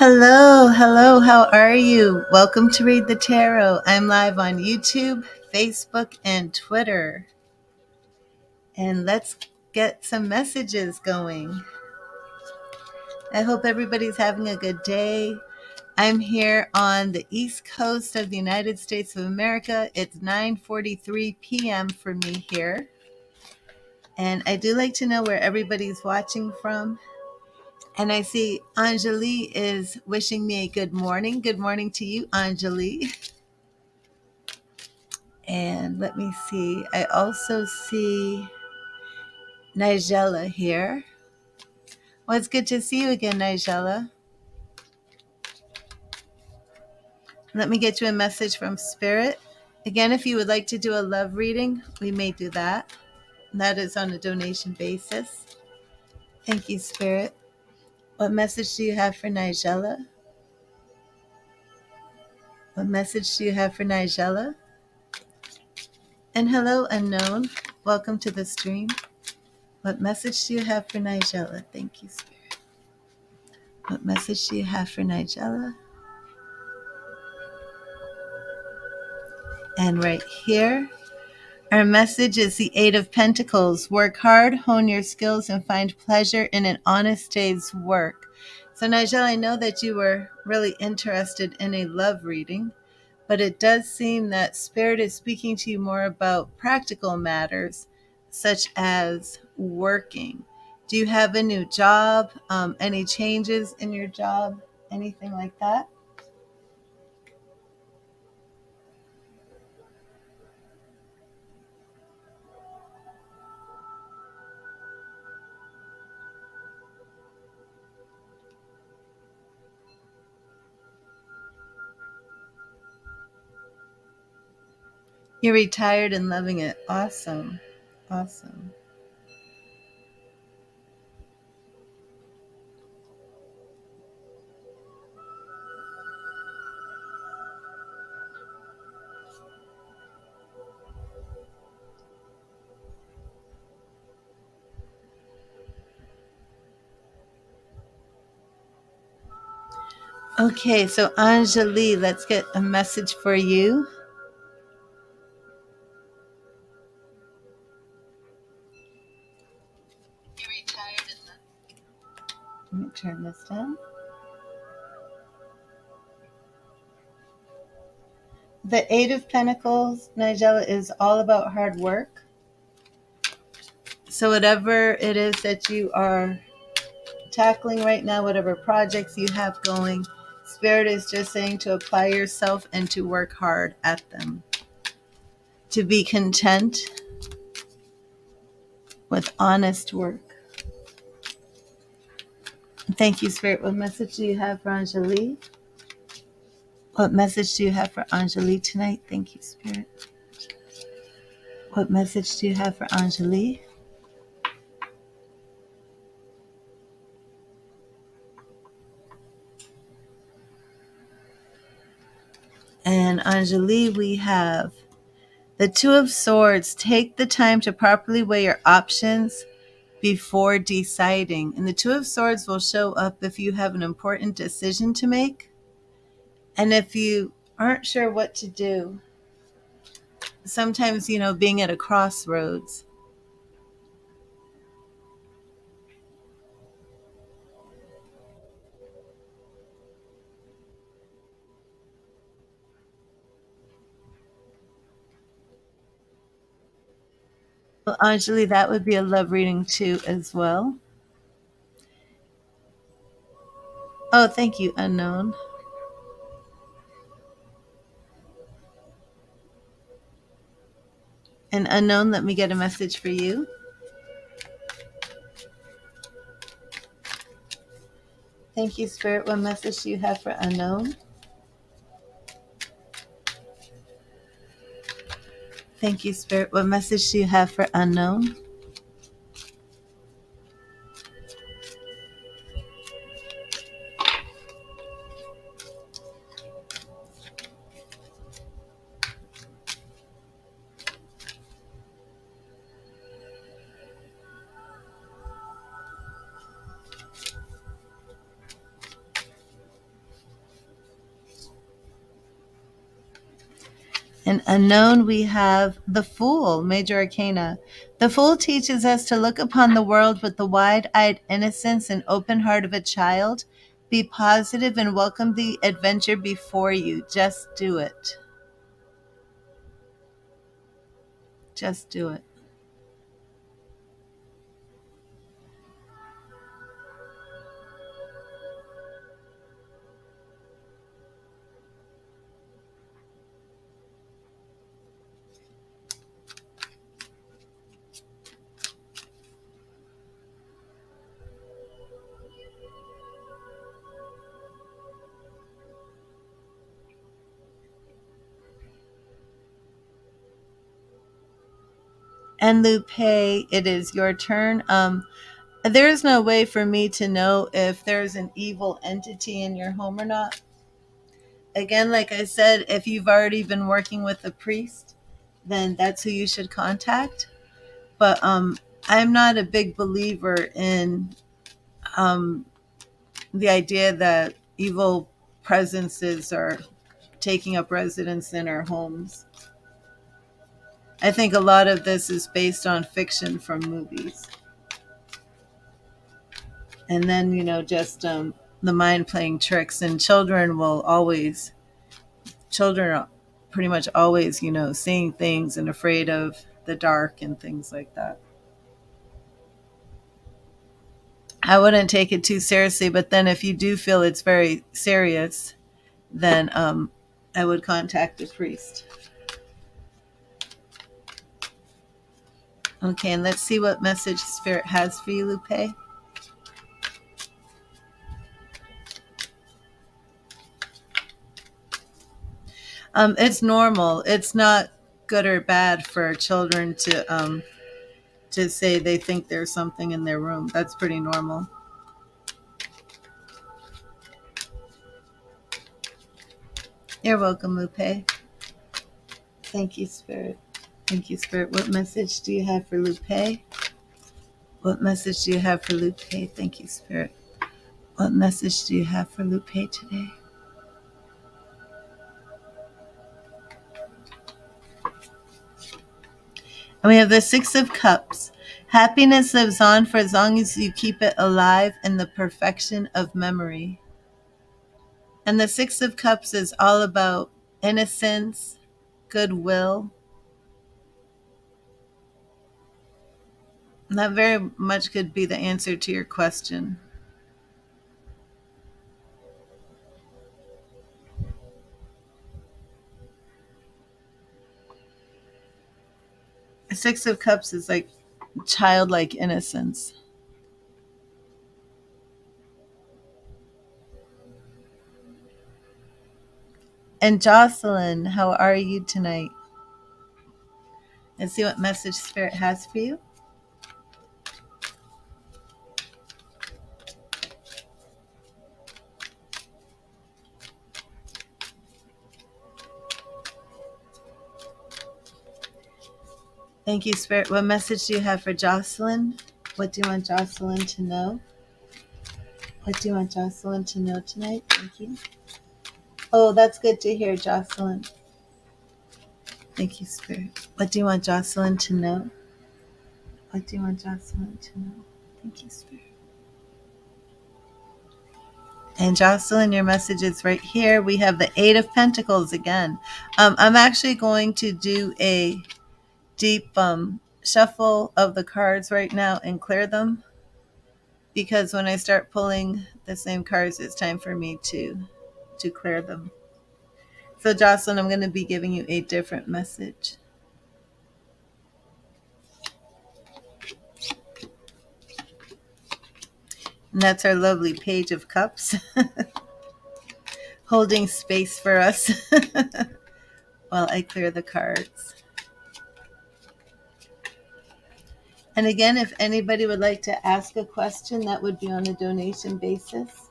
Hello, hello, how are you? Welcome to Read the Tarot. I'm live on YouTube, Facebook, and Twitter. And let's get some messages going. I hope everybody's having a good day. I'm here on the East Coast of the United States of America. It's 9:43 p.m. for me here. And I do like to know where everybody's watching from. And I see Anjali is wishing me a good morning. Good morning to you, Anjali. And let me see. I also see Nigella here. Well, it's good to see you again, Nigella. Let me get you a message from Spirit. Again, if you would like to do a love reading, we may do that. That is on a donation basis. Thank you, Spirit. What message do you have for Nigella? What message do you have for Nigella? And hello, unknown. Welcome to the stream. What message do you have for Nigella? Thank you, Spirit. What message do you have for Nigella? And right here, our message is the Eight of Pentacles. Work hard, hone your skills, and find pleasure in an honest day's work. So, Nigel, I know that you were really interested in a love reading, but it does seem that Spirit is speaking to you more about practical matters, such as working. Do you have a new job? Any changes in your job? Anything like that? You're retired and loving it. Awesome. Awesome. Okay, so Anjali, let's get a message for you. Let me turn this down. The Eight of Pentacles, Nigella, is all about hard work. So whatever it is that you are tackling right now, whatever projects you have going, Spirit is just saying to apply yourself and to work hard at them. To be content with honest work. Thank you, Spirit. What message do you have for Anjali? What message do you have for Anjali tonight? Thank you, Spirit. What message do you have for Anjali? And Anjali, we have the Two of Swords. Take the time to properly weigh your options before deciding. And the Two of Swords will show up if you have an important decision to make. And if you aren't sure what to do, sometimes, being at a crossroads. Well, Anjali, that would be a love reading too as well. Oh, thank you, unknown. And unknown, let me get a message for you. Thank you, Spirit. What message do you have for unknown? Thank you, Spirit. What message do you have for unknown? And unknown, we have the Fool, Major Arcana. The Fool teaches us to look upon the world with the wide-eyed innocence and open heart of a child. Be positive and welcome the adventure before you. Just do it. Just do it. And Lupe, it is your turn. There is no way for me to know if there's an evil entity in your home or not. Again, like I said, if you've already been working with a priest, then that's who you should contact. But I'm not a big believer in um, the idea that evil presences are taking up residence in our homes. I think a lot of this is based on fiction from movies. And then, just the mind playing tricks. And children are pretty much always, seeing things and afraid of the dark and things like that. I wouldn't take it too seriously, but then if you do feel it's very serious, then I would contact a priest. Okay, and let's see what message Spirit has for you, Lupe. It's normal. It's not good or bad for children to say they think there's something in their room. That's pretty normal. You're welcome, Lupe. Thank you, Spirit. Thank you, Spirit. What message do you have for Lupe? What message do you have for Lupe? Thank you, Spirit. What message do you have for Lupe today? And we have the Six of Cups. Happiness lives on for as long as you keep it alive in the perfection of memory. And the Six of Cups is all about innocence, goodwill. And that very much could be the answer to your question. The Six of Cups is like childlike innocence. And Jocelyn, how are you tonight? Let's see what message Spirit has for you. Thank you, Spirit. What message do you have for Jocelyn? What do you want Jocelyn to know? What do you want Jocelyn to know tonight? Thank you. Oh, that's good to hear, Jocelyn. Thank you, Spirit. What do you want Jocelyn to know? What do you want Jocelyn to know? Thank you, Spirit. And Jocelyn, your message is right here. We have the Eight of Pentacles again. I'm actually going to do a deep shuffle of the cards right now and clear them, because when I start pulling the same cards, it's time for me to clear them. So Jocelyn, I'm going to be giving you a different message. And that's our lovely Page of Cups holding space for us while I clear the cards. And again, if anybody would like to ask a question, that would be on a donation basis.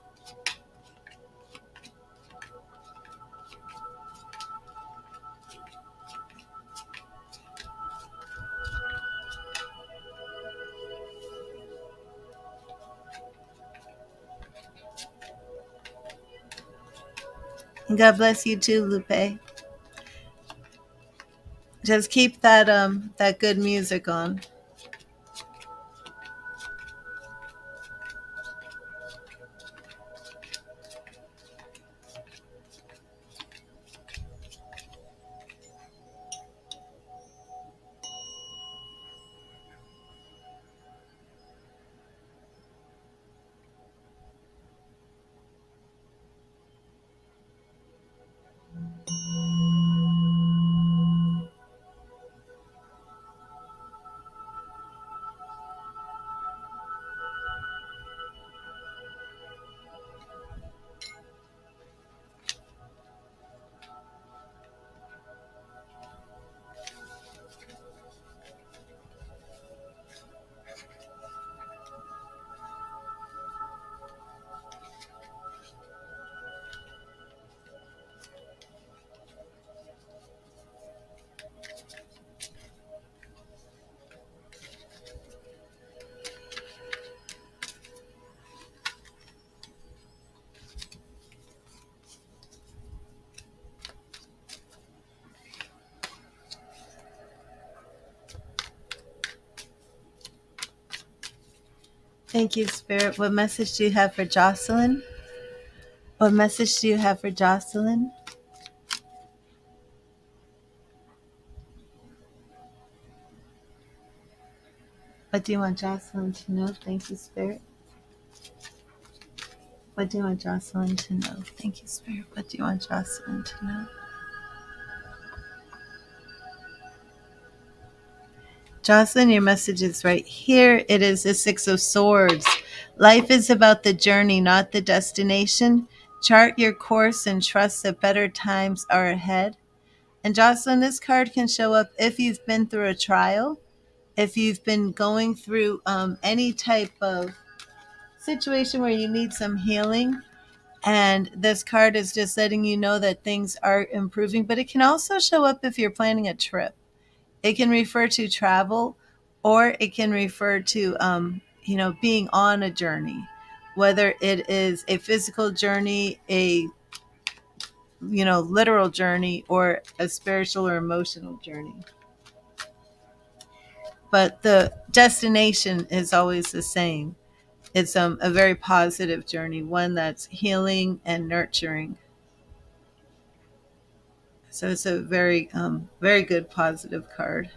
And God bless you too, Lupe. Just keep that good music on. Thank you, Spirit. What message do you have for Jocelyn? What message do you have for Jocelyn? What do you want Jocelyn to know? Thank you, Spirit. What do you want Jocelyn to know? Thank you, Spirit. What do you want Jocelyn to know? Jocelyn, your message is right here. It is the Six of Swords. Life is about the journey, not the destination. Chart your course and trust that better times are ahead. And Jocelyn, this card can show up if you've been through a trial, if you've been going through any type of situation where you need some healing. And this card is just letting you know that things are improving. But it can also show up if you're planning a trip. It can refer to travel, or it can refer to, being on a journey, whether it is a physical journey, a, literal journey, or a spiritual or emotional journey. But the destination is always the same. It's a very positive journey, one that's healing and nurturing. So it's a very, very good positive card.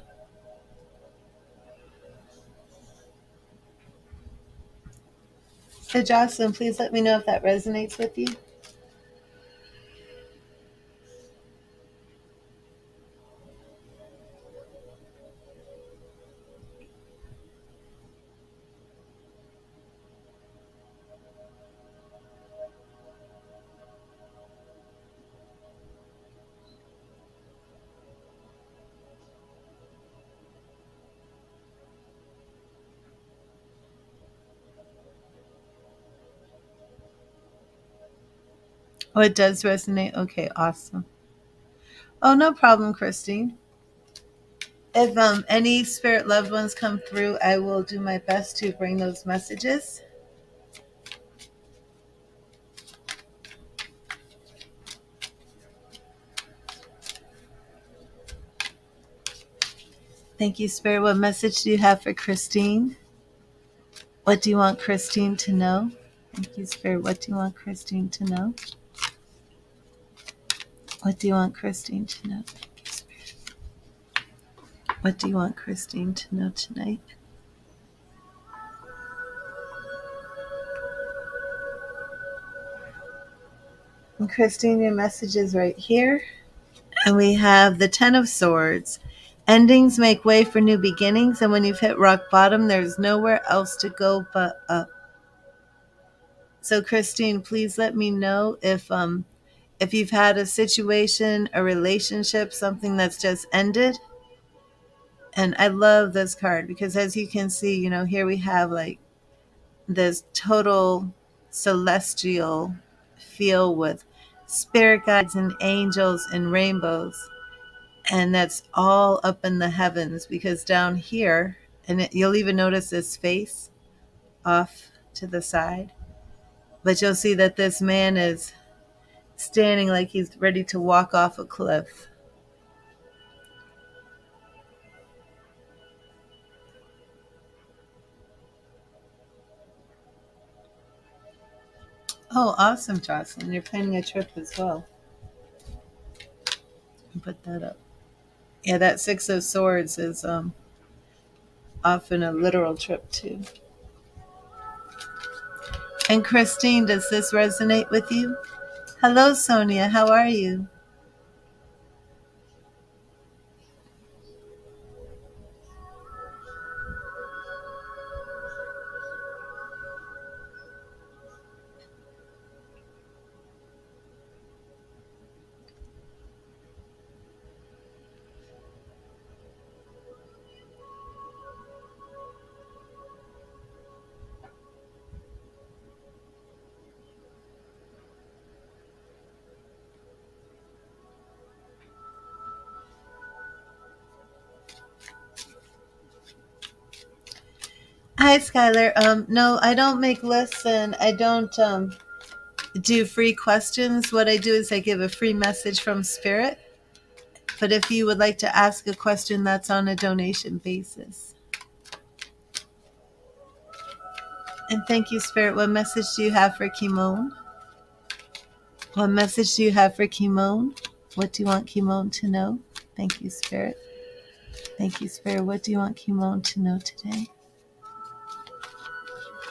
So Jocelyn, please let me know if that resonates with you. Oh, it does resonate. Okay, awesome. Oh, no problem, Christine. If any spirit loved ones come through, I will do my best to bring those messages. Thank you, Spirit. What message do you have for Christine? What do you want Christine to know? Thank you, Spirit. What do you want Christine to know? What do you want Christine to know? Thank you, Spirit. What do you want Christine to know tonight? And Christine, your message is right here. And we have the Ten of Swords. Endings make way for new beginnings, and when you've hit rock bottom, there's nowhere else to go but up. So, Christine, please let me know if you've had a situation, a relationship, something that's just ended. And I love this card because, as you can see, here we have like this total celestial feel with spirit guides and angels and rainbows. And that's all up in the heavens, because down here, and you'll even notice this face off to the side, but you'll see that this man is standing like he's ready to walk off a cliff. Oh, awesome, Jocelyn. You're planning a trip as well. Put that up. Yeah, that Six of Swords is often a literal trip too. And Christine, does this resonate with you? Hello, Sonia. How are you? Hi, Skylar. No, I don't make lists and I don't do free questions. What I do is I give a free message from Spirit. But if you would like to ask a question, that's on a donation basis. And thank you, Spirit. What message do you have for Kimon? What message do you have for Kimon? What do you want Kimon to know? Thank you, Spirit. Thank you, Spirit. What do you want Kimon to know today?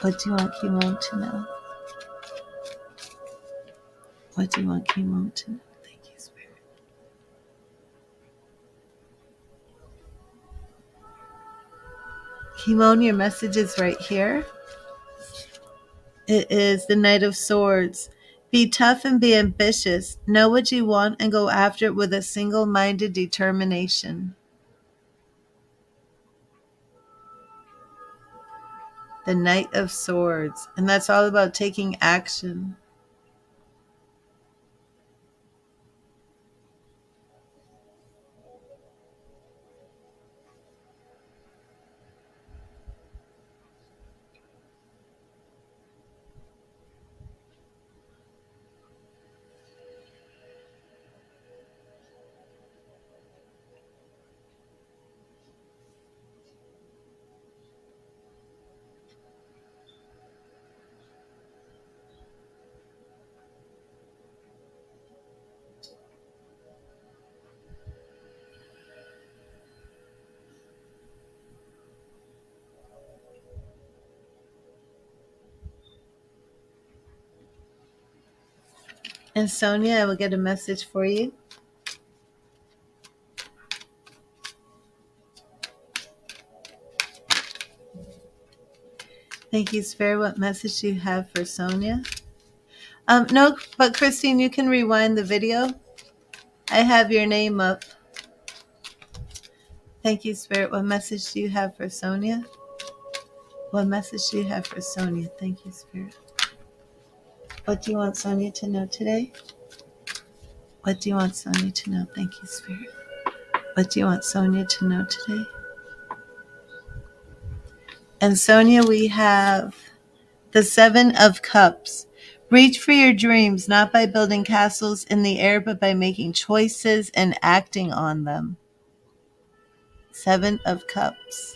What do you want Kimon to know? What do you want Kimon to know? Thank you, Spirit. Kimon, your message is right here. It is the Knight of Swords. Be tough and be ambitious. Know what you want and go after it with a single-minded determination. The Knight of Swords. And that's all about taking action. And Sonia, I will get a message for you. Thank you, Spirit. What message do you have for Sonia? No, but Christine, you can rewind the video. I have your name up. Thank you, Spirit. What message do you have for Sonia? What message do you have for Sonia? Thank you, Spirit. What do you want Sonia to know today? What do you want Sonia to know? Thank you, Spirit. What do you want Sonia to know today? And Sonia, we have the Seven of Cups. Reach for your dreams, not by building castles in the air, but by making choices and acting on them. Seven of Cups.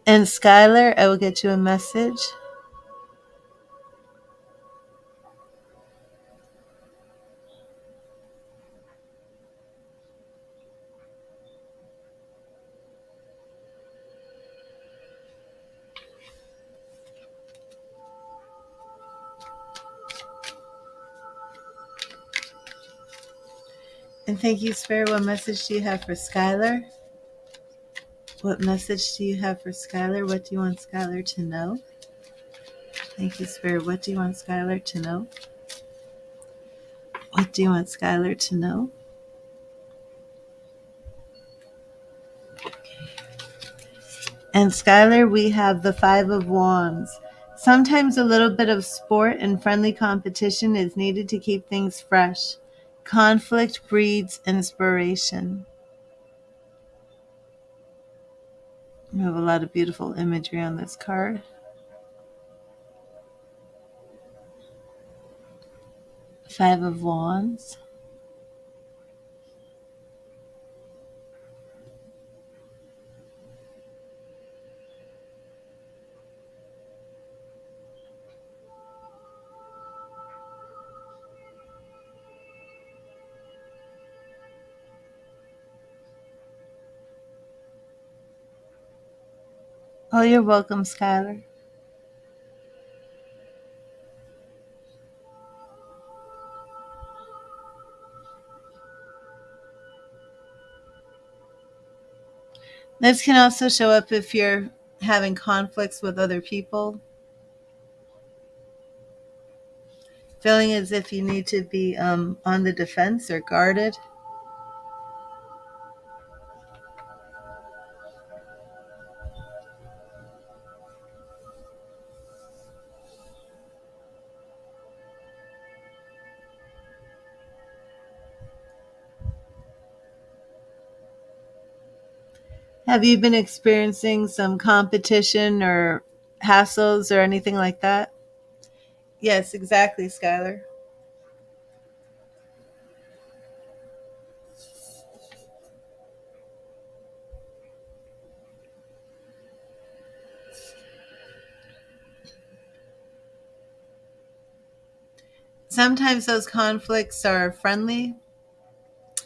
And Skylar, I will get you a message. And thank you, Spirit. What message do you have for Skylar? What message do you have for Skylar? What do you want Skylar to know? Thank you, Spirit. What do you want Skylar to know? What do you want Skylar to know? And Skylar, we have the Five of Wands. Sometimes a little bit of sport and friendly competition is needed to keep things fresh. Conflict breeds inspiration. We have a lot of beautiful imagery on this card. Five of Wands. Oh, you're welcome, Skylar. This can also show up if you're having conflicts with other people, feeling as if you need to be on the defense or guarded. Have you been experiencing some competition or hassles or anything like that? Yes, exactly, Skylar. Sometimes those conflicts are friendly,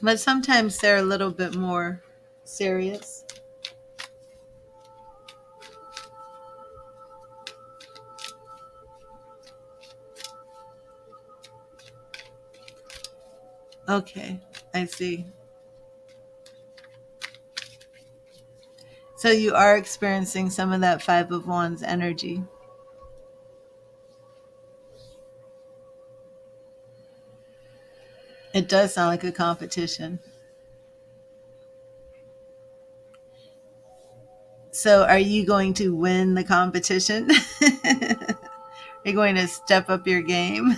but sometimes they're a little bit more serious. Okay, I see. So you are experiencing some of that Five of Wands energy. It does sound like a competition. So are you going to win the competition? Are you going to step up your game?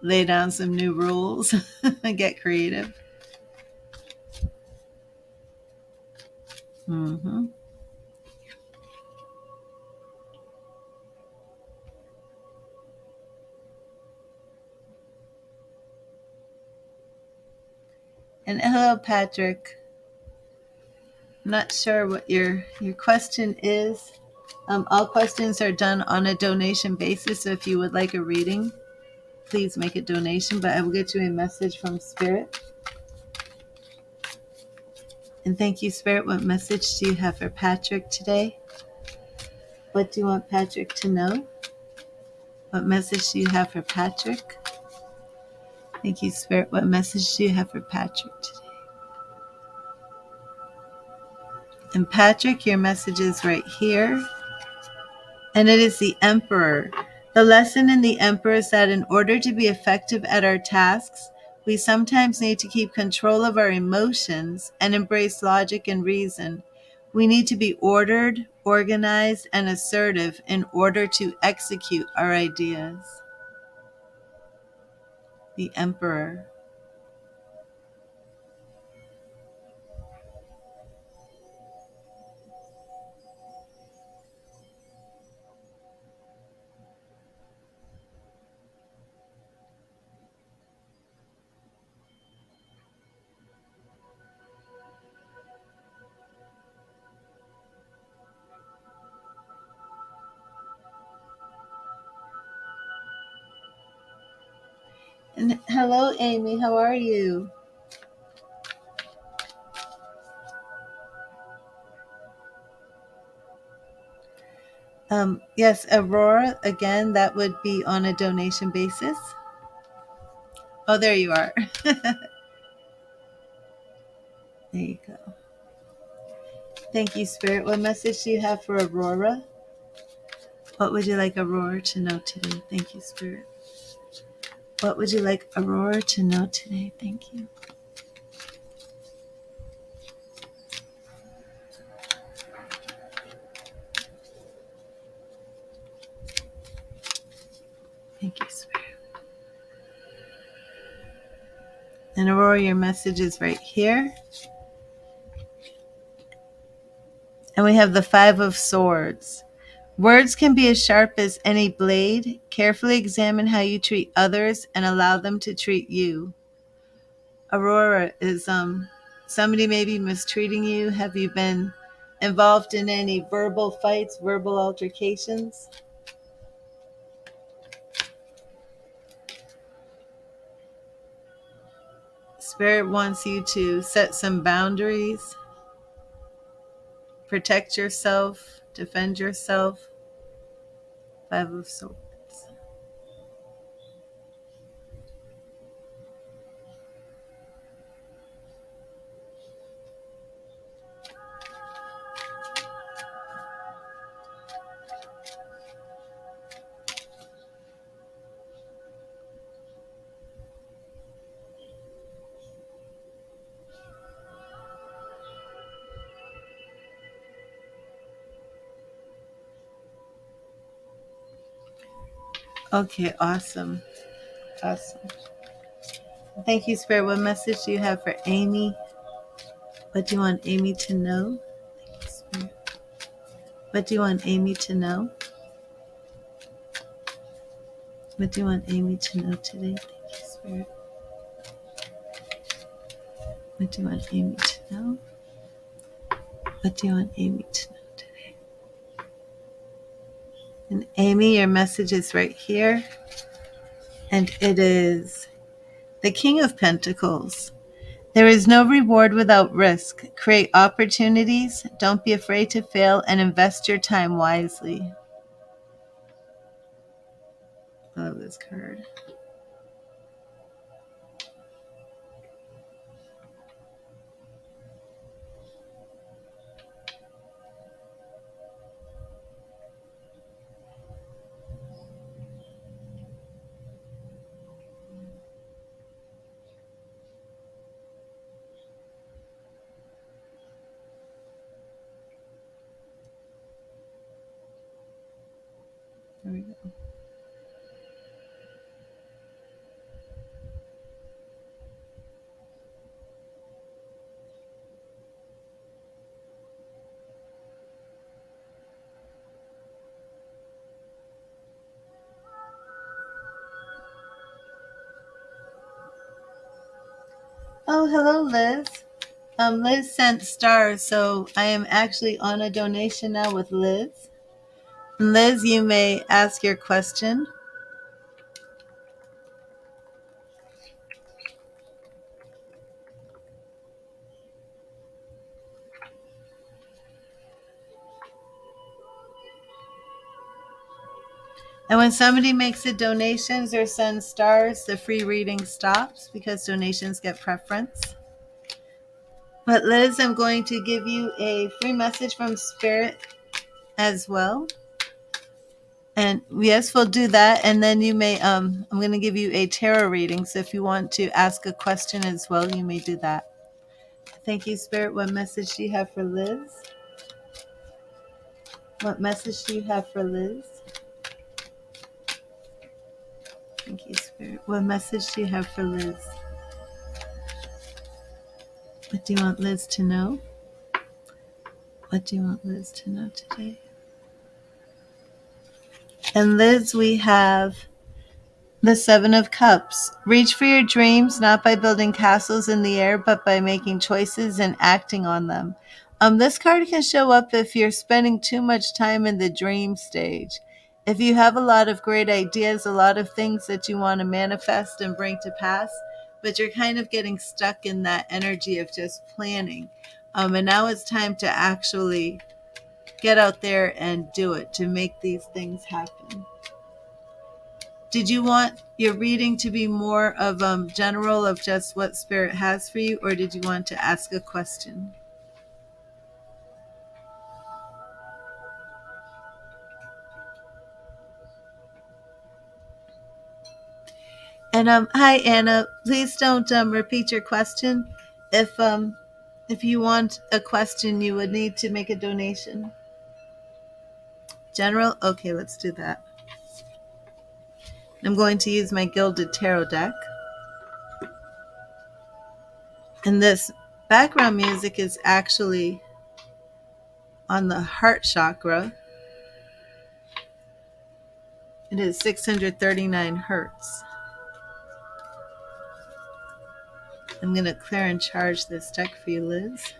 Lay down some new rules and get creative? Mm-hmm. And hello, Patrick. I'm not sure what your question is. All questions are done on a donation basis, so if you would like a reading, please make a donation, but I will get you a message from Spirit. And thank you, Spirit. What message do you have for Patrick today? What do you want Patrick to know? What message do you have for Patrick? Thank you, Spirit. What message do you have for Patrick today? And Patrick, your message is right here. And it is the Emperor. The lesson in the Emperor is that in order to be effective at our tasks, we sometimes need to keep control of our emotions and embrace logic and reason. We need to be ordered, organized, and assertive in order to execute our ideas. The Emperor. And hello, Amy. How are you? Yes, Aurora. Again, that would be on a donation basis. Oh, there you are. There you go. Thank you, Spirit. What message do you have for Aurora? What would you like Aurora to know today? Thank you, Spirit. What would you like Aurora to know today? Thank you. And Aurora, your message is right here. And we have the Five of Swords. Words can be as sharp as any blade. Carefully examine how you treat others and allow them to treat you. Aurora, is somebody maybe mistreating you? Have you been involved in any verbal fights, verbal altercations? Spirit wants you to set some boundaries, protect yourself, defend yourself. Five of Swords. Okay, awesome. Awesome. Thank you, Spirit. What message do you have for Amy? What do you want Amy to know? Thank you, Spirit. What do you want Amy to know? What do you want Amy to know today? Thank you, Spirit. What do you want Amy to know? What do you want Amy to know today? And Amy, your message is right here. And it is the King of Pentacles. There is no reward without risk. Create opportunities. Don't be afraid to fail and invest your time wisely. I love this card. There we go. Oh, hello, Liz. Liz sent stars, so I am actually on a donation now with Liz. Liz, you may ask your question. And when somebody makes a donations or sends stars, the free reading stops because donations get preference. But Liz, I'm going to give you a free message from Spirit as well. And yes, we'll do that. And then you may, I'm going to give you a tarot reading. So if you want to ask a question as well, you may do that. Thank you, Spirit. What message do you have for Liz? What message do you have for Liz? Thank you, Spirit. What message do you have for Liz? What do you want Liz to know? What do you want Liz to know today? And Liz, we have the Seven of Cups. Reach for your dreams, not by building castles in the air, but by making choices and acting on them. This card can show up if you're spending too much time in the dream stage. If you have a lot of great ideas, a lot of things that you want to manifest and bring to pass, but you're kind of getting stuck in that energy of just planning. And now it's time to actually get out there and do it, to make these things happen. Did you want your reading to be more of general of just what Spirit has for you, or did you want to ask a question? And hi Anna, please don't repeat your question. If you want a question, you would need to make a donation. General, okay, let's do that. I'm going to use my Gilded Tarot deck. And this background music is actually on the heart chakra. It is 639 hertz. I'm going to clear and charge this deck for you, Liz.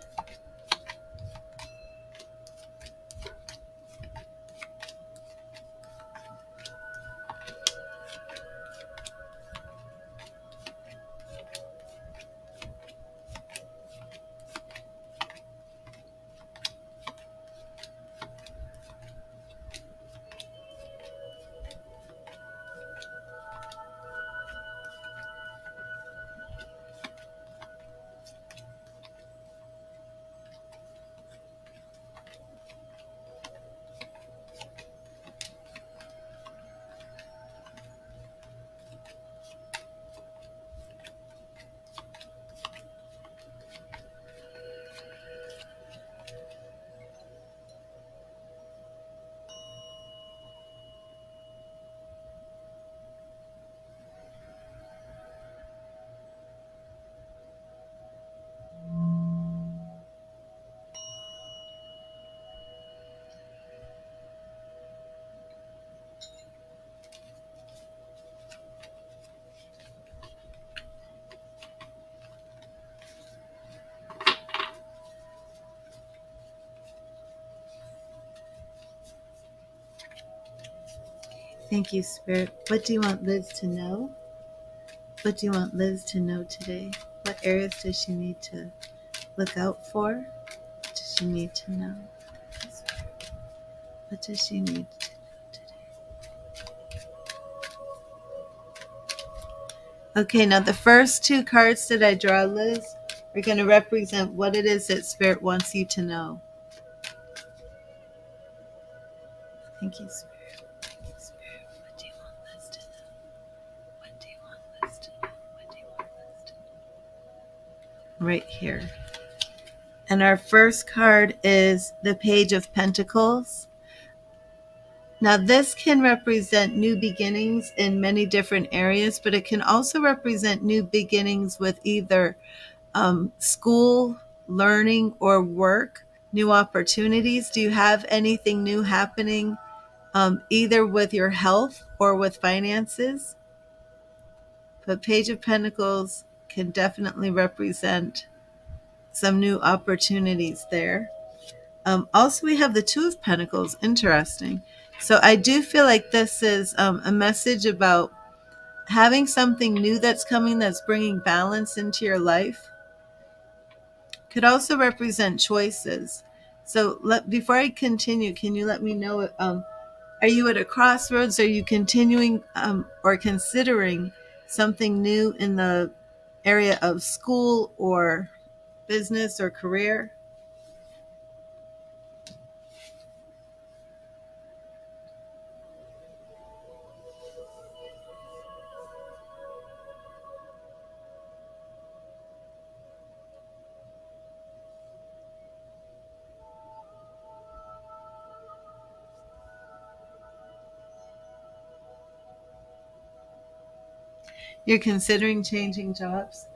Thank you, Spirit. What do you want Liz to know? What do you want Liz to know today? What areas does she need to look out for? What does she need to know? What does she need to know today? Okay, now the first two cards that I draw, Liz, are going to represent what it is that Spirit wants you to know. Thank you, Spirit. Thank you, Spirit. What do you want Liz to know? What do you want Liz to know? What do you want Liz to know? Right here. And our first card is the Page of Pentacles. Now, this can represent new beginnings in many different areas, but it can also represent new beginnings with either school, learning, or work, new opportunities. Do you have anything new happening, either with your health or with finances? But Page of Pentacles can definitely represent some new opportunities there. Also, we have the Two of Pentacles. Interesting. So I do feel like this is a message about having something new that's coming that's bringing balance into your life. Could also represent choices. So before I continue, can you let me know, are you at a crossroads? Are you continuing or considering something new in the area of school or business or career? You're considering changing jobs?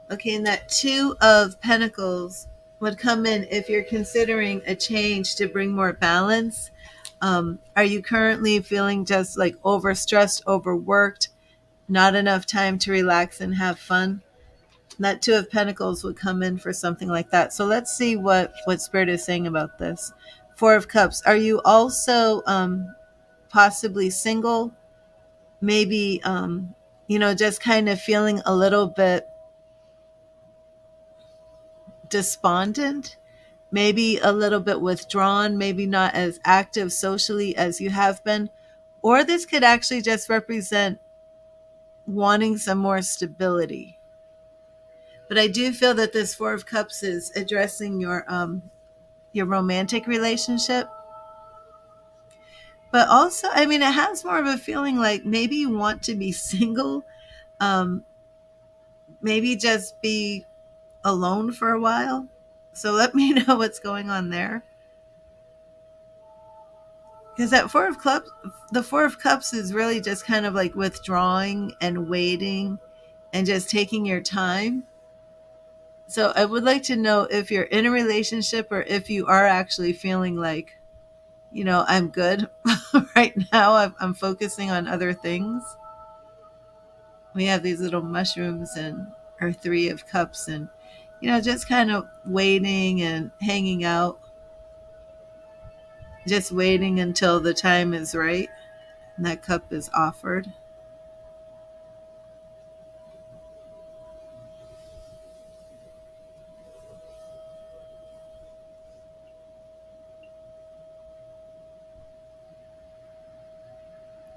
Okay, and that Two of Pentacles would come in if you're considering a change to bring more balance. Are you currently feeling just like overstressed, overworked, not enough time to relax and have fun? That Two of Pentacles would come in for something like that. So let's see what Spirit is saying about this. Four of Cups. Are you also possibly single? Maybe, just kind of feeling a little bit despondent, maybe a little bit withdrawn, maybe not as active socially as you have been. Or this could actually just represent wanting some more stability. But I do feel that this Four of Cups is addressing your romantic relationship. But also, I mean, it has more of a feeling like maybe you want to be single, um, maybe just be alone for a while. So let me know what's going on there. Because that Four of Cups, the Four of Cups is really just kind of like withdrawing and waiting and just taking your time. So I would like to know if you're in a relationship or if you are actually feeling like, I'm good right now. I'm focusing on other things. We have these little mushrooms and our three of cups and, just kind of waiting and hanging out, just waiting until the time is right and that cup is offered.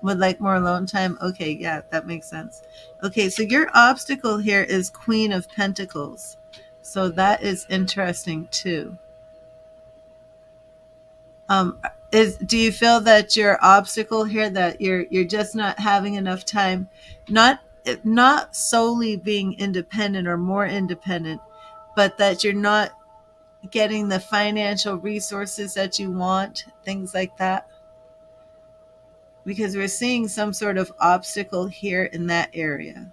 Would like more alone time? Okay, yeah, that makes sense. Okay, so your obstacle here is Queen of Pentacles. So that is interesting too. Um, do you feel that your obstacle here, that you're just not having enough time, not not solely being independent or more independent, but that you're not getting the financial resources that you want, things like that? Because we're seeing some sort of obstacle here in that area.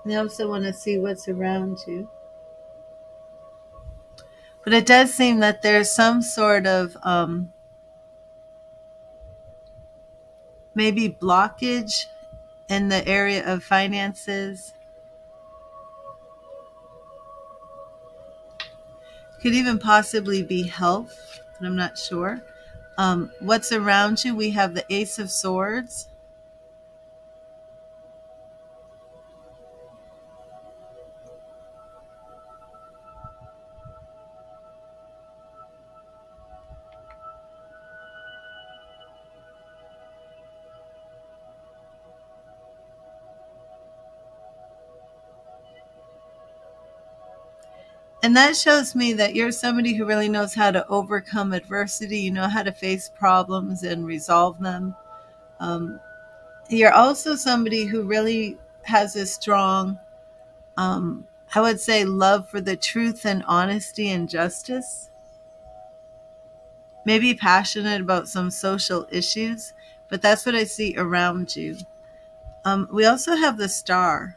We also want to see what's around you. But it does seem that there's some sort of maybe blockage in the area of finances. Could even possibly be health, but I'm not sure. What's around you? We have the Ace of Swords. And that shows me that you're somebody who really knows how to overcome adversity. You know how to face problems and resolve them. Um, you're also somebody who really has a strong, I would say, love for the truth and honesty and justice. Maybe passionate about some social issues, but that's what I see around you. We also have the Star.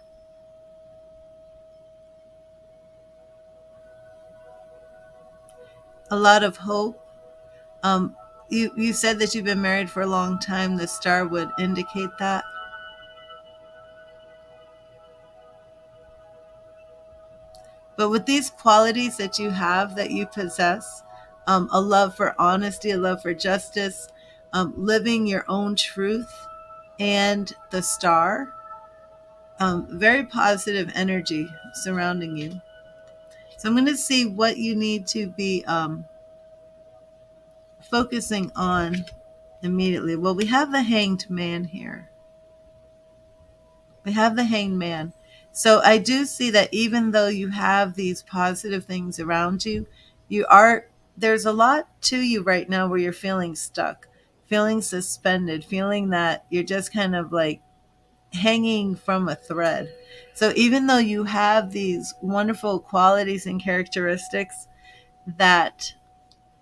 A lot of hope. You said that you've been married for a long time. The Star would indicate that. But with these qualities that you have, that you possess, a love for honesty, a love for justice, living your own truth, and the Star, very positive energy surrounding you. So I'm going to see what you need to be focusing on immediately. Well, we have the Hanged Man here. We have the Hanged Man. So I do see that even though you have these positive things around you, you are there's a lot to you right now where you're feeling stuck, feeling suspended, feeling that you're just kind of like hanging from a thread. So even though you have these wonderful qualities and characteristics that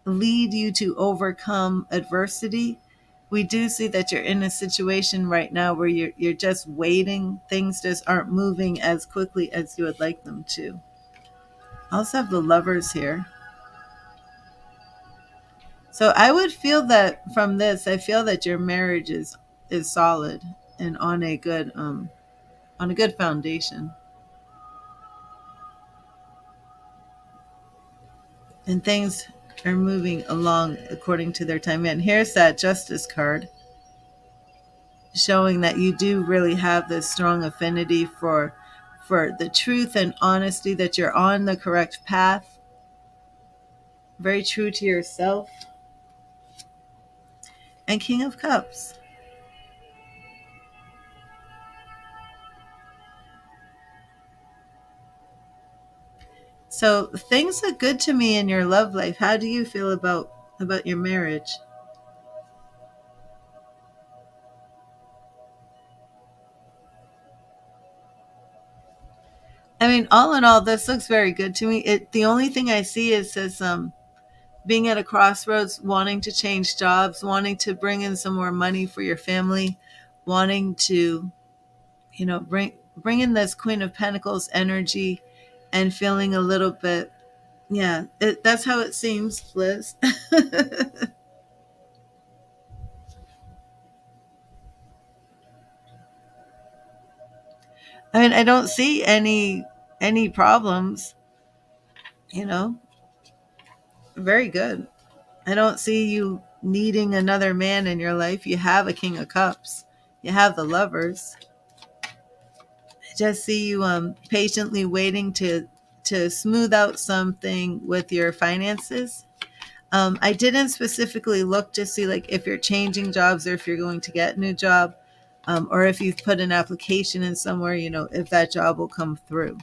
lead you to overcome adversity, we do see that you're in a situation right now where you're just waiting. Things just aren't moving as quickly as you would like them to. I also have the Lovers here. So I would feel that from this, I feel that your marriage is solid and on a good foundation. And things are moving along according to their time. And here's that Justice card, showing that you do really have this strong affinity for the truth and honesty, that you're on the correct path. very true to yourself, and King of Cups. So things look good to me in your love life. How do you feel about your marriage? I mean, all in all, this looks very good to me. The only thing I see is says being at a crossroads, wanting to change jobs, wanting to bring in some more money for your family, wanting to, bring in this Queen of Pentacles energy, and feeling a little bit, yeah, that's how it seems, Liz. I mean, I don't see any problems, you know. Very good. I don't see you needing another man in your life. You have a King of Cups. You have the Lovers. I just see you patiently waiting to smooth out something with your finances. I didn't specifically look to see like if you're changing jobs or if you're going to get a new job, or if you've put an application in somewhere, if that job will come through.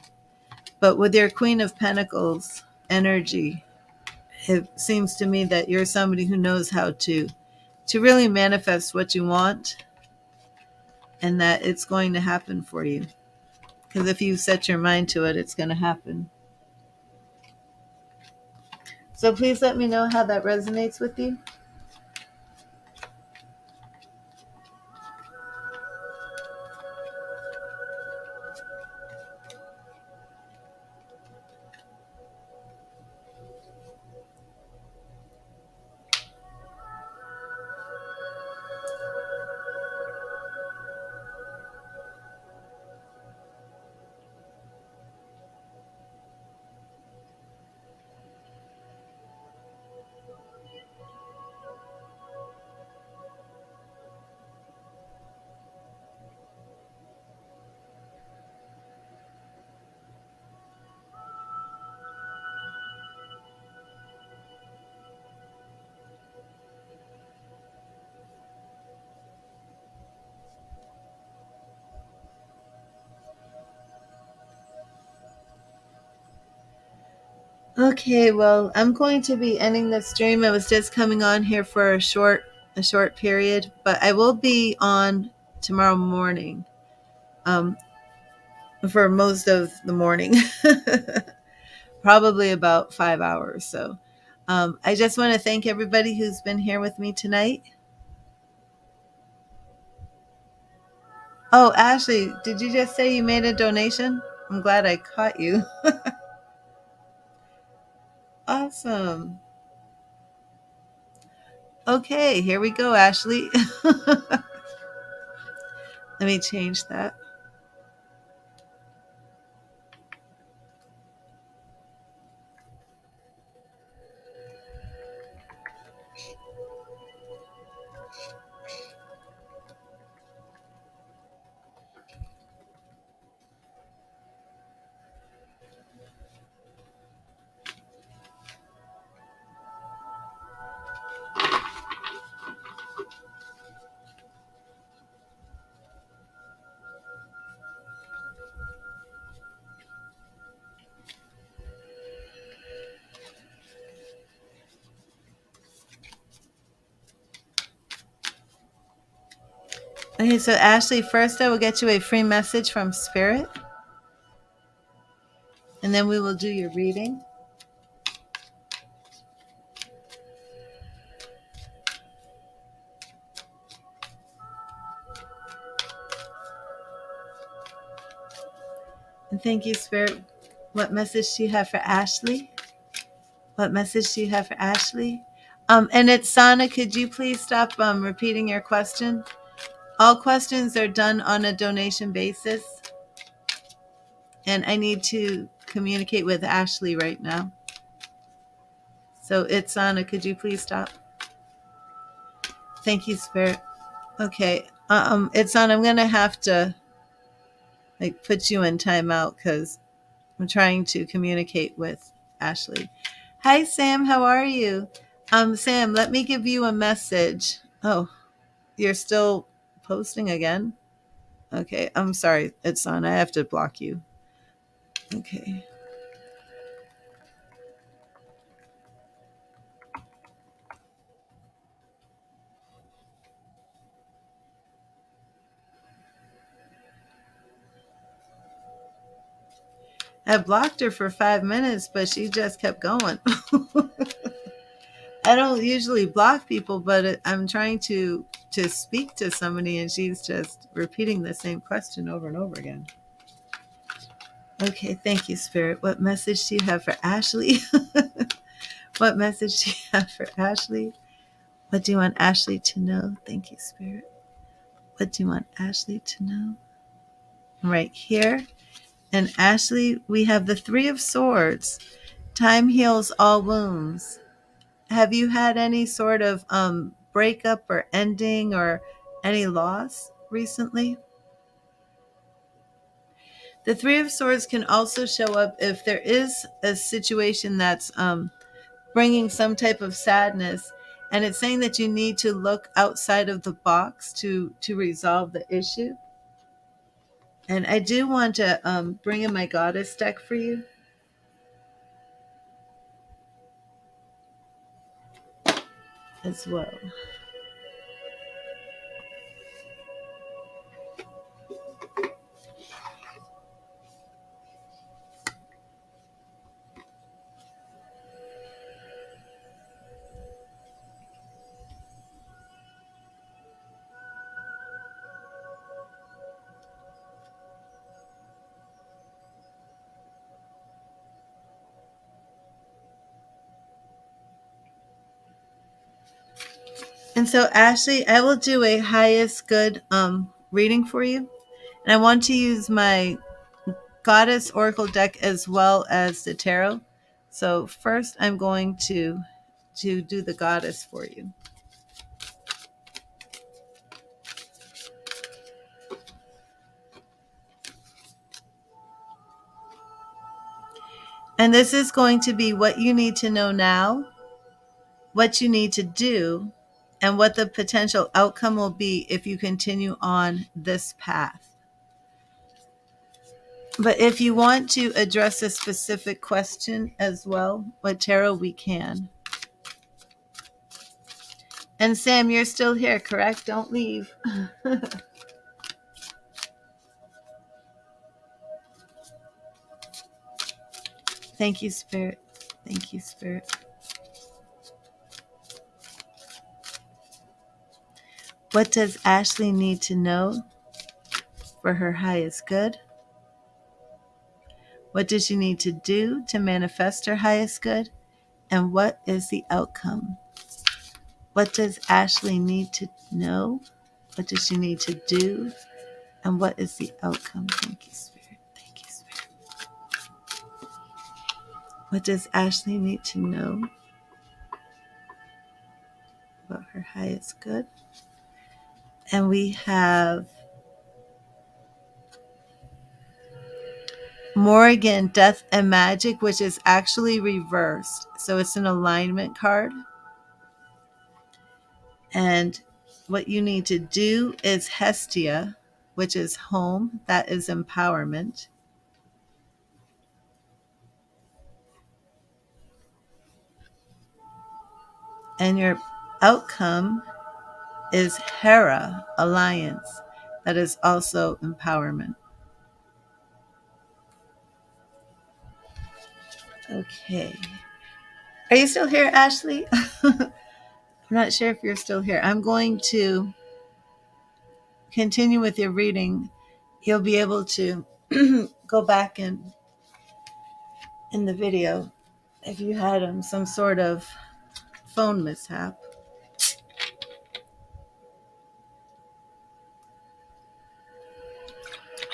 But with your Queen of Pentacles energy, it seems to me that you're somebody who knows how to really manifest what you want, and that it's going to happen for you. Because if you set your mind to it, it's going to happen. So please let me know how that resonates with you. Okay, well, I'm going to be ending the stream. I was just coming on here for a short period, but I will be on tomorrow morning, um, for most of the morning, probably about 5 hours. So, I just want to thank everybody who's been here with me tonight. Oh, Ashley, did you just say you made a donation? I'm glad I caught you. Awesome. Okay, here we go, Ashley. Let me change that. Okay, so Ashley, first I will get you a free message from Spirit, and then we will do your reading. And thank you, Spirit. What message do you have for Ashley? What message do you have for Ashley? And it's Sana. Could you please stop repeating your question? All questions are done on a donation basis, and I need to communicate with Ashley right now. So it's Sana. Could you please stop? Thank you, Spirit. Okay. It's on. I'm gonna have to put you in timeout because I'm trying to communicate with Ashley. Hi, Sam. How are you? Sam, let me give you a message. Oh, you're still posting again? Okay, I'm sorry. It's on. I have to block you. Okay. I blocked her for 5 minutes, but she just kept going. I don't usually block people, but I'm trying to speak to somebody, and she's just repeating the same question over and over again. Okay, thank you, Spirit. What message do you have for Ashley? What message do you have for Ashley? What do you want Ashley to know? Thank you, Spirit. What do you want Ashley to know? Right here. And Ashley, we have the Three of Swords. Time heals all wounds. Have you had any sort of breakup or ending or any loss recently? The Three of Swords can also show up if there is a situation that's bringing some type of sadness, and it's saying that you need to look outside of the box to resolve the issue. And I do want to bring in my goddess deck for you as well. And so, Ashley, I will do a highest good reading for you. And I want to use my goddess oracle deck as well as the tarot. So first I'm going to do the goddess for you. And this is going to be what you need to know now, what you need to do, and what the potential outcome will be if you continue on this path. But if you want to address a specific question as well with tarot, we can. And Sam, you're still here, correct? Don't leave. Thank you, Spirit. Thank you, Spirit. What does Ashley need to know for her highest good? What does she need to do to manifest her highest good? And what is the outcome? What does Ashley need to know? What does she need to do? And what is the outcome? Thank you, Spirit. Thank you, Spirit. What does Ashley need to know about her highest good? And we have Morrigan, Death and Magic, which is actually reversed. So it's an alignment card. And what you need to do is Hestia, which is home, that is empowerment. And your outcome is Hera, alliance, that is also empowerment. Okay. Are you still here, Ashley? I'm not sure if you're still here. I'm going to continue with your reading. You'll be able to go back in the video if you had some sort of phone mishap.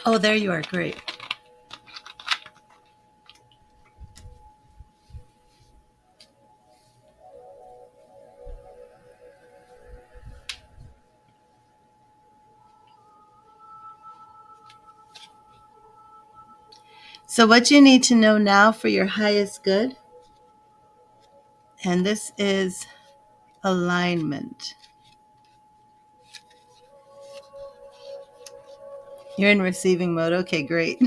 Oh, there you are. Great. So what you need to know now for your highest good And this is alignment. You're in receiving mode. Okay, great.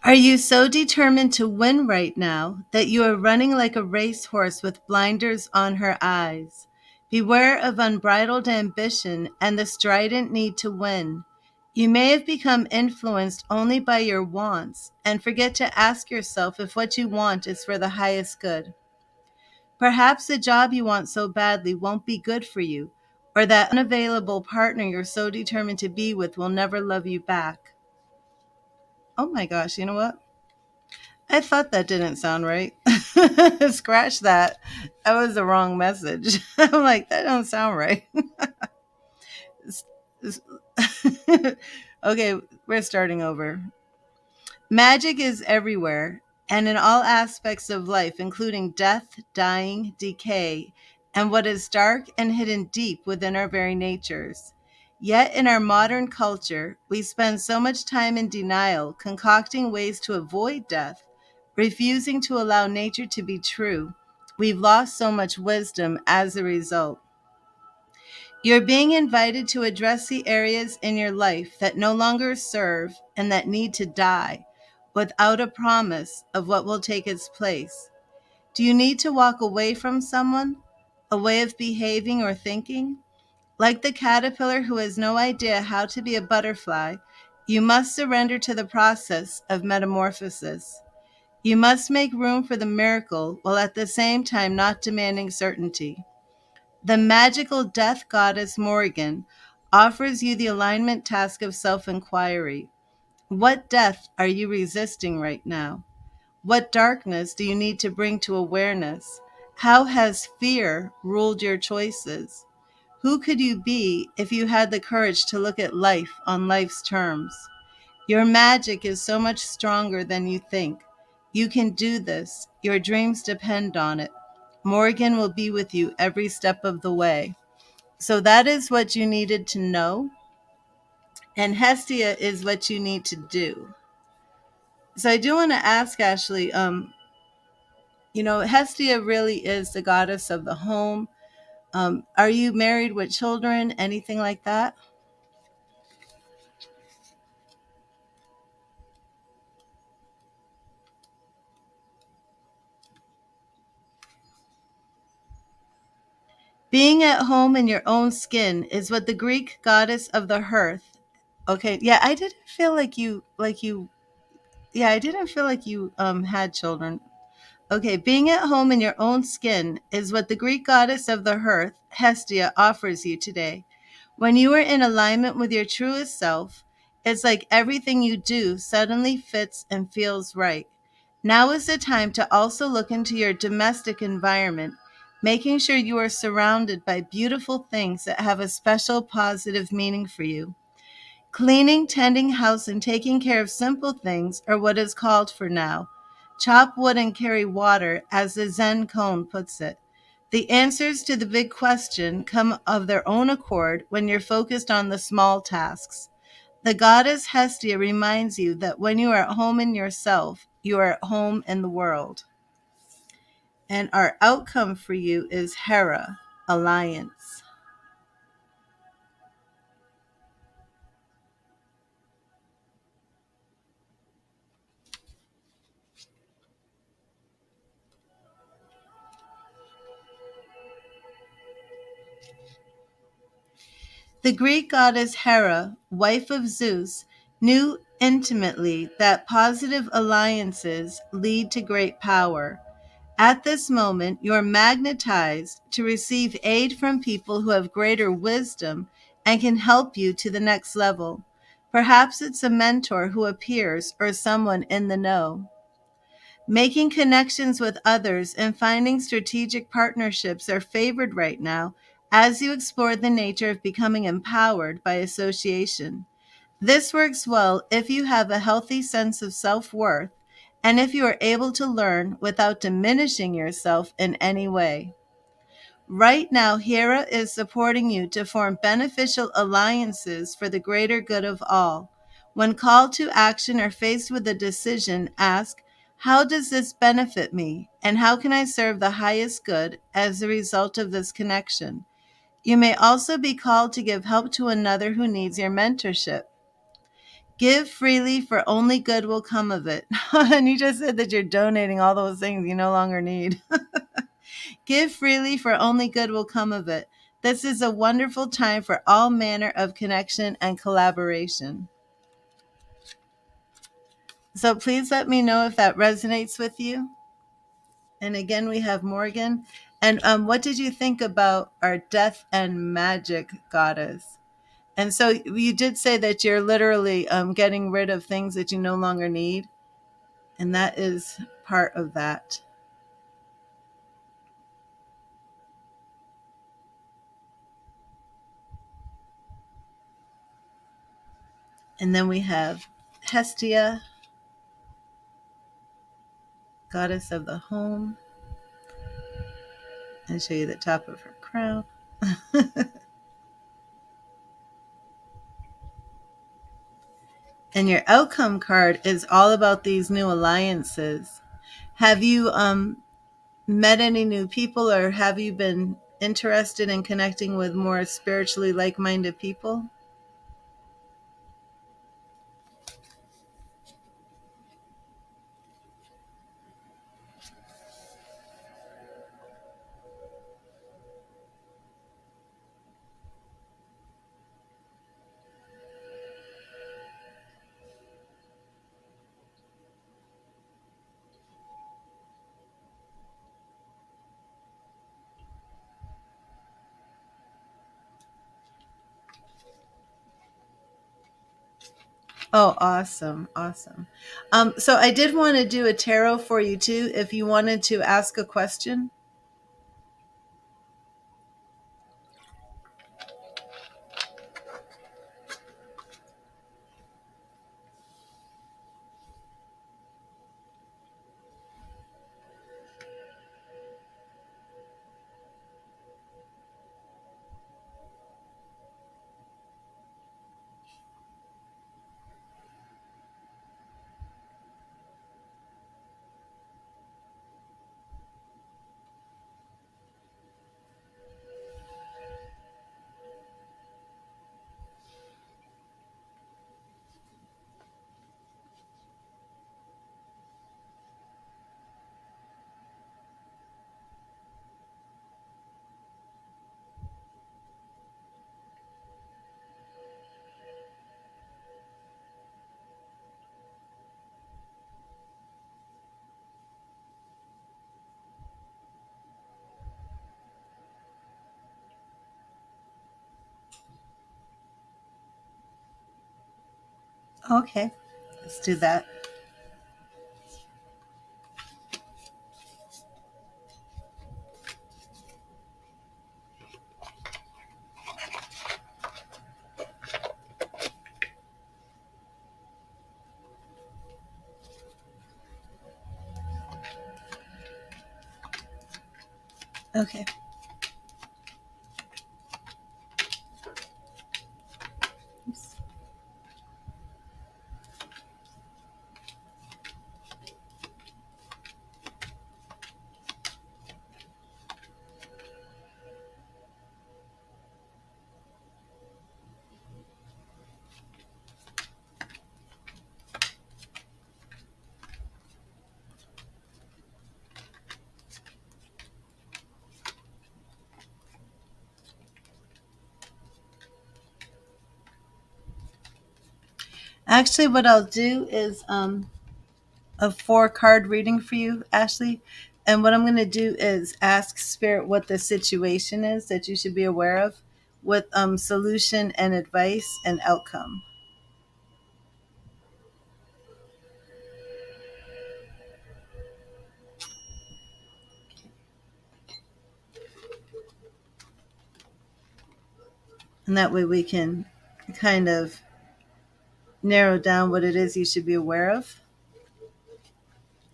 Are you so determined to win right now that you are running like a racehorse with blinders on her eyes? Beware of unbridled ambition and the strident need to win. You may have become influenced only by your wants and forget to ask yourself if what you want is for the highest good. Perhaps the job you want so badly won't be good for you, or that unavailable partner you're so determined to be with will never love you back. Oh my gosh, you know what? I thought that didn't sound right. Scratch that. That was the wrong message. I'm like, that don't sound right. Okay, we're starting over. Magic is everywhere and in all aspects of life, including death, dying, decay, and what is dark and hidden deep within our very natures. Yet in our modern culture, we spend so much time in denial, concocting ways to avoid death, refusing to allow nature to be true. We've lost so much wisdom as a result. You're being invited to address the areas in your life that no longer serve and that need to die without a promise of what will take its place. Do you need to walk away from someone, a way of behaving or thinking? Like the caterpillar who has no idea how to be a butterfly, you must surrender to the process of metamorphosis. You must make room for the miracle while at the same time not demanding certainty. The magical death goddess Morrigan offers you the alignment task of self inquiry. What death are you resisting right now? What darkness do you need to bring to awareness? How has fear ruled your choices? Who could you be if you had the courage to look at life on life's terms? Your magic is so much stronger than you think. You can do this. Your dreams depend on it. Morgan will be with you every step of the way. So that is what you needed to know. And Hestia is what you need to do. So I do want to ask Ashley, Hestia really is the goddess of the home. Are you married with children, anything like that? Being at home in your own skin is what the Greek goddess of the hearth. Okay, yeah, I didn't feel yeah, I didn't feel like you had children. Okay, being at home in your own skin is what the Greek goddess of the hearth, Hestia, offers you today. When you are in alignment with your truest self, it's like everything you do suddenly fits and feels right. Now is the time to also look into your domestic environment, making sure you are surrounded by beautiful things that have a special positive meaning for you. Cleaning, tending house, and taking care of simple things are what is called for now. Chop wood and carry water, as the Zen koan puts it. The answers to the big question come of their own accord when you're focused on the small tasks. The goddess Hestia reminds you that when you are at home in yourself, you are at home in the world. And our outcome for you is Hera, Alliance. The Greek goddess Hera, wife of Zeus, knew intimately that positive alliances lead to great power. At this moment, you're magnetized to receive aid from people who have greater wisdom and can help you to the next level. Perhaps it's a mentor who appears or someone in the know. Making connections with others and finding strategic partnerships are favored right now as you explore the nature of becoming empowered by association. This works well if you have a healthy sense of self-worth and if you are able to learn without diminishing yourself in any way. Right now, Hera is supporting you to form beneficial alliances for the greater good of all. When called to action or faced with a decision, ask, how does this benefit me? And how can I serve the highest good as a result of this connection? You may also be called to give help to another who needs your mentorship. Give freely, for only good will come of it. And you just said that you're donating all those things you no longer need. Give freely, for only good will come of it. This is a wonderful time for all manner of connection and collaboration. So please let me know if that resonates with you. And again, we have Morgan. And what did you think about our death and magic goddess? And so you did say that you're literally getting rid of things that you no longer need. And that is part of that. And then we have Hestia, goddess of the home. And show you the top of her crown. And your outcome card is all about these new alliances. Have you met any new people, or have you been interested in connecting with more spiritually like-minded people? Oh, awesome. Awesome. So I did want to do a tarot for you too, if you wanted to ask a question. Okay, let's do that. Okay. Oops. Actually, what I'll do is a 4 card reading for you, Ashley. And what I'm going to do is ask Spirit what the situation is that you should be aware of, with solution and advice and outcome. And that way we can kind of narrow down what it is you should be aware of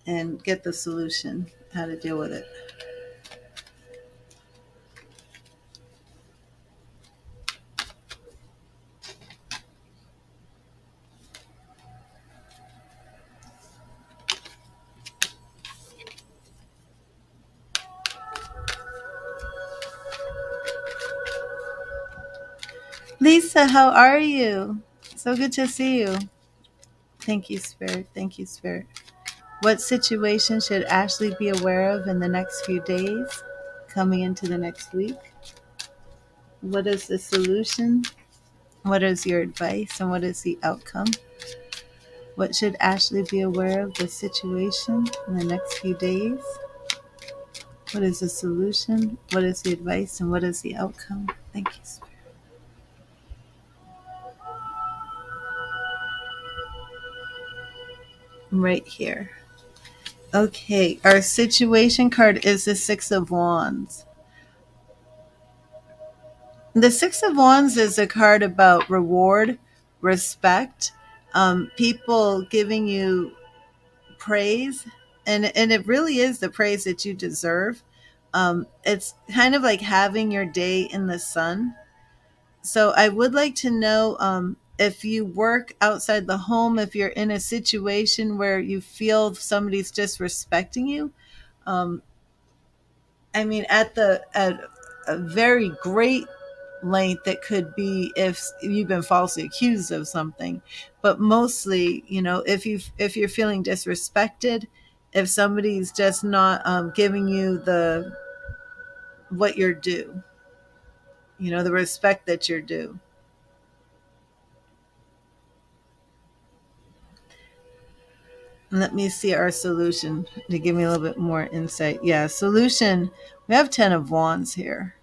and get the solution, how to deal with it. Lisa, how are you? So good to see you. Thank you, Spirit. Thank you, Spirit. What situation should Ashley be aware of in the next few days, coming into the next week? What is the solution? What is your advice? And what is the outcome? What should Ashley be aware of the situation in the next few days? What is the solution? What is the advice? And what is the outcome? Thank you, Spirit. I'm right here. Okay, our situation card is the Six of Wands. The Six of Wands is a card about reward, respect, people giving you praise, and it really is the praise that you deserve. It's kind of like having your day in the sun. So I would like to know if you work outside the home, if you're in a situation where you feel somebody's disrespecting you. Um, I mean, at a very great length, it could be if you've been falsely accused of something, but mostly, if you're feeling disrespected, if somebody's just not giving you the what you're due, the respect that you're due. Let me see our solution to give me a little bit more insight. Yeah, solution. We have 10 of Wands here.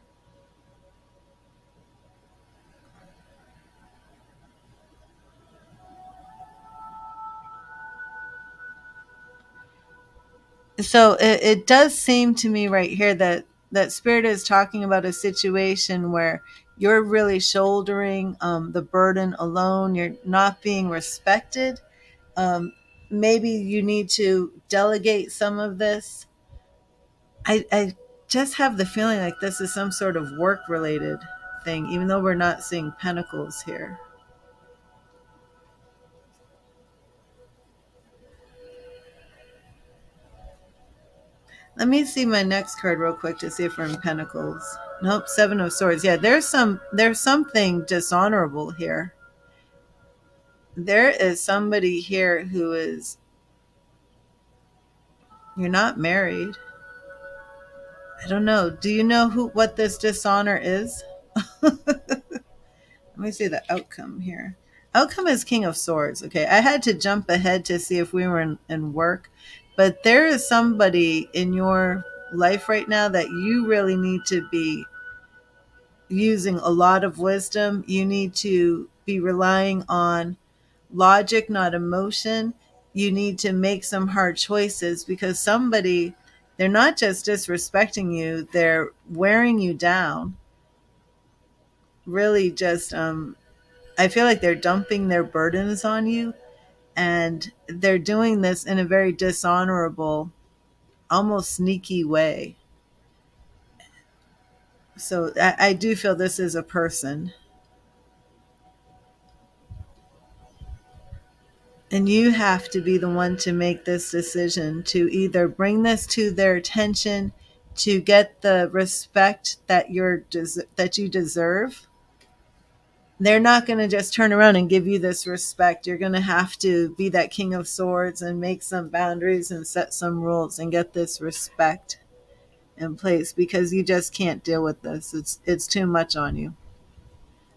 So it does seem to me right here that Spirit is talking about a situation where you're really shouldering the burden alone. You're not being respected. Um, Maybe you need to delegate some of this. I just have the feeling like this is some sort of work related thing, even though we're not seeing pentacles here. Let me see my next card real quick to see if we're in Pentacles. Nope, Seven of Swords. Yeah, there's something dishonorable here. There is somebody here who is, you're not married. I don't know. Do you know what this dishonor is? Let me see the outcome here. Outcome is King of Swords. Okay, I had to jump ahead to see if we were in work, but there is somebody in your life right now that you really need to be using a lot of wisdom. You need to be relying on logic, not emotion. You need to make some hard choices because they're not just disrespecting you, they're wearing you down. Really, just, I feel like they're dumping their burdens on you, and they're doing this in a very dishonorable, almost sneaky way. So I do feel this is a person. And you have to be the one to make this decision to either bring this to their attention to get the respect that you deserve. They're not going to just turn around and give you this respect. You're going to have to be that King of Swords and make some boundaries and set some rules and get this respect in place because you just can't deal with this. It's too much on you.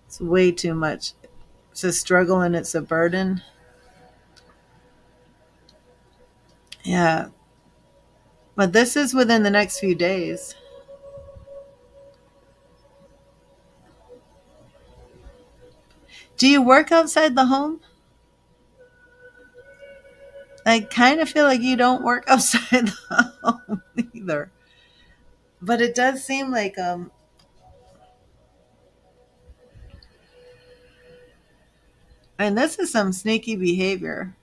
It's way too much. It's a struggle and it's a burden. Yeah. But this is within the next few days. Do you work outside the home? I kind of feel like you don't work outside the home either. But it does seem like and this is some sneaky behavior.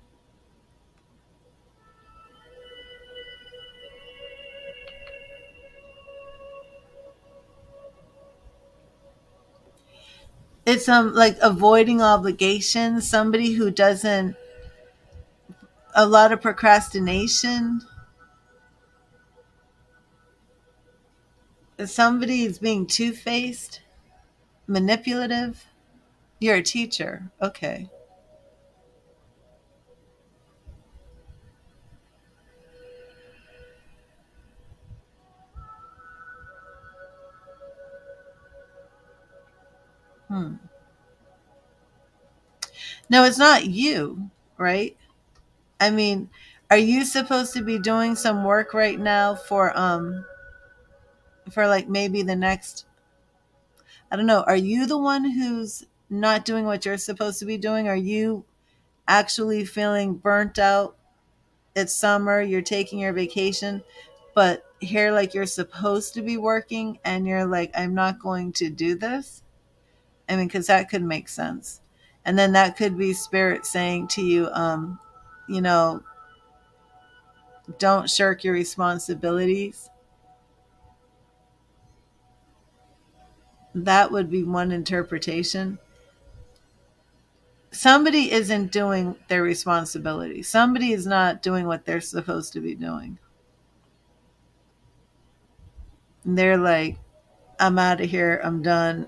It's like avoiding obligations, somebody who doesn't, a lot of procrastination. Somebody is being two-faced, manipulative. You're a teacher. Okay. Hmm. No, it's not you, right? I mean, are you supposed to be doing some work right now for like maybe the next, I don't know, are you the one who's not doing what you're supposed to be doing? Are you actually feeling burnt out? It's summer, you're taking your vacation, but here like you're supposed to be working and you're like, I'm not going to do this. I mean, because that could make sense. And then that could be spirit saying to you, you know, don't shirk your responsibilities. That would be one interpretation. Somebody isn't doing their responsibility. Somebody is not doing what they're supposed to be doing. And they're like, I'm out of here. I'm done.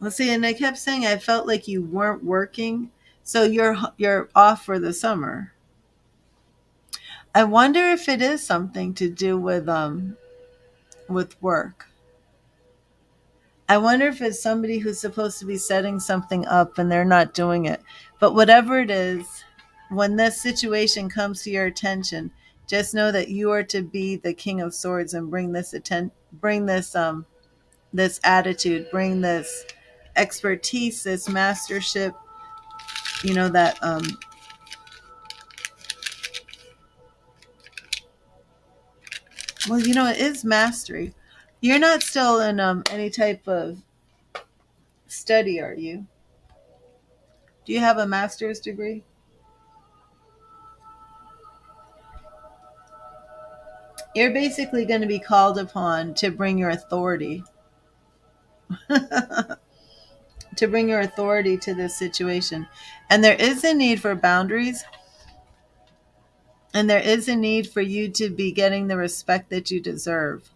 Let's see. And I kept saying I felt like you weren't working, so you're off for the summer. I wonder if it is something to do with work. I wonder if it's somebody who's supposed to be setting something up and they're not doing it. But whatever it is, when this situation comes to your attention, just know that you are to be the King of Swords and bring this attitude, bring this expertise, this mastership. You know that well, you know it is mastery. You're not still in any type of study, are you? Do you have a master's degree? You're basically going to be called upon to bring your authority, to bring your authority to this situation. And there is a need for boundaries, and there is a need for you to be getting the respect that you deserve.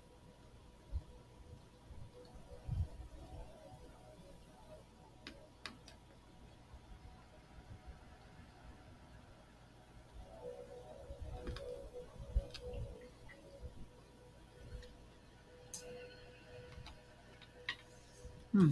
Hmm.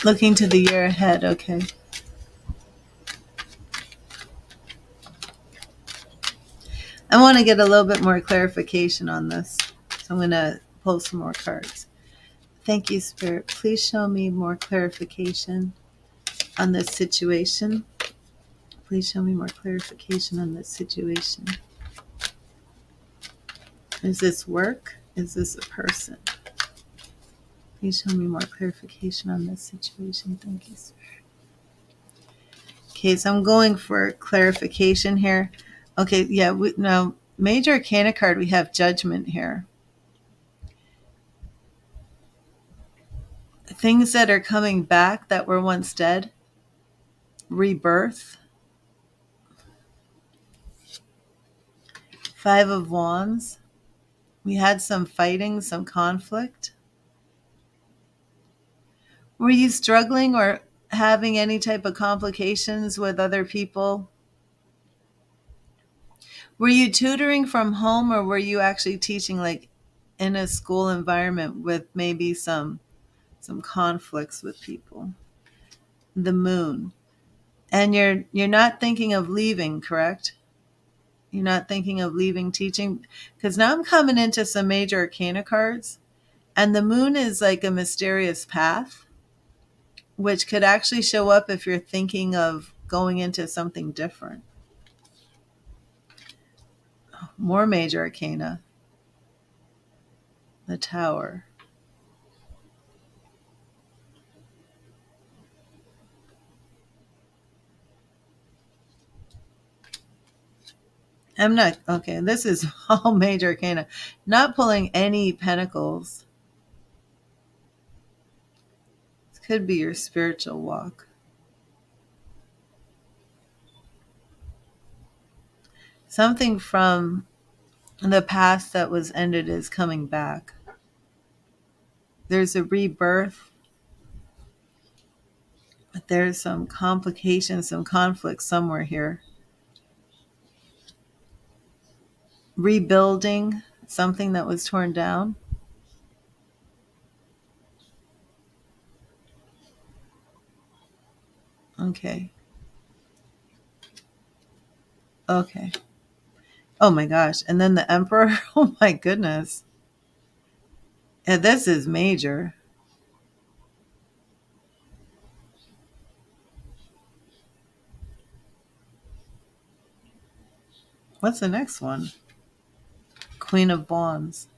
Looking to the year ahead, okay. I want to get a little bit more clarification on this. So I'm going to pull some more cards. Thank you, Spirit. Please show me more clarification on this situation. Please show me more clarification on this situation. Is this work? Is this a person? Please show me more clarification on this situation. Thank you, Spirit. Okay, so I'm going for clarification here. Okay, yeah, now, Major Arcana card, we have Judgment here. Things that are coming back that were once dead. Rebirth. Five of Wands. We had some fighting, some conflict. Were you struggling or having any type of complications with other people? Were you tutoring from home or were you actually teaching like in a school environment with maybe some conflicts with people? The Moon. And you're not thinking of leaving, correct? You're not thinking of leaving teaching? Because now I'm coming into some major arcana cards, and the moon is like a mysterious path, which could actually show up if you're thinking of going into something different. More major arcana. The Tower. I'm not, okay, this is all major arcana. Not pulling any pentacles. This could be your spiritual walk. Something from the past that was ended is coming back. There's a rebirth, but there's some complications, some conflict somewhere here. Rebuilding something that was torn down. Okay. Okay. Oh my gosh. And then the Emperor. Oh my goodness. Yeah, this is major. What's the next one? Queen of Wands.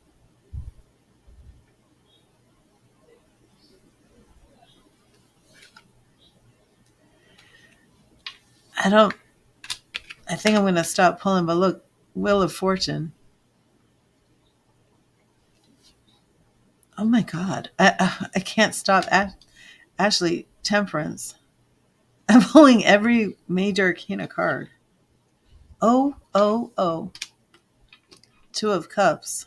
I don't, I think I'm going to stop pulling, but look, Wheel of Fortune. Oh my God. I can't stop. Ashley, Temperance. I'm pulling every major arcana card. Oh, oh, oh. Two of Cups.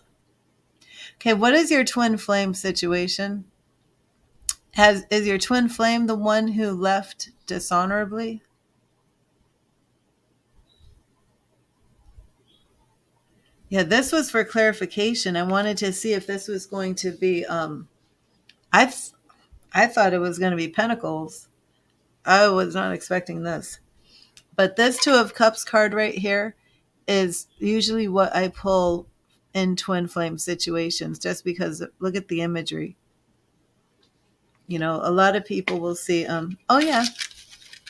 Okay, what is your twin flame situation? Is your twin flame the one who left dishonorably? Yeah, this was for clarification. I wanted to see if this was going to be I I thought it was going to be Pentacles. I was not expecting this. But this Two of Cups card right here is usually what I pull in twin flame situations, just because look at the imagery. You know, a lot of people will see oh yeah.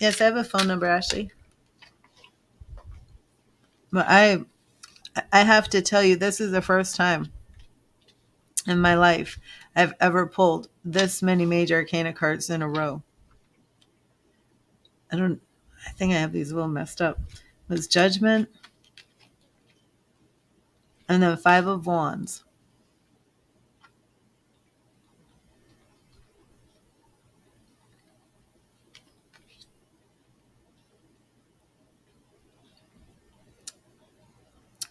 Yes, I have a phone number, Ashley. But I have to tell you, this is the first time in my life I've ever pulled this many major arcana cards in a row. I think I have these a little messed up. It was Judgment and then Five of Wands.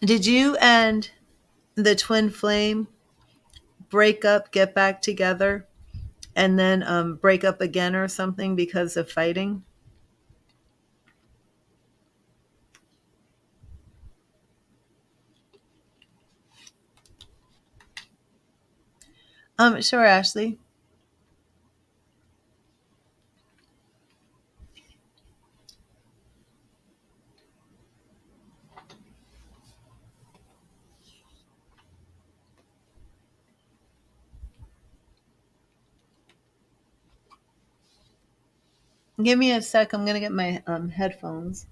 Did you and the twin flame break up, get back together, and then break up again or something because of fighting? Sure, Ashley. Give me a sec. I'm gonna get my headphones.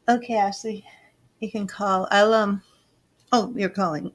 Okay, Ashley, you can call. I'll. Oh, you're calling.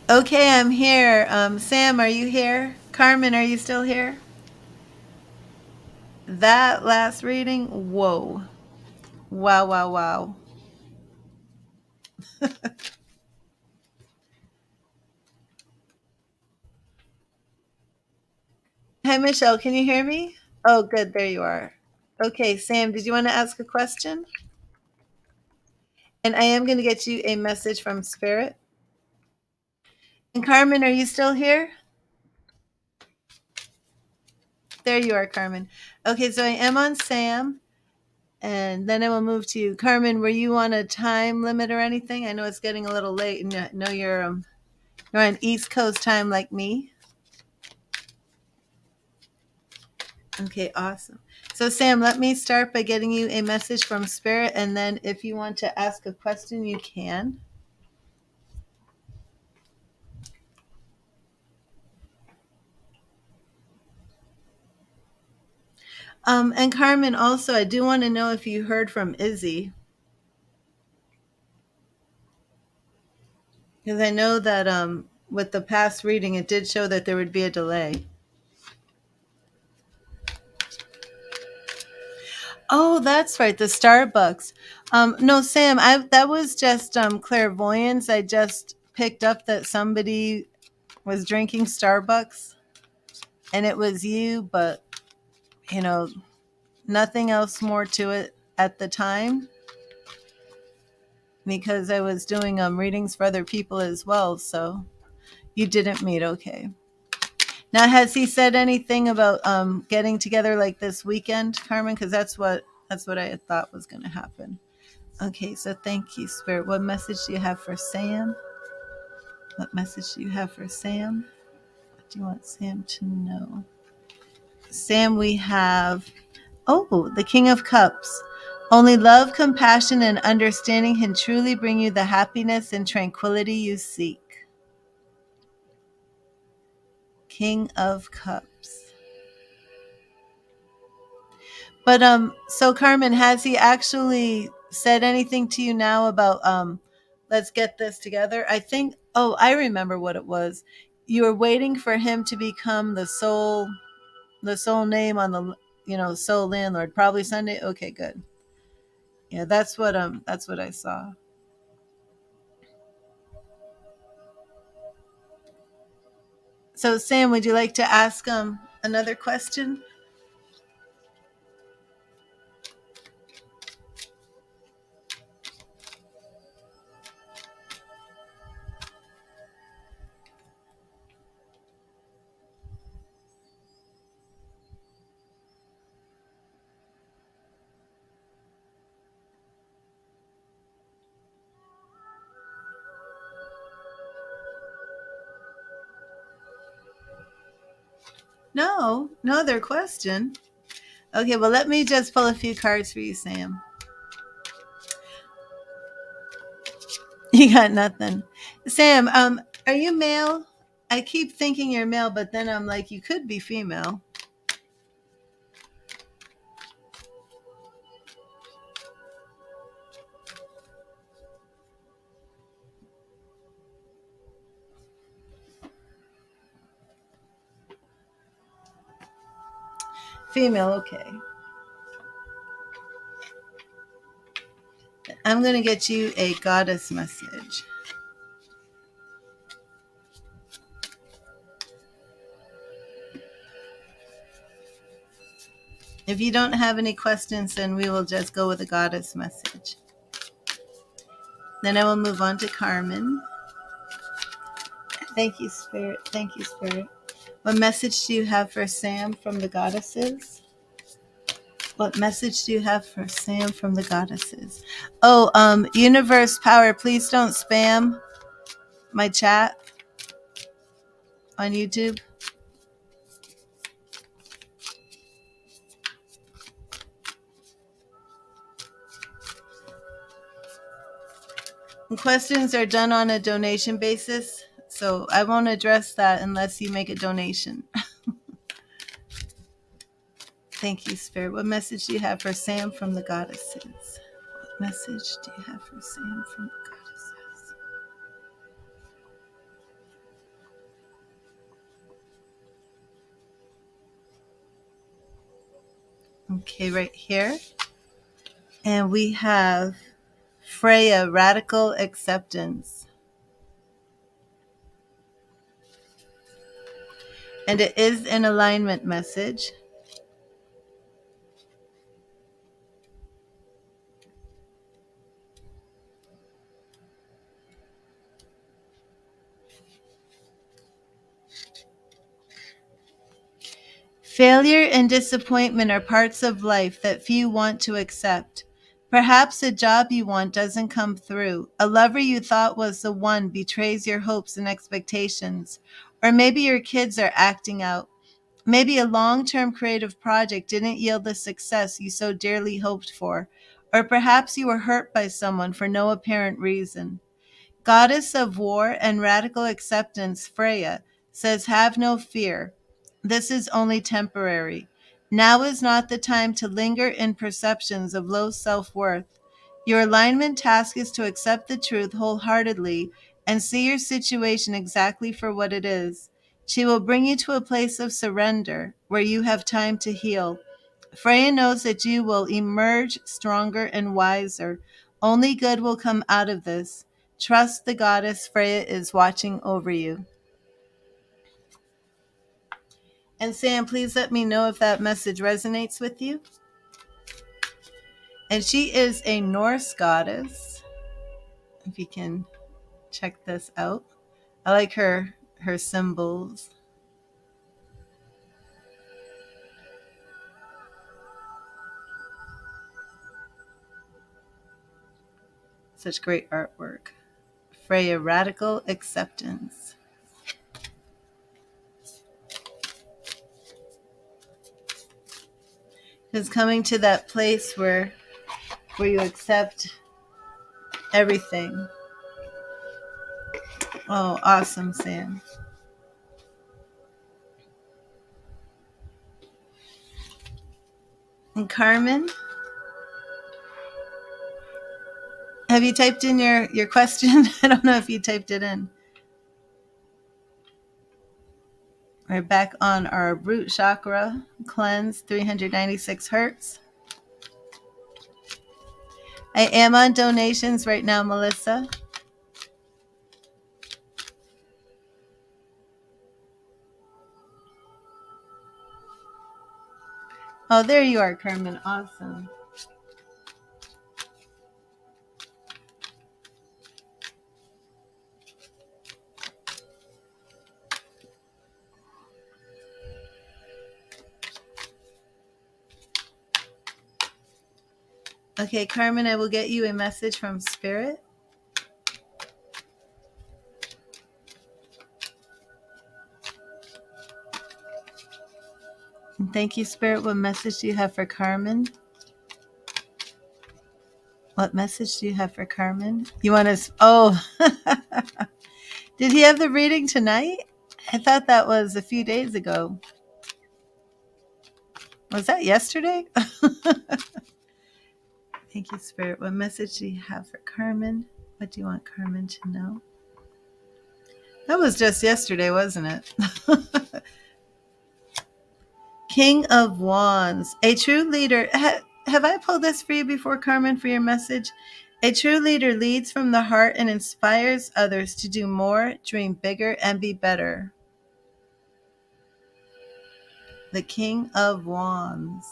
Okay, I'm here. Sam, are you here? Carmen, are you still here? That last reading, whoa. Wow, wow, wow. Hi, Michelle, can you hear me? Oh, good, there you are. Okay, Sam, did you want to ask a question? And I am going to get you a message from Spirit. And Carmen, are you still here? There you are, Carmen. Okay, so I am on Sam, and then I will move to you. Carmen, were you on a time limit or anything? I know it's getting a little late, and I know you're on East Coast time like me. Okay, awesome. So, Sam, let me start by getting you a message from Spirit, and then if you want to ask a question, you can. And Carmen, also, I do want to know if you heard from Izzy, because I know that with the past reading, it did show that there would be a delay. Oh, that's right, the Starbucks. No, Sam, that was just clairvoyance. I just picked up that somebody was drinking Starbucks, and it was you, but you know, nothing else more to it at the time because I was doing readings for other people as well. So you didn't meet, okay? Now, has he said anything about getting together like this weekend, Carmen? Because that's what I had thought was going to happen. Okay, so thank you, Spirit. What message do you have for Sam? What message do you have for Sam? What do you want Sam to know? Sam, we have, oh, the King of Cups. Only love, compassion, and understanding can truly bring you the happiness and tranquility you seek. King of Cups. But so Carmen, has he actually said anything to you now about let's get this together? I think, oh, I remember what it was. You were waiting for him to become the sole name on the sole landlord, probably Sunday. Okay, good. Yeah, that's what I saw. So Sam, would you like to ask another question? No, no other question. Okay, well, let me just pull a few cards for you, Sam. You got nothing. Sam, are you male? I keep thinking you're male, but then I'm like, you could be female. Female, okay. I'm going to get you a goddess message. If you don't have any questions, then we will just go with a goddess message. Then I will move on to Carmen. Thank you, Spirit. Thank you, Spirit. What message do you have for Sam from the goddesses? What message do you have for Sam from the goddesses? Oh, universe power, please don't spam my chat on YouTube. And questions are done on a donation basis, so I won't address that unless you make a donation. Thank you, Spirit. What message do you have for Sam from the goddesses? What message do you have for Sam from the goddesses? Okay, right here. And we have Freya, radical acceptance. And it is an alignment message. Failure and disappointment are parts of life that few want to accept. Perhaps a job you want doesn't come through. A lover you thought was the one betrays your hopes and expectations. Or maybe your kids are acting out. Maybe a long term creative project didn't yield the success you so dearly hoped for. Or perhaps you were hurt by someone for no apparent reason. Goddess of war and radical acceptance, Freya, says, "Have no fear. This is only temporary. Now is not the time to linger in perceptions of low self worth. Your alignment task is to accept the truth wholeheartedly and see your situation exactly for what it is. She will bring you to a place of surrender where you have time to heal. Freya knows that you will emerge stronger and wiser. Only good will come out of this. Trust the goddess. Freya is watching over you." And Sam, please let me know if that message resonates with you. And she is a Norse goddess. If you can check this out. I like her symbols. Such great artwork. Freya, radical acceptance. Is coming to that place where you accept everything. Oh, awesome, Sam. And Carmen, have you typed in your question? I don't know if you typed it in. We're back on our root chakra cleanse, 396 hertz. I am on donations right now, Melissa. Oh, there you are, Carmen. Awesome. Okay, Carmen, I will get you a message from Spirit. And thank you, Spirit. What message do you have for Carmen? What message do you have for Carmen? You want to... Oh, did he have the reading tonight? I thought that was a few days ago. Was that yesterday? Thank you, Spirit. What message do you have for Carmen? What do you want Carmen to know? That was just yesterday, wasn't it? King of Wands. A true leader. Have I pulled this for you before, Carmen, for your message? A true leader leads from the heart and inspires others to do more, dream bigger, and be better. The King of Wands.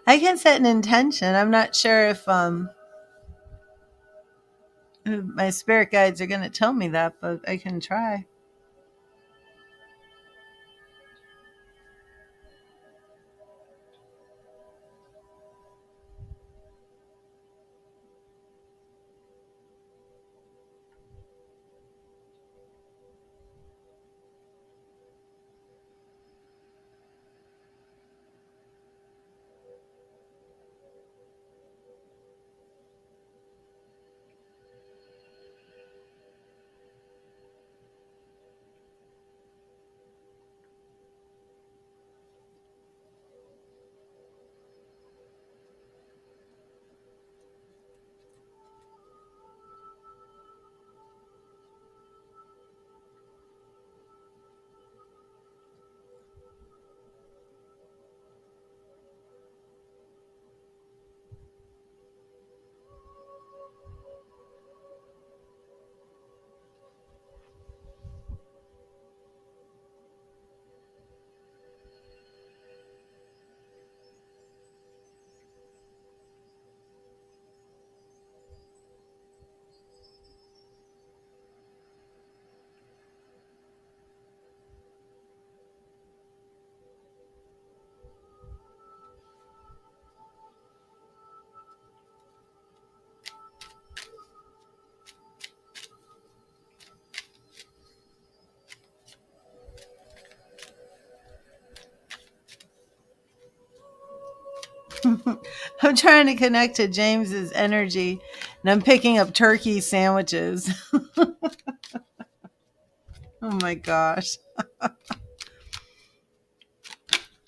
I can set an intention. I'm not sure if my spirit guides are going to tell me that, but I can try. I'm trying to connect to James's energy, and I'm picking up turkey sandwiches. Oh my gosh. I'm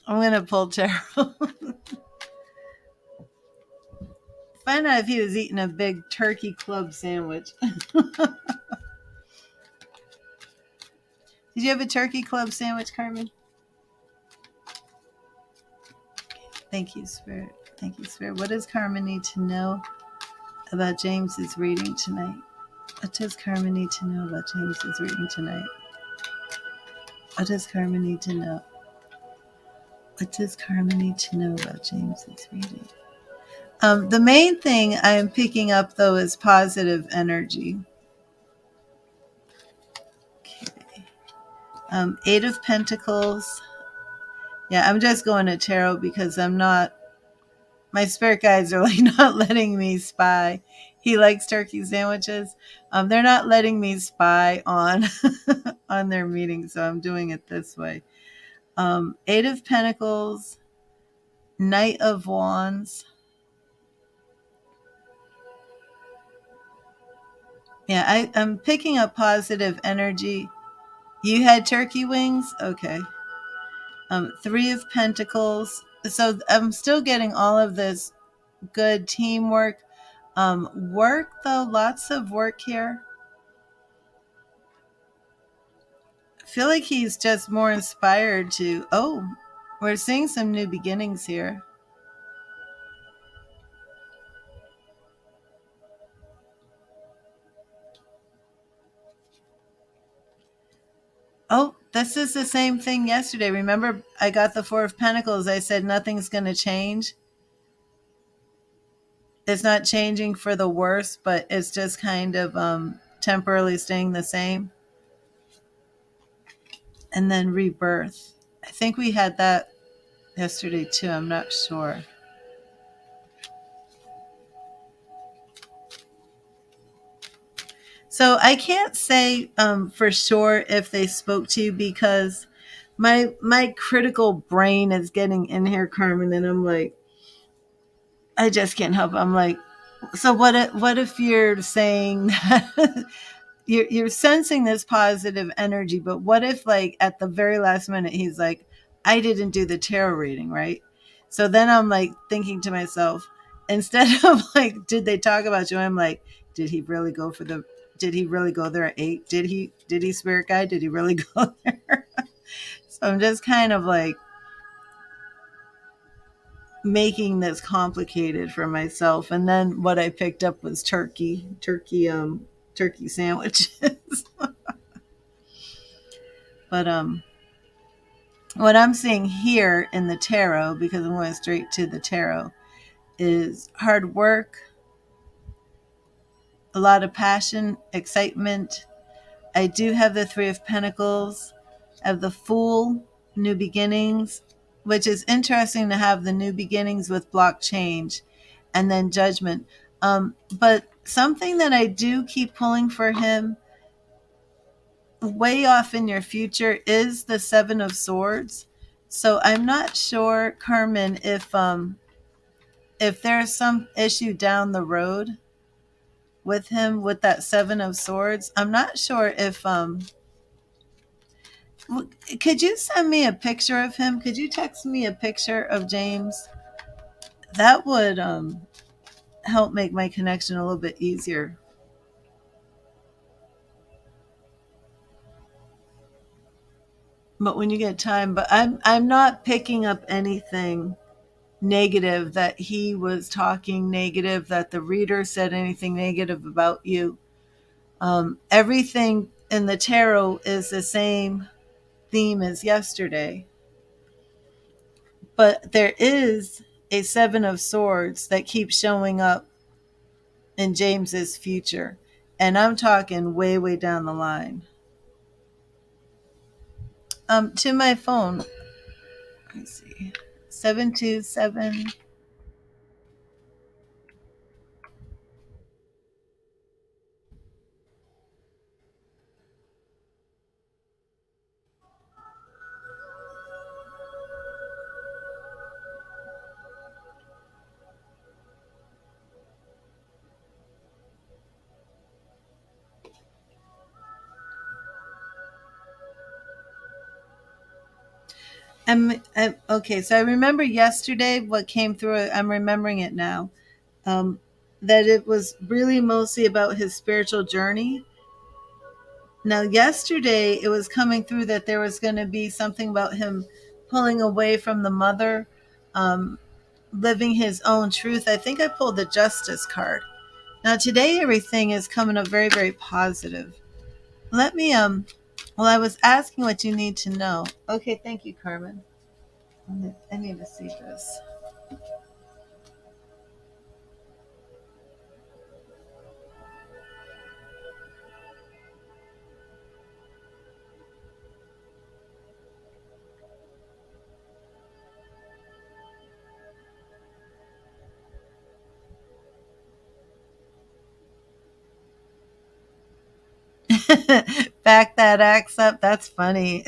going to pull tarot. Find out if he was eating a big turkey club sandwich. Did you have a turkey club sandwich, Carmen? Thank you, Spirit. Thank you, Spirit. What does Carmen need to know about James's reading tonight? What does Carmen need to know about James's reading tonight? What does Carmen need to know? What does Carmen need to know about James's reading? The main thing I am picking up, though, is positive energy. Okay. Eight of Pentacles. Yeah, I'm just going to tarot because I'm not, my spirit guides are like not letting me spy. He likes turkey sandwiches. They're not letting me spy on on their meeting, so I'm doing it this way. Eight of Pentacles, Knight of Wands. Yeah, I'm picking up positive energy. You had turkey wings? Okay. Three of Pentacles. So I'm still getting all of this good teamwork. Work, though, lots of work here. I feel like he's just more inspired to, oh, we're seeing some new beginnings here. Oh, this is the same thing yesterday. Remember, I got the Four of Pentacles. I said nothing's going to change. It's not changing for the worse, but it's just kind of temporarily staying the same. And then rebirth. I think we had that yesterday too. I'm not sure. So I can't say for sure if they spoke to you because my critical brain is getting in here, Carmen, and I'm like, I just can't help. I'm like, so what if you're saying that you're sensing this positive energy, but what if like at the very last minute he's like, I didn't do the tarot reading, right? So then I'm like thinking to myself, instead of like, did they talk about you? I'm like, did he really go for the did he really go there at 8? Did he spirit guide? Did he really go there? So I'm just kind of like making this complicated for myself. And then what I picked up was turkey sandwiches. But what I'm seeing here in the tarot, because I'm going straight to the tarot, is hard work, a lot of passion, excitement. I do have the Three of Pentacles, I have the Fool, new beginnings, which is interesting to have the new beginnings with block change, and then Judgment. But something that I do keep pulling for him way off in your future is the Seven of Swords. So I'm not sure, Carmen, if there's some issue down the road with him with that Seven of Swords. I'm not sure if could you send me a picture of him? Could you text me a picture of James? That would help make my connection a little bit easier. But when you get time, but I'm not picking up anything negative that he was talking negative, that the reader said anything negative about you. Everything in the tarot is the same theme as yesterday, but there is a Seven of Swords that keeps showing up in James's future, and I'm talking way, way down the line. To my phone, let me see, 727. Okay. So I remember yesterday what came through. I'm remembering it now. Um, that it was really mostly about his spiritual journey. Now, yesterday it was coming through that there was going to be something about him pulling away from the mother, um, living his own truth. I think I pulled the justice card. Now, today everything is coming up very, very positive. Let me, well, I was asking what you need to know. Okay, thank you, Carmen. I need to see this. Back that axe up. That's funny.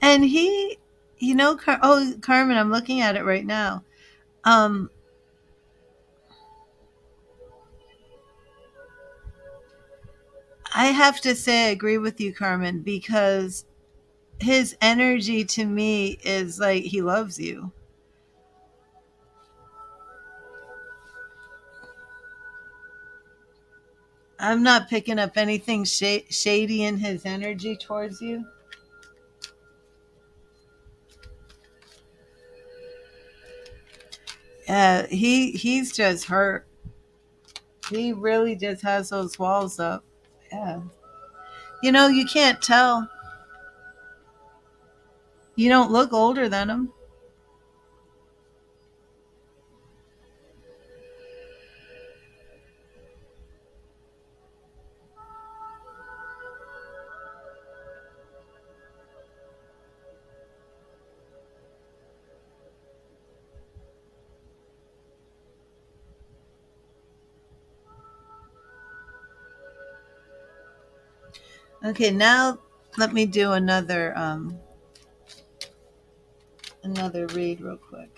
And he, Carmen, I'm looking at it right now. Um, I have to say I agree with you, Carmen, because his energy to me is like he loves you. I'm not picking up anything shady in his energy towards you. He's just hurt. He really just has those walls up. Yeah. You can't tell. You don't look older than him. Okay, now let me do another read real quick.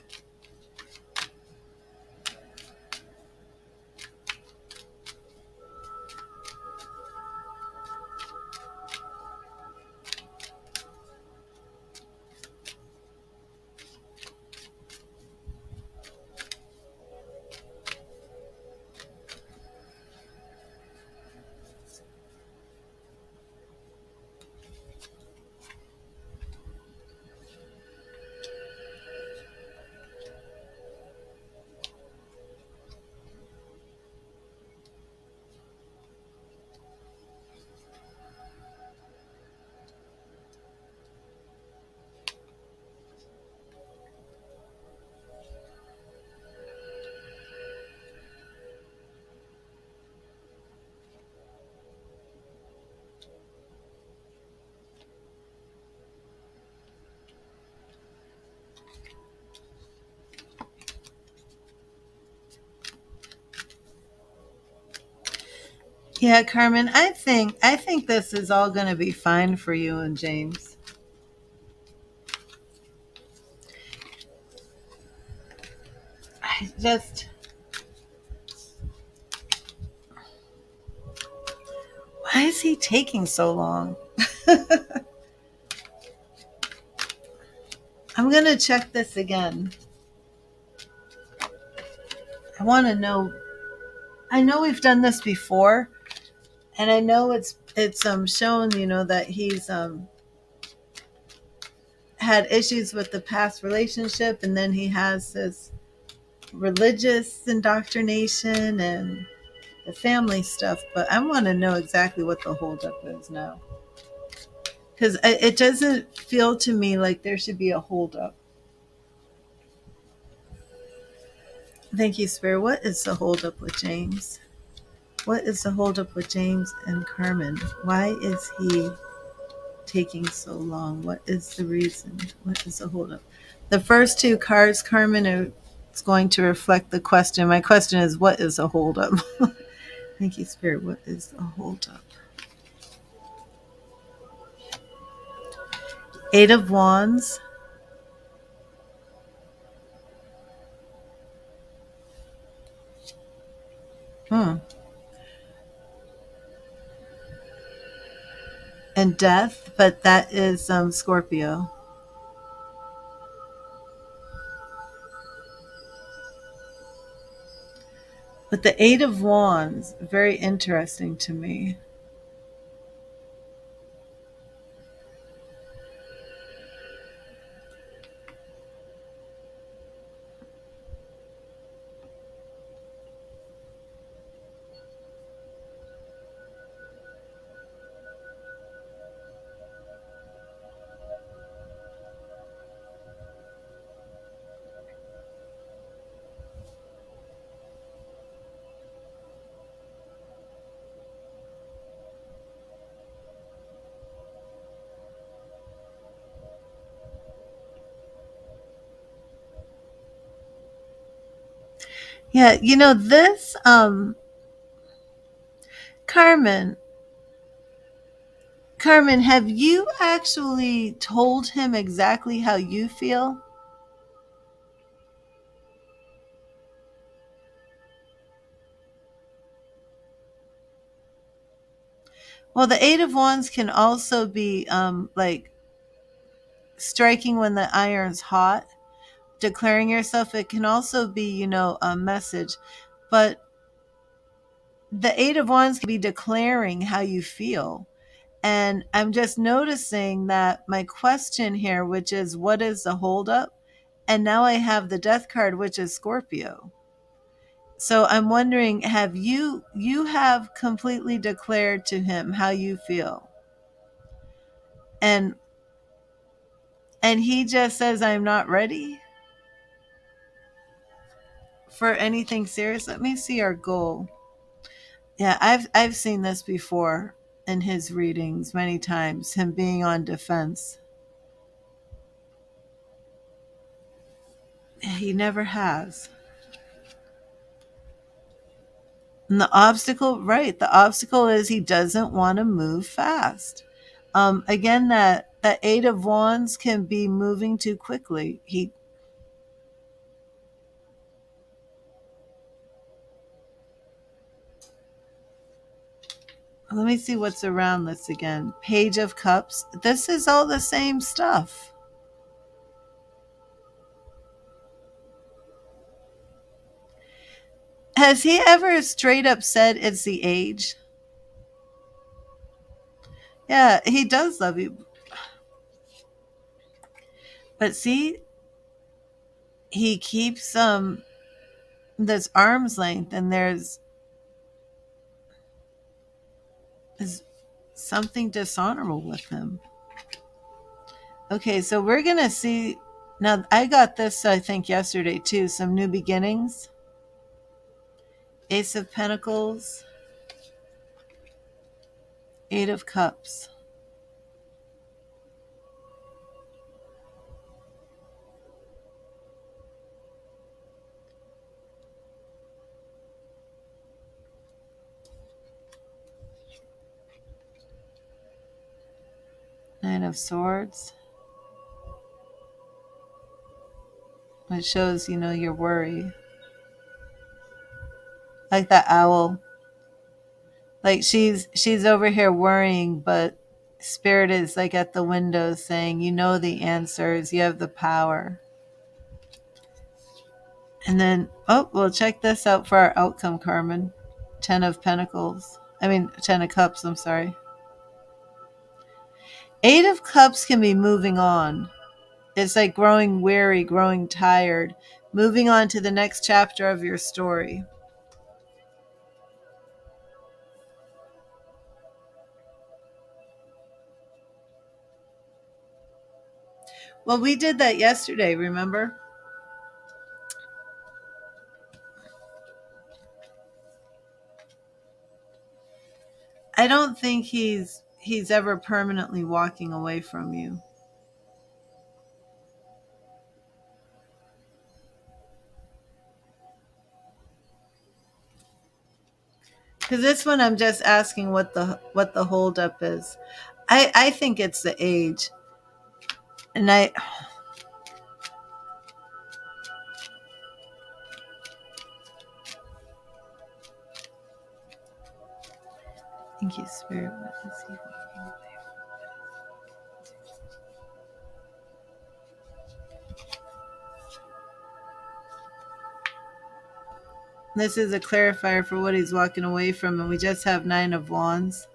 Yeah, Carmen, I think this is all going to be fine for you and James. I just Why is he taking so long? I'm going to check this again. I want to know. I know we've done this before, and I know it's shown, that he's had issues with the past relationship, and then he has this religious indoctrination and the family stuff. But I want to know exactly what the holdup is now, because it doesn't feel to me like there should be a holdup. Thank you, Spirit. What is the holdup with James? What is the holdup with James and Carmen? Why is he taking so long? What is the reason? What is the holdup? The first two cards, Carmen, are it's going to reflect the question. My question is, what is a holdup? Thank you, Spirit. What is a holdup? Eight of Wands. Hmm. And Death, but that is Scorpio. But the Eight of Wands, very interesting to me. Yeah, this Carmen, Carmen, have you actually told him exactly how you feel? Well, the Eight of Wands can also be like striking when the iron's hot, declaring yourself. It can also be, a message. But the Eight of Wands can be declaring how you feel. And I'm just noticing that my question here, which is what is the holdup? And now I have the Death card, which is Scorpio. So I'm wondering, have you have completely declared to him how you feel? And he just says I'm not ready for anything serious. Let me see our goal. Yeah, I've seen this before in his readings many times, him being on defense. He never has. And the obstacle, right? The obstacle is he doesn't want to move fast. Again, that Eight of Wands can be moving too quickly. Let me see what's around this again. Page of Cups. This is all the same stuff. Has he ever straight up said it's the age? Yeah, he does love you. But see, he keeps this arm's length, and there's something dishonorable with him. Okay, so we're gonna see. Now I got this I think yesterday too. Some new beginnings. Ace of Pentacles, Eight of Cups, Nine of Swords, which shows your worry. Like that owl. Like she's over here worrying, but Spirit is like at the window saying, you know the answers, you have the power. And then, well, check this out for our outcome, Carmen. Ten of Pentacles. I mean, Ten of Cups, I'm sorry. Eight of Cups can be moving on. It's like growing weary, growing tired, moving on to the next chapter of your story. Well, we did that yesterday, remember? I don't think he's ever permanently walking away from you. Because this one, I'm just asking what the holdup is. I think it's the age. And I thank you, Spirit. What is he walking away from? This is a clarifier for what he's walking away from, and we just have Nine of Wands.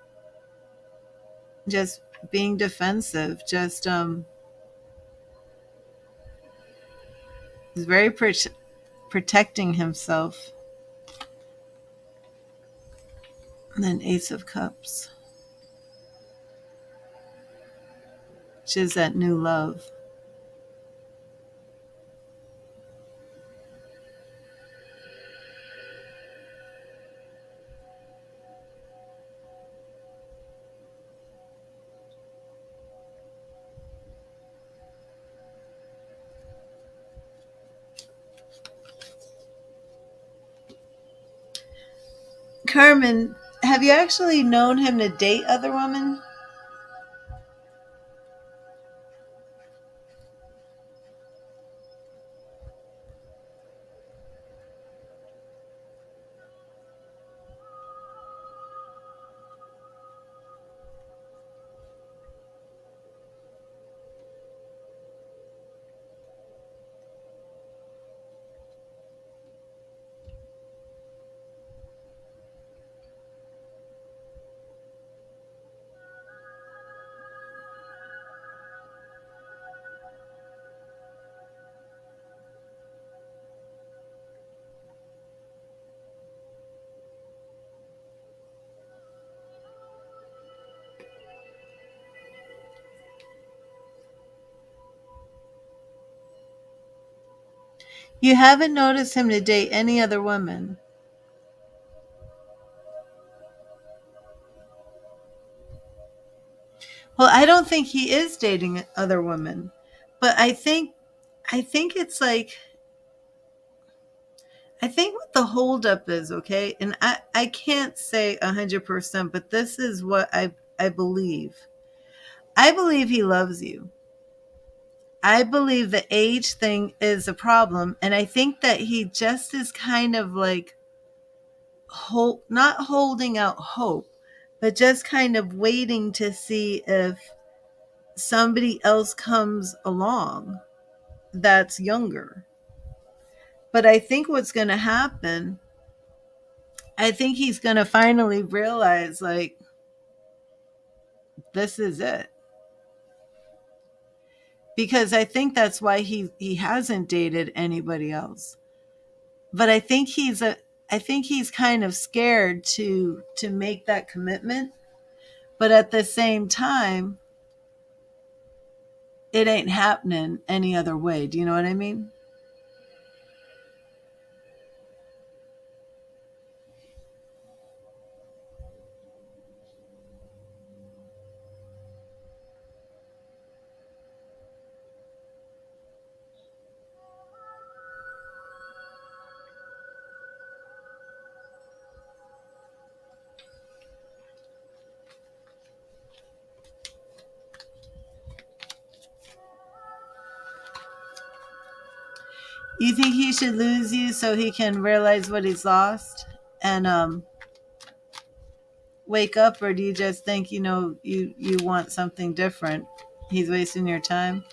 Just being defensive, just he's very protecting himself. And then Ace of Cups, which is that new love. Carmen, have you actually known him to date other women? You haven't noticed him to date any other women? Well, I don't think he is dating other women, but I think it's like I think what the holdup is, okay, and I can't say 100%, but this is what I believe. I believe he loves you. I believe the age thing is a problem, and I think that he just is kind of like not holding out hope, but just kind of waiting to see if somebody else comes along that's younger. But I think what's going to happen, I think he's going to finally realize, like, this is it. Because I think that's why he hasn't dated anybody else. But I think he's kind of scared to make that commitment. But at the same time, it ain't happening any other way. Do you know what I mean? You think he should lose you so he can realize what he's lost and wake up, or do you just think you want something different? He's wasting your time.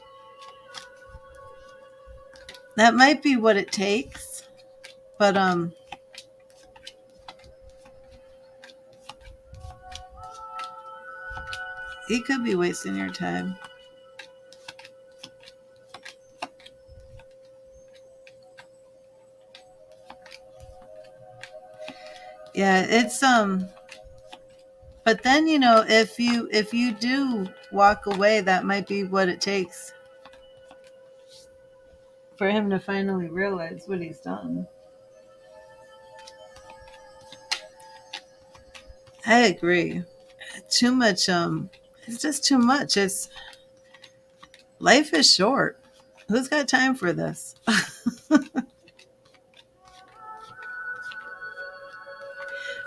That might be what it takes, but he could be wasting your time. Yeah, it's but then if you do walk away, that might be what it takes for him to finally realize what he's done. I agree. Too much it's just too much. It's life is short. Who's got time for this?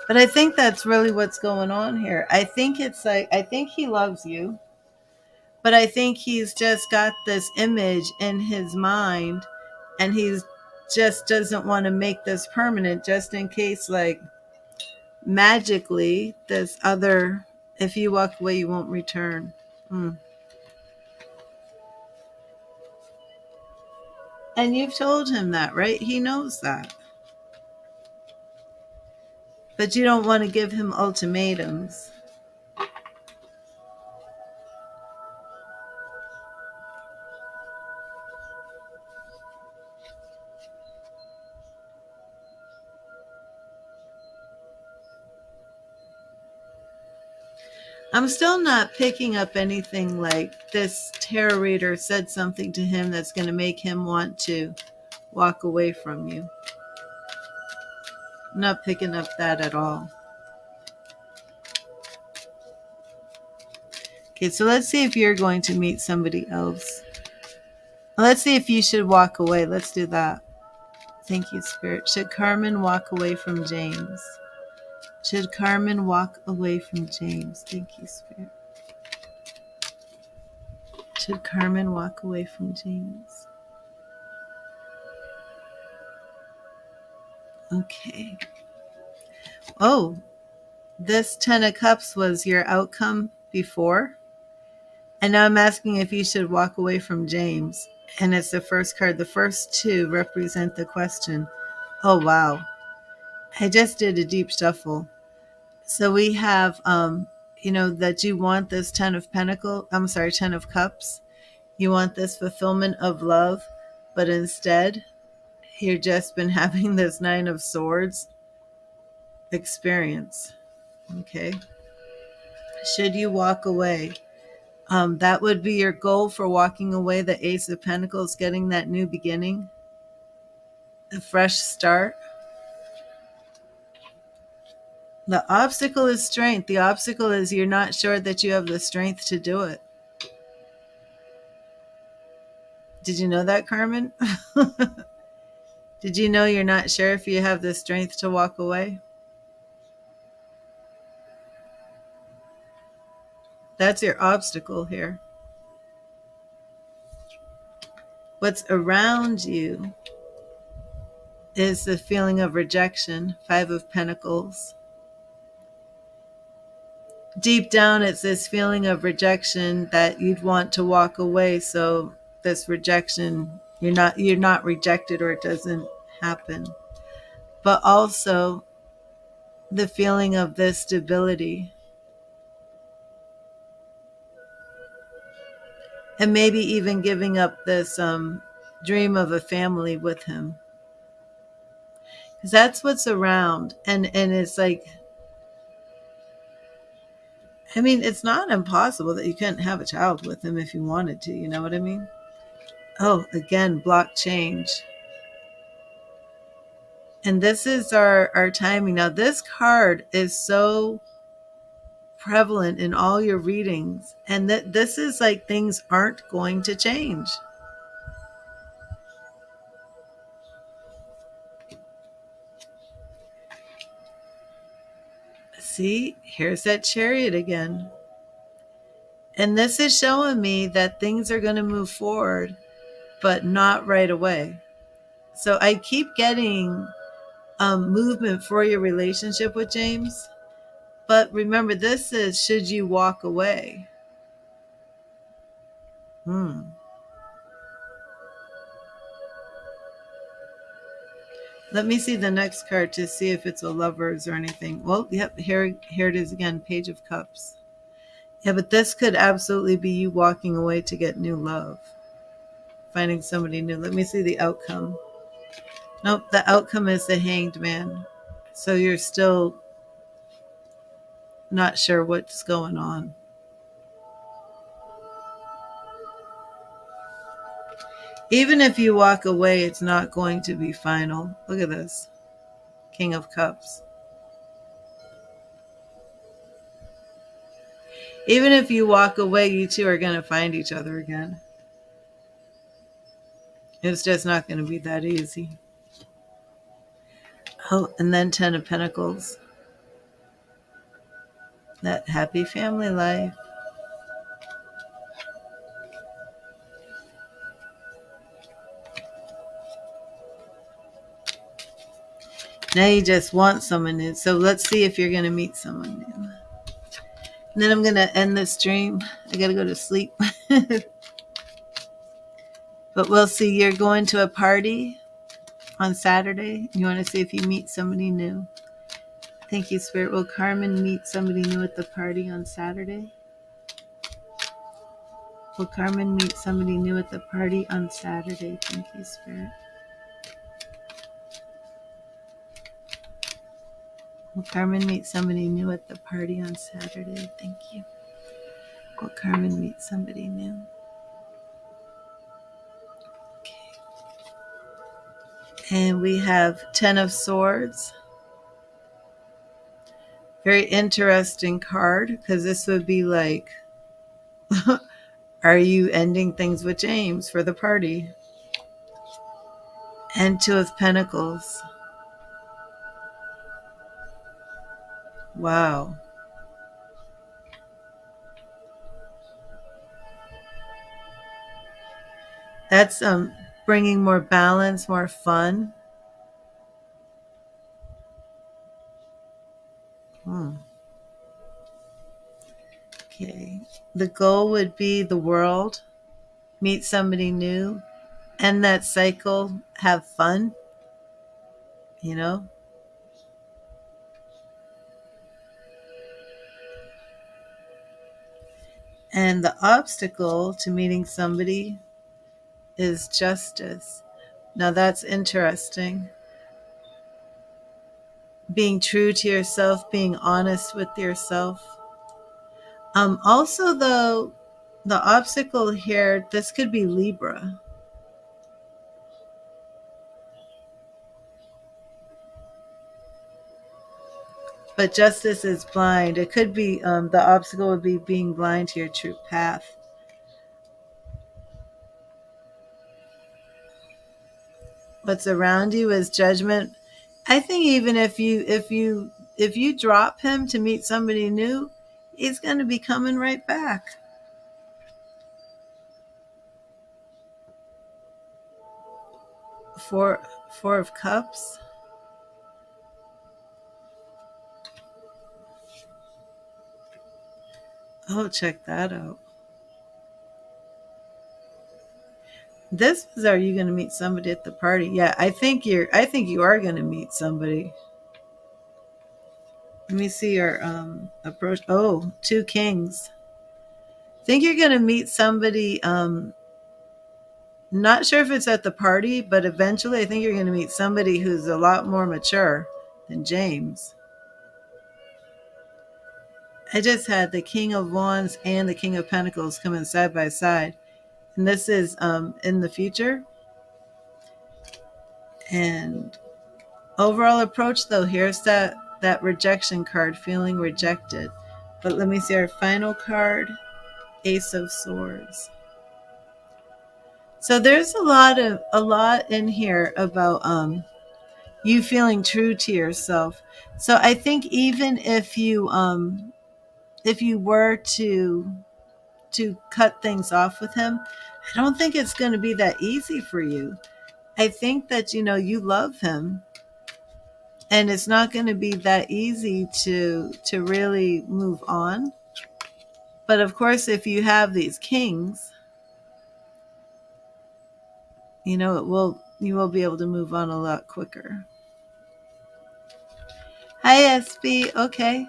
But I think that's really what's going on here. I think it's like I think he loves you, But I think he's just got this image in his mind, and he's just doesn't want to make this permanent, just in case, like, magically this other, if you walk away you won't return. And you've told him that, right? He knows that. But you don't want to give him ultimatums. I'm still not picking up anything like this tarot reader said something to him that's going to make him want to walk away from you. I'm not picking up that at all. Okay, so let's see if you're going to meet somebody else. Let's see if you should walk away. Let's do that. Thank you, Spirit. Should Carmen walk away from James? Should Carmen walk away from James? Thank you, Spirit. Should Carmen walk away from James? Okay. Oh, this 10 of Cups was your outcome before. And now I'm asking if you should walk away from James. And it's the first card. The first two represent the question. Oh, wow. I just did a deep shuffle. So we have, that you want this 10 of Cups. You want this fulfillment of love, but instead you've just been having this 9 of Swords experience. Okay. Should you walk away? That would be your goal for walking away. The Ace of Pentacles, getting that new beginning, a fresh start. The obstacle is strength. The obstacle is you're not sure that you have the strength to do it. Did you know that, Carmen? Did you know you're not sure if you have the strength to walk away? That's your obstacle here. What's around you is the feeling of rejection, 5 of Pentacles. Deep down, it's this feeling of rejection that you'd want to walk away. So this rejection, you're not rejected, or it doesn't happen. But also the feeling of this stability. And maybe even giving up this dream of a family with him. Because that's what's around. And it's like, I mean, it's not impossible that you couldn't have a child with him if you wanted to. You know what I mean? Oh, again, block change. And this is our timing. Now, this card is so prevalent in all your readings. And this is like things aren't going to change. See, here's that Chariot again. And this is showing me that things are going to move forward, but not right away. So I keep getting movement for your relationship with James. But remember, this is should you walk away? Let me see the next card to see if it's a Lovers or anything. Well, yep, here it is again, Page of Cups. Yeah, but this could absolutely be you walking away to get new love. Finding somebody new. Let me see the outcome. Nope, the outcome is the Hanged Man. So you're still not sure what's going on. Even if you walk away, it's not going to be final. Look at this. King of Cups. Even if you walk away, you two are going to find each other again. It's just not going to be that easy. Oh, and then 10 of Pentacles. That happy family life. Now you just want someone new. So let's see if you're going to meet someone new. And then I'm going to end this stream. I got to go to sleep. But we'll see. You're going to a party on Saturday. You want to see if you meet somebody new. Thank you, Spirit. Will Carmen meet somebody new at the party on Saturday? Will Carmen meet somebody new at the party on Saturday? Thank you, Spirit. Will Carmen meet somebody new at the party on Saturday? Thank you. Will Carmen meet somebody new? Okay. And we have 10 of Swords. Very interesting card, because this would be like, are you ending things with James for the party? And 2 of Pentacles. Wow. That's bringing more balance, more fun. Okay. The goal would be the world, meet somebody new, end that cycle, have fun, you know? And the obstacle to meeting somebody is justice. Now that's interesting. Being true to yourself, being honest with yourself. Also, though, the obstacle here, this could be Libra. But justice is blind. It could be the obstacle would be being blind to your true path. What's around you is judgment. I think even if you drop him to meet somebody new, he's going to be coming right back. Four of Cups. Oh, check that out. This is, are you going to meet somebody at the party? Yeah, I think you are going to meet somebody. Let me see your approach. Oh, 2 Kings. I think you're going to meet somebody. Not sure if it's at the party, but eventually I think you're going to meet somebody who's a lot more mature than James. I just had the King of Wands and the King of Pentacles coming side by side. And this is in the future. And overall approach, though, here's that rejection card, feeling rejected. But let me see our final card, Ace of Swords. So there's a lot in here about you feeling true to yourself. So I think even if you were to cut things off with him, I don't think it's going to be that easy for you. I think that you love him, and it's not going to be that easy to really move on. But of course, if you have these kings, you will be able to move on a lot quicker. Hi, SB. Okay.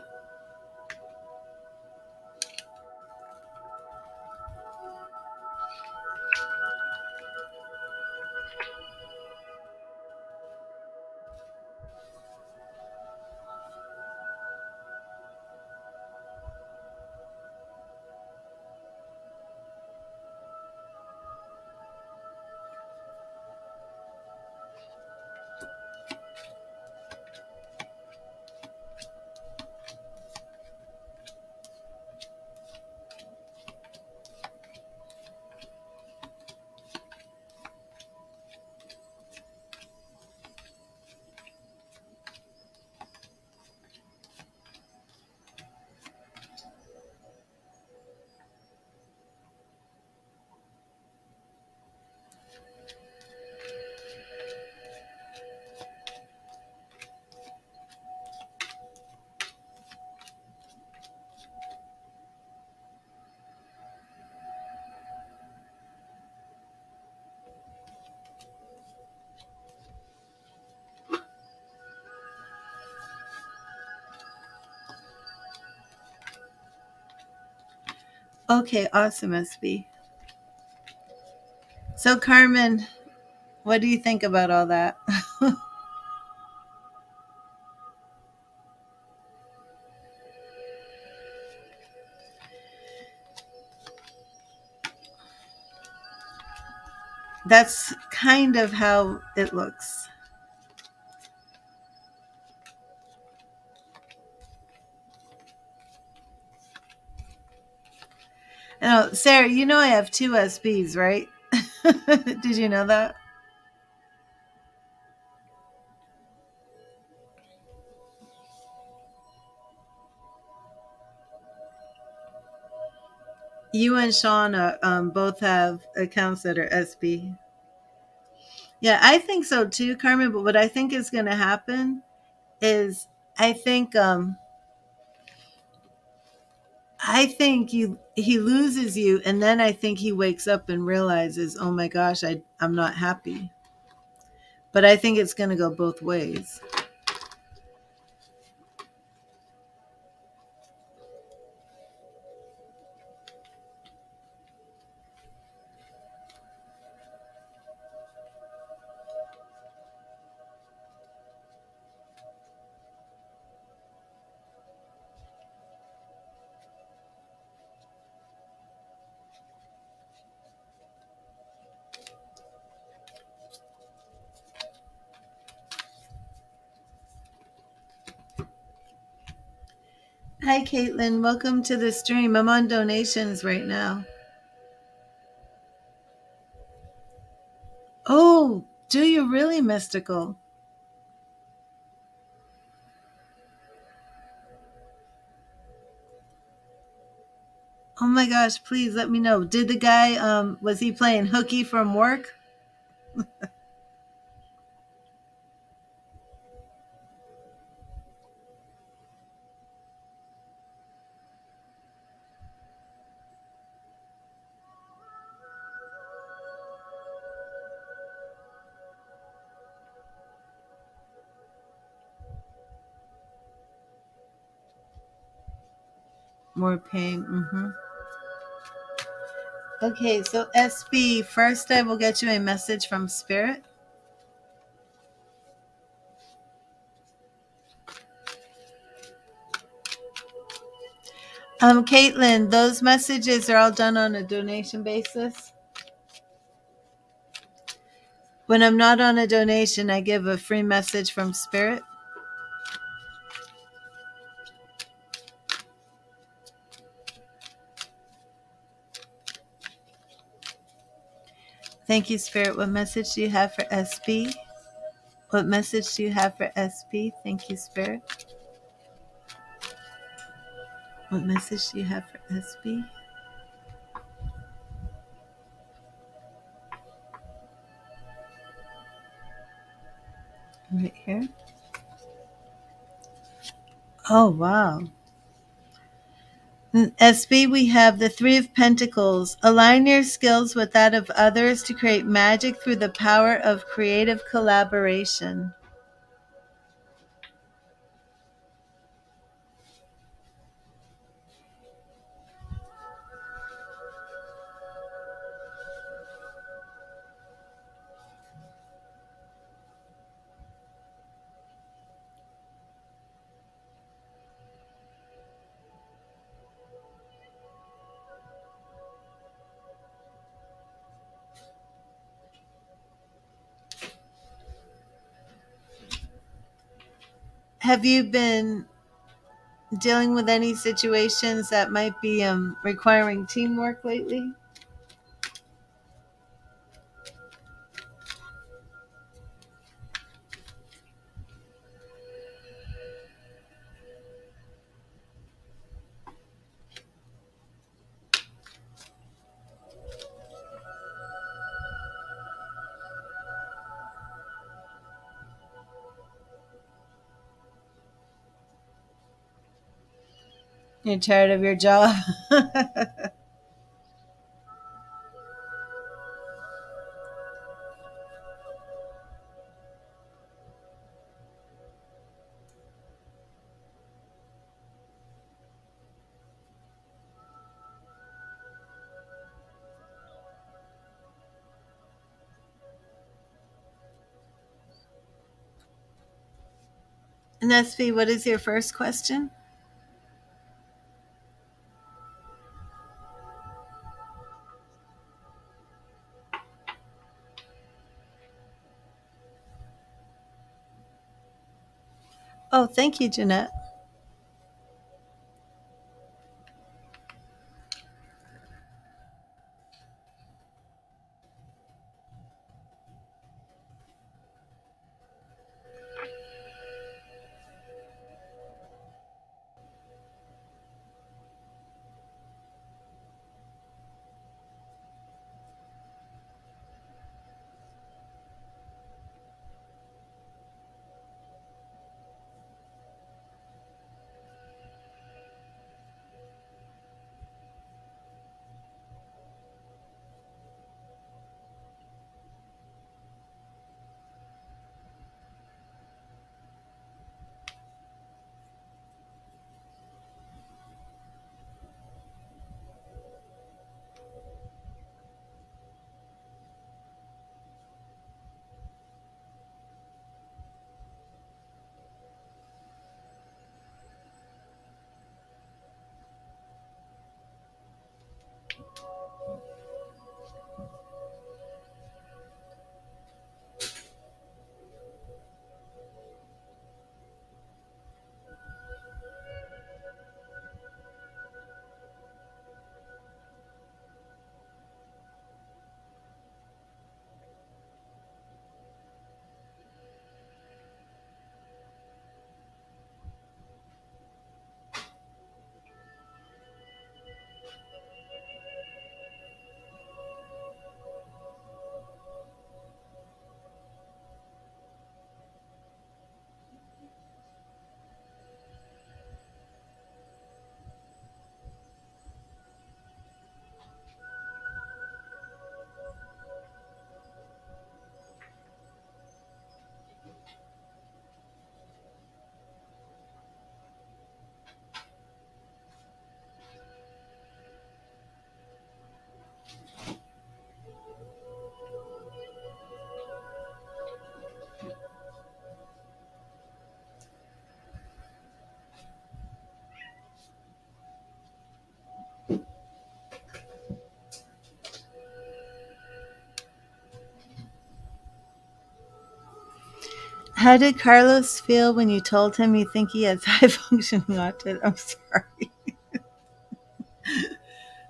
Okay, awesome, SB. So, Carmen, what do you think about all that? That's kind of how it looks. Now, Sarah, you know I have two SBs, right? Did you know that? You and Shauna both have accounts that are SB. Yeah, I think so too, Carmen. But what I think is going to happen is, I think I think he loses you, and then I think he wakes up and realizes, oh my gosh, I'm not happy. But I think it's going to go both ways. Hi, Caitlin. Welcome to the stream. I'm on donations right now. Oh, do you really, Mystical? Oh my gosh, please let me know. Did the guy, was he playing hooky from work? More pain. Okay, so SB, first I will get you a message from Spirit. Caitlin, those messages are all done on a donation basis. When I'm not on a donation, I give a free message from Spirit. Thank you, Spirit. What message do you have for SB? What message do you have for SB? Thank you, Spirit. What message do you have for SB? Right here. Oh, wow. SB, we have the Three of Pentacles. Align your skills with that of others to create magic through the power of creative collaboration. Have you been dealing with any situations that might be requiring teamwork lately? You're tired of your job? Nesby, what is your first question? Oh, thank you, Jeanette. How did Carlos feel when you told him you think he has high functioning autism? I'm sorry.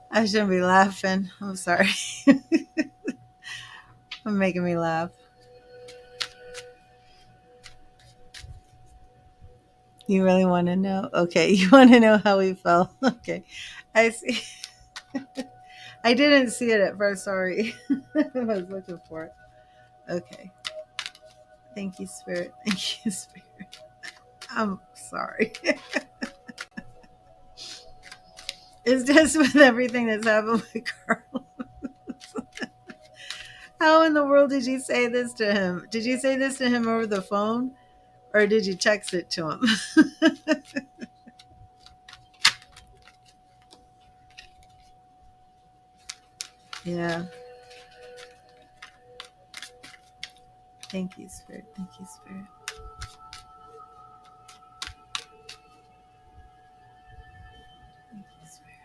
I shouldn't be laughing. I'm sorry. I'm making me laugh. You really want to know? Okay, you want to know how we felt? Okay, I see. I didn't see it at first. Sorry, I was looking for it. Okay, thank you, Spirit. Thank you, Spirit. I'm sorry. It's just with everything that's happened with Carl. How in the world did you say this to him? Did you say this to him over the phone, or did you text it to him? Yeah. Thank you, Spirit. Thank you, Spirit. Thank you, Spirit.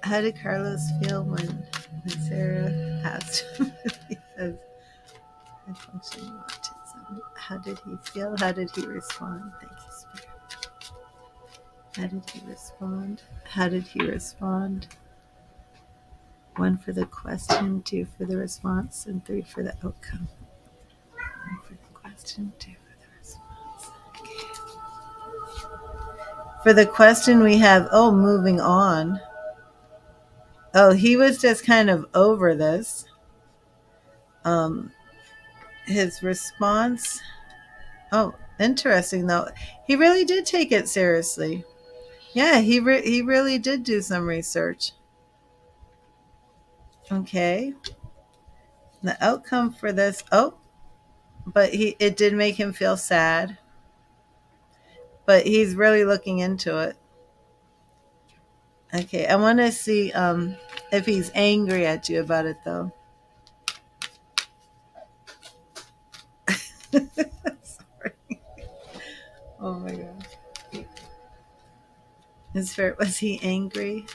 How did Carlos feel when Sarah asked him if he has high functioning autism? How did he feel? How did he respond? Thank you, Spirit. How did he respond? How did he respond? 1 for the question, 2 for the response, and 3 for the outcome. 1 for the question, 2 for the response. Okay. For the question, we have, moving on. Oh, he was just kind of over this. Um, his response. Oh, interesting though. He really did take it seriously. Yeah, he really did do some research. Okay. The outcome for this. Oh, but he it did make him feel sad. But he's really looking into it. Okay, I want to see if he's angry at you about it though. Sorry. Oh my god. His spirit, was he angry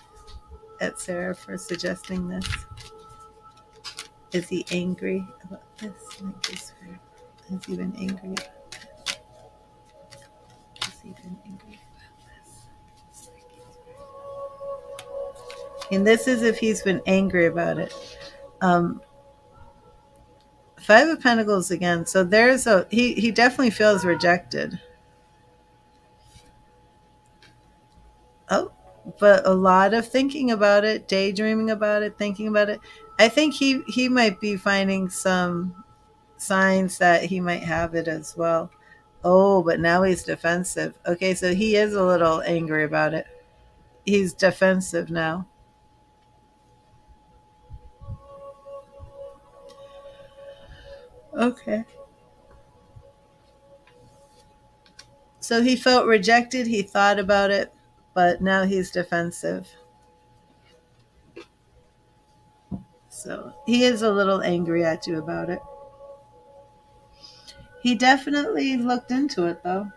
at Sarah for suggesting this? Is he angry about this? Like his spirit. Has he been angry? Has he been angry about this? And this is if he's been angry about it. Um, Five of Pentacles again. So there's he definitely feels rejected. Oh, but a lot of thinking about it, daydreaming about it, thinking about it. I think he might be finding some signs that he might have it as well. Oh, but now he's defensive. Okay, so he is a little angry about it. He's defensive now. Okay. So he felt rejected, he thought about it, but now he's defensive. So he is a little angry at you about it. He definitely looked into it though.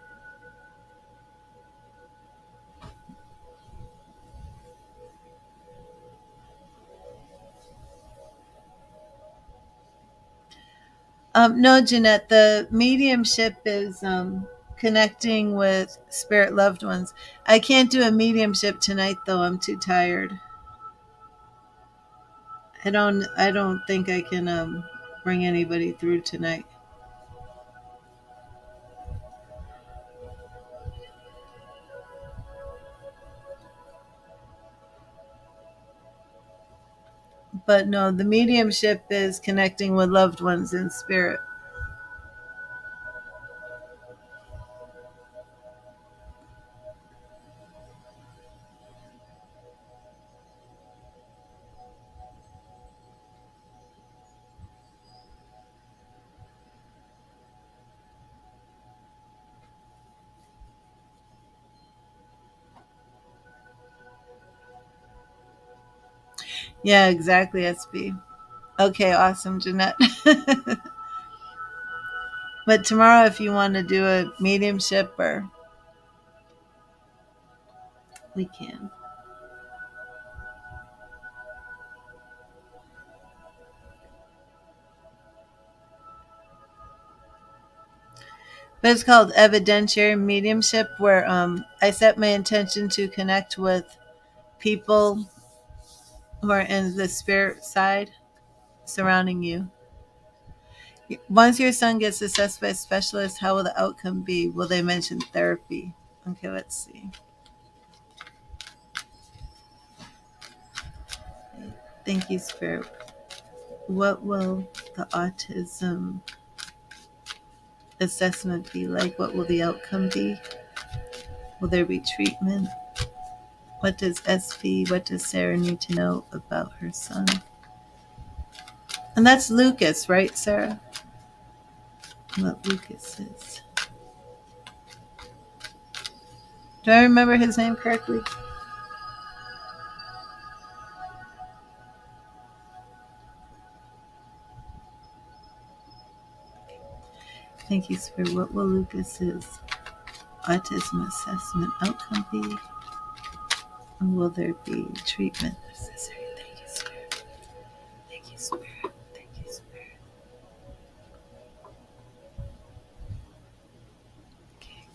No, Jeanette, the mediumship is connecting with spirit loved ones. I can't do a mediumship tonight though. I'm too tired. I don't think I can bring anybody through tonight. But no, the mediumship is connecting with loved ones in spirit. Yeah, exactly, SB. Okay, awesome, Jeanette. But tomorrow, if you want to do a mediumship, or we can. But it's called evidentiary mediumship, where I set my intention to connect with people who are in the spirit side surrounding you. Once your son gets assessed by a specialist, how will the outcome be? Will they mention therapy? Okay, let's see. Thank you, Spirit. What will the autism assessment be like? What will the outcome be? Will there be treatment? What does what does Sarah need to know about her son? And that's Lucas, right, Sarah? What Lucas is. Do I remember his name correctly? Thank you, Spirit. What will Lucas's autism assessment outcome be? And will there be treatment necessary? Thank you, Spirit. Thank you, Spirit. Thank you, Spirit. Okay.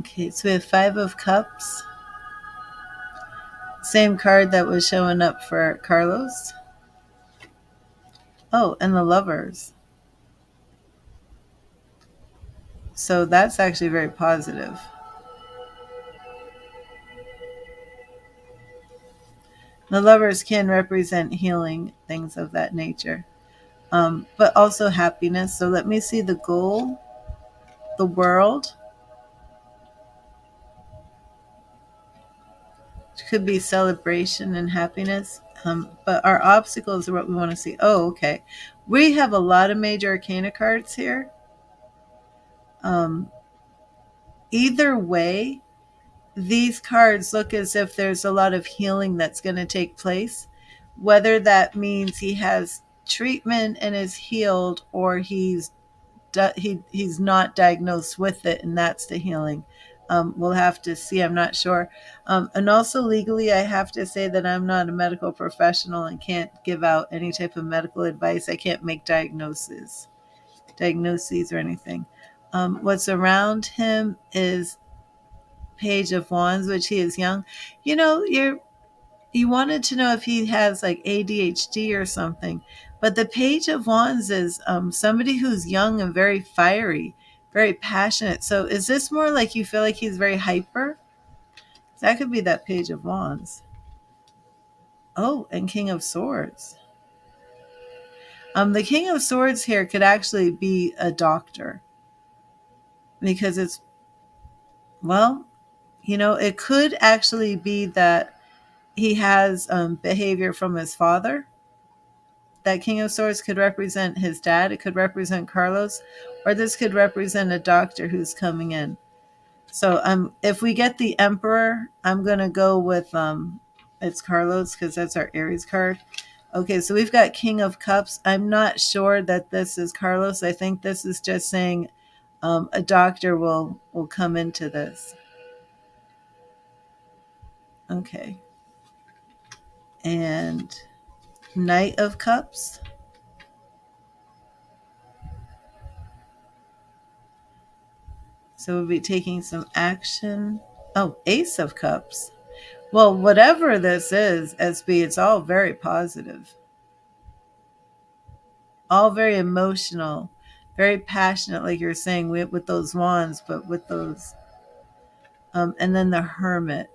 Okay, so we have Five of Cups. Same card that was showing up for Carlos. Oh, and the Lovers. So that's actually very positive. The Lovers can represent healing, things of that nature, but also happiness. So let me see the goal, the world. It could be celebration and happiness, but our obstacles are what we want to see. Oh, okay. We have a lot of major arcana cards here. Um, Either way, these cards look as if there's a lot of healing that's going to take place. Whether that means he has treatment and is healed, or he's not diagnosed with it, and that's the healing. We'll have to see. I'm not sure. And also legally, I have to say that I'm not a medical professional and can't give out any type of medical advice. I can't make diagnoses or anything. What's around him is Page of Wands, which he is young. You wanted to know if he has like ADHD or something, but the Page of Wands is somebody who's young and very fiery, very passionate. So is this more like you feel like he's very hyper? That could be that Page of Wands. Oh, and King of Swords. The King of Swords here could actually be a doctor, because it's, well, it could actually be that he has behavior from his father. That King of Swords could represent his dad. It could represent Carlos, or this could represent a doctor who's coming in. So if we get the Emperor, I'm gonna go with it's Carlos, because that's our Aries card. Okay, so we've got King of Cups. I'm not sure that this is Carlos. I think this is just saying a doctor will come into this. Okay, and Knight of Cups. So we'll be taking some action. Oh, Ace of Cups. Well, whatever this is, SB, it's all very positive, all very emotional, very passionate, like you're saying, with those wands, but with those. And then the Hermit,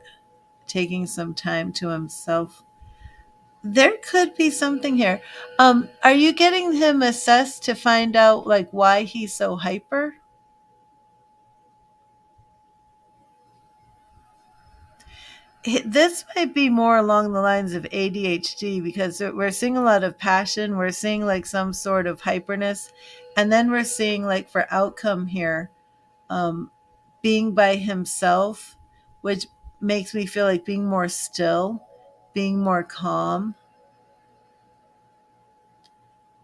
taking some time to himself. There could be something here. Are you getting him assessed to find out like why he's so hyper? This might be more along the lines of ADHD, because we're seeing a lot of passion. We're seeing like some sort of hyperness. And then we're seeing like for outcome here, um, being by himself, which makes me feel like being more still, being more calm.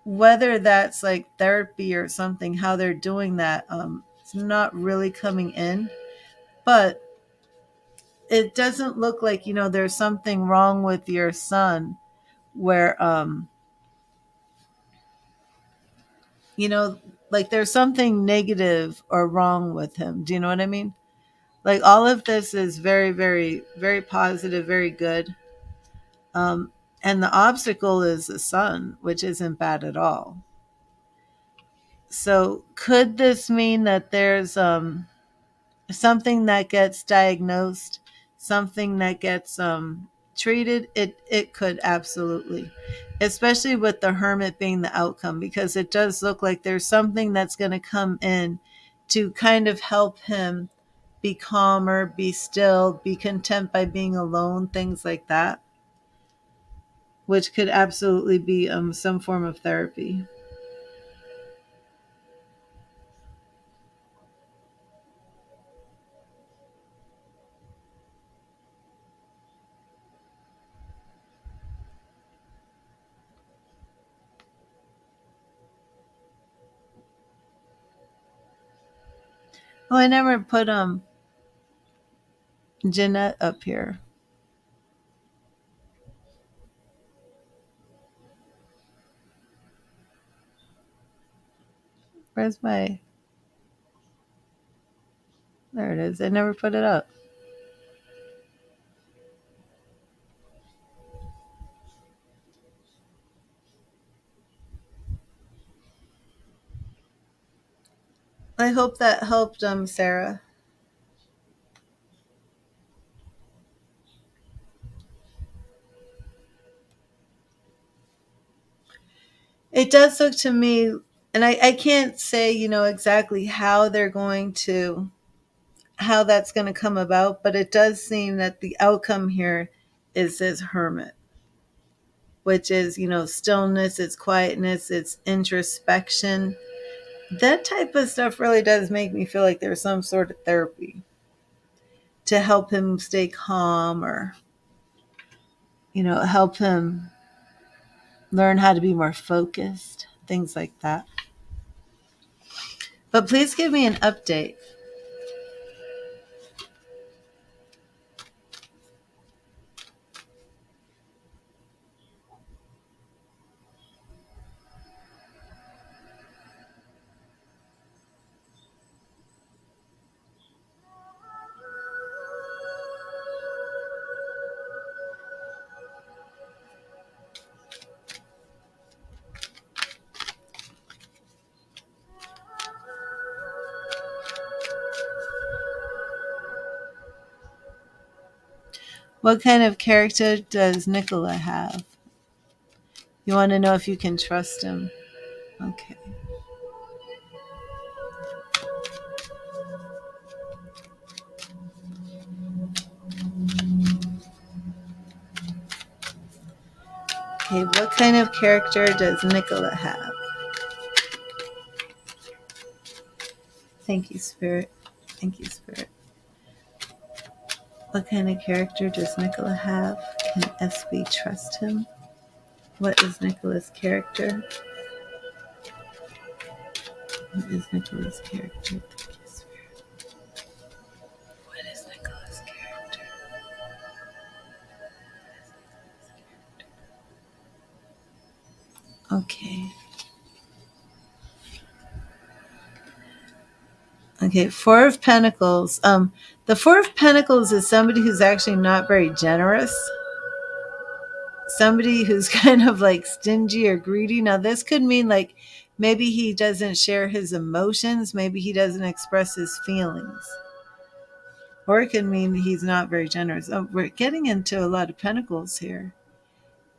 Whether that's like therapy or something, how they're doing that, it's not really coming in. But it doesn't look like, there's something wrong with your son where you know like there's something negative or wrong with him. Do you know what I mean? Like all of this is very, very, very positive, very good. And the obstacle is the sun, which isn't bad at all. So could this mean that there's something that gets diagnosed, something that gets treated? It could, absolutely, especially with the Hermit being the outcome, because it does look like there's something that's going to come in to kind of help him be calmer, be still, be content by being alone, things like that, which could absolutely be some form of therapy. Oh, I never put Jeanette up here. Where's my, there it is. I never put it up. I hope that helped, Sarah. It does look to me, and I can't say, exactly how they're going to, how that's going to come about, but it does seem that the outcome here is this Hermit, which is, stillness, it's quietness, it's introspection. That type of stuff really does make me feel like there's some sort of therapy to help him stay calm, or, help him learn how to be more focused, things like that. But please give me an update. What kind of character does Nicola have? You want to know if you can trust him? Okay. Okay, what kind of character does Nicola have? Thank you, Spirit. Thank you, Spirit. What kind of character does Nicola have? Can SB trust him? What is Nicola's character? What is Nicola's character? Thank you, Spirit. What is Nicola's character? Okay. Okay, Four of Pentacles. The Four of Pentacles is somebody who's actually not very generous. Somebody who's kind of like stingy or greedy. Now, this could mean like maybe he doesn't share his emotions, maybe he doesn't express his feelings. Or it could mean he's not very generous. Oh, we're getting into a lot of pentacles here.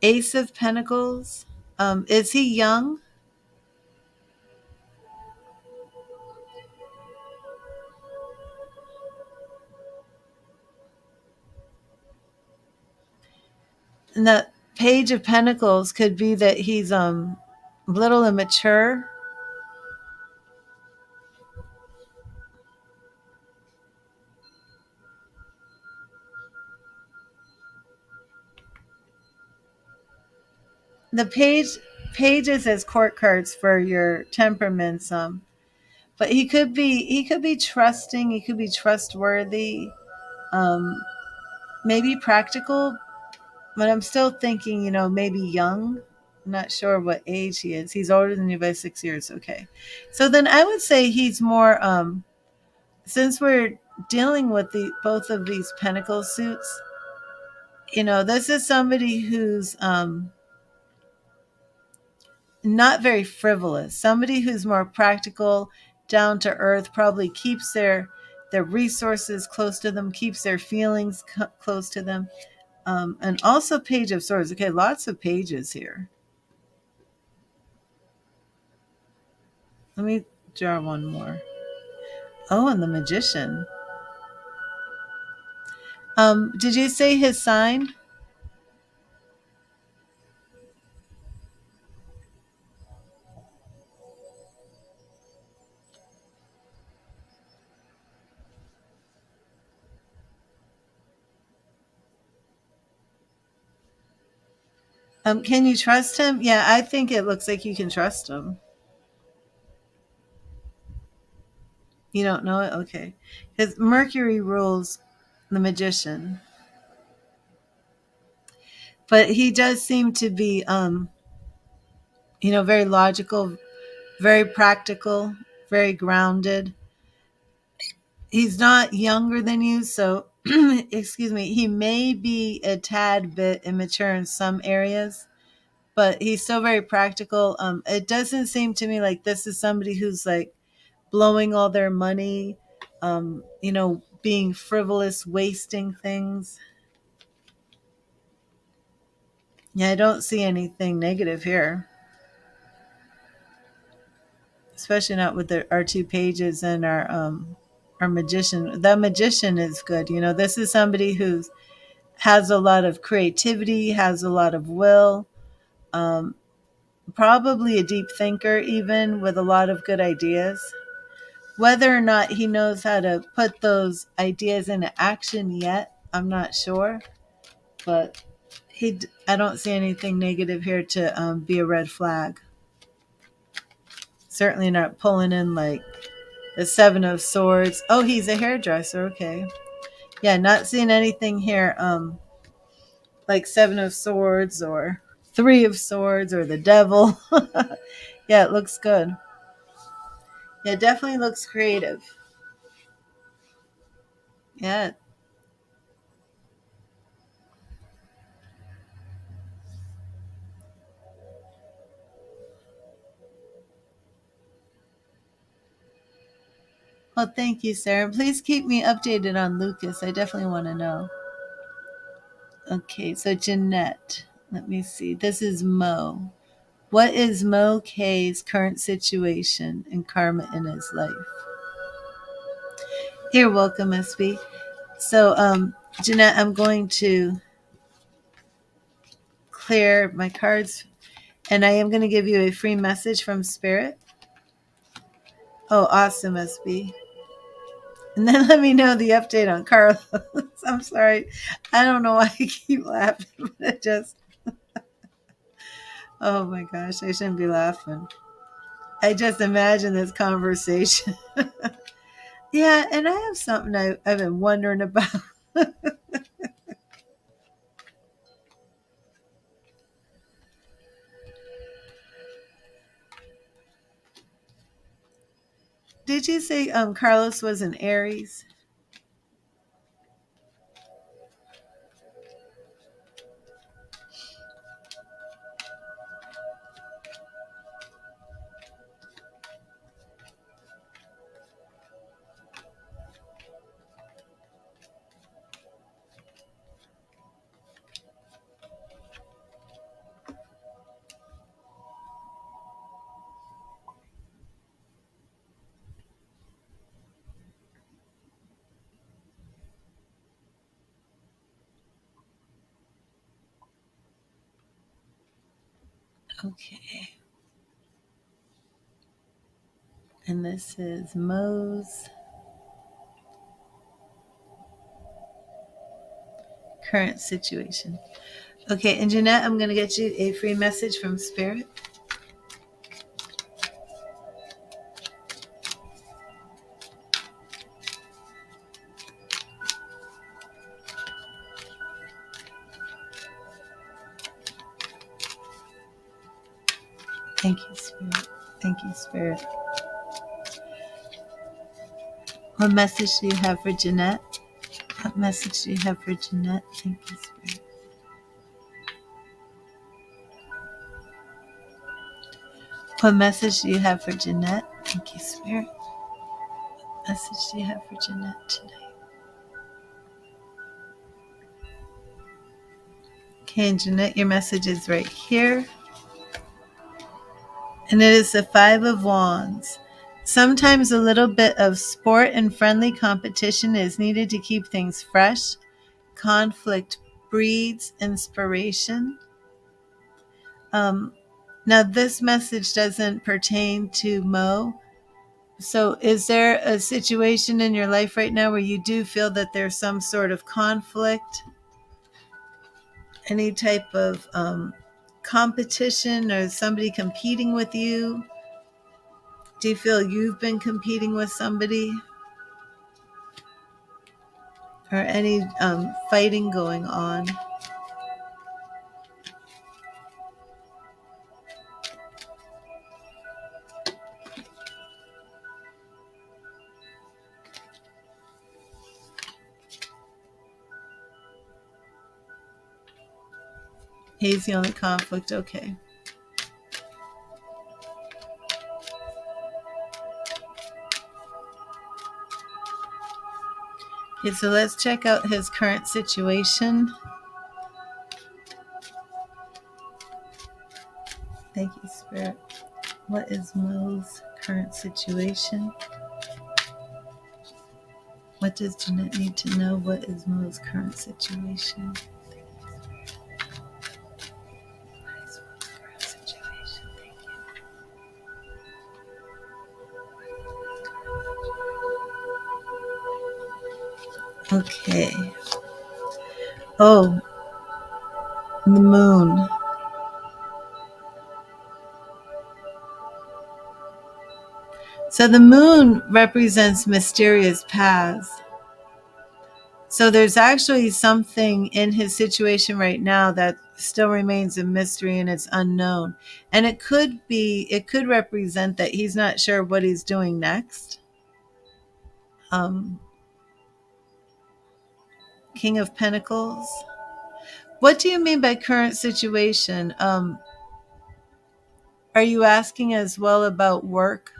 Ace of Pentacles. Is he young? And the Page of Pentacles could be that he's a little immature. The pages as court cards for your temperaments. But he could be trusting. He could be trustworthy. Um, maybe practical. But I'm still thinking, maybe young. I'm not sure what age he is. He's older than you by 6 years. Okay, so then I would say he's more. Since we're dealing with both of these pentacle suits, this is somebody who's not very frivolous, somebody who's more practical, down to earth, probably keeps their resources close to them, keeps their feelings close to them. And also Page of Swords. Okay, lots of pages here. Let me draw one more. Oh, and the Magician. Did you say his sign? Can you trust him? Yeah, I think it looks like you can trust him. You don't know it? Okay. Because Mercury rules the Magician. But he does seem to be, very logical, very practical, very grounded. He's not younger than you, so, excuse me, he may be a tad bit immature in some areas, but he's still very practical. It doesn't seem to me like this is somebody who's like blowing all their money, being frivolous, wasting things. Yeah, I don't see anything negative here, especially not with our two pages and our magician. The Magician is good. This is somebody who has a lot of creativity, has a lot of will, um, probably a deep thinker, even with a lot of good ideas. Whether or not he knows how to put those ideas into action yet, I'm not sure. But I don't see anything negative here to be a red flag. Certainly not pulling in like the Seven of Swords. Oh, he's a hairdresser. Okay. Yeah, not seeing anything here like Seven of Swords or Three of Swords or the Devil. Yeah, it looks good. Yeah, it definitely looks creative. Yeah. Well, thank you, Sarah. Please keep me updated on Lucas. I definitely want to know. Okay, so Jeanette. Let me see. This is Mo. What is Mo K's current situation and karma in his life? You're welcome, SB. So, Jeanette, I'm going to clear my cards and I am going to give you a free message from Spirit. Oh, awesome, SB. And then let me know the update on Carlos. I'm sorry. I don't know why I keep laughing, but it just, oh my gosh, I shouldn't be laughing. I just imagine this conversation. Yeah, and I have something I've been wondering about. Did you say Carlos was an Aries? Okay. And this is Mo's current situation. Okay, and Jeanette, I'm going to get you a free message from Spirit. Thank you, Spirit. Thank you, Spirit. What message do you have for Jeanette? What message do you have for Jeanette? Thank you, Spirit. What message do you have for Jeanette? Thank you, Spirit. What message do you have for Jeanette today? Okay, and Jeanette, your message is right here. And it is the Five of Wands. Sometimes a little bit of sport and friendly competition is needed to keep things fresh. Conflict breeds inspiration. Now, this message doesn't pertain to Mo. So, is there a situation in your life right now where you do feel that there's some sort of conflict? Any type of competition or somebody competing with you? Do you feel you've been competing with somebody? Or any fighting going on? He's the only conflict. Okay. Okay, so let's check out his current situation. Thank you, Spirit. What is Mo's current situation? What does Jeanette need to know? What is Mo's current situation? What is Mo's current situation? Thank you. Okay. Oh, The moon. So the moon represents mysterious paths. So there's actually something in his situation right now that still remains a mystery and it's unknown. And it could represent that he's not sure what he's doing next. Um, King of Pentacles. What do you mean by current situation? Are you asking as well about work?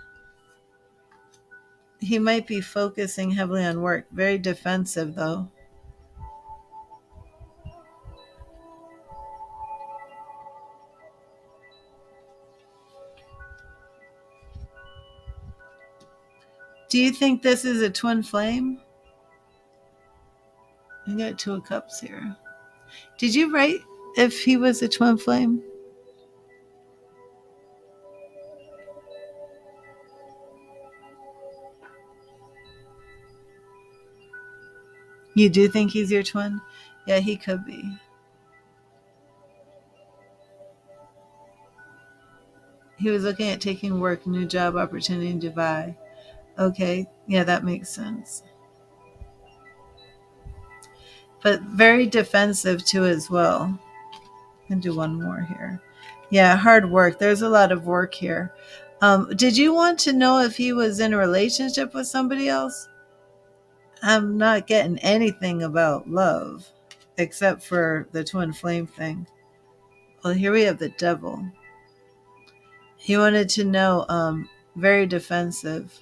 He might be focusing heavily on work. Very defensive, though. Do you think this is a twin flame? I got Two of Cups here. Did you write if he was a twin flame? You do think he's your twin? Yeah, he could be. He was looking at taking work, new job opportunity in Dubai. Okay, yeah, that makes sense. But very defensive too as well. And do one more here. Yeah, hard work. There's a lot of work here. Did you want to know if he was in a relationship with somebody else? I'm not getting anything about love except for the twin flame thing. Well, here we have the devil. He wanted to know, very defensive.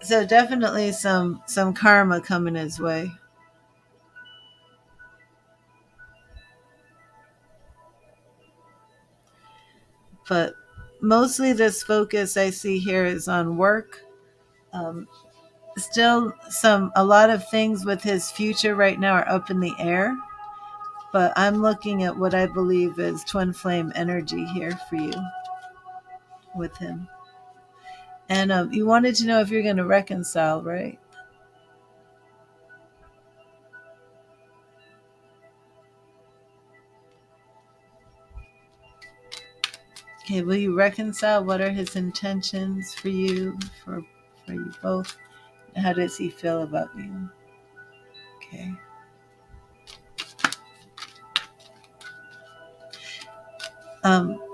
So definitely some karma coming his way. But mostly this focus I see here is on work. Um, Still a lot of things with his future right now are up in the air, but I'm looking at what I believe is twin flame energy here for you with him. And you wanted to know if you're going to reconcile, right? Okay, will you reconcile? What are his intentions for you, for you both? How does he feel about you? Okay.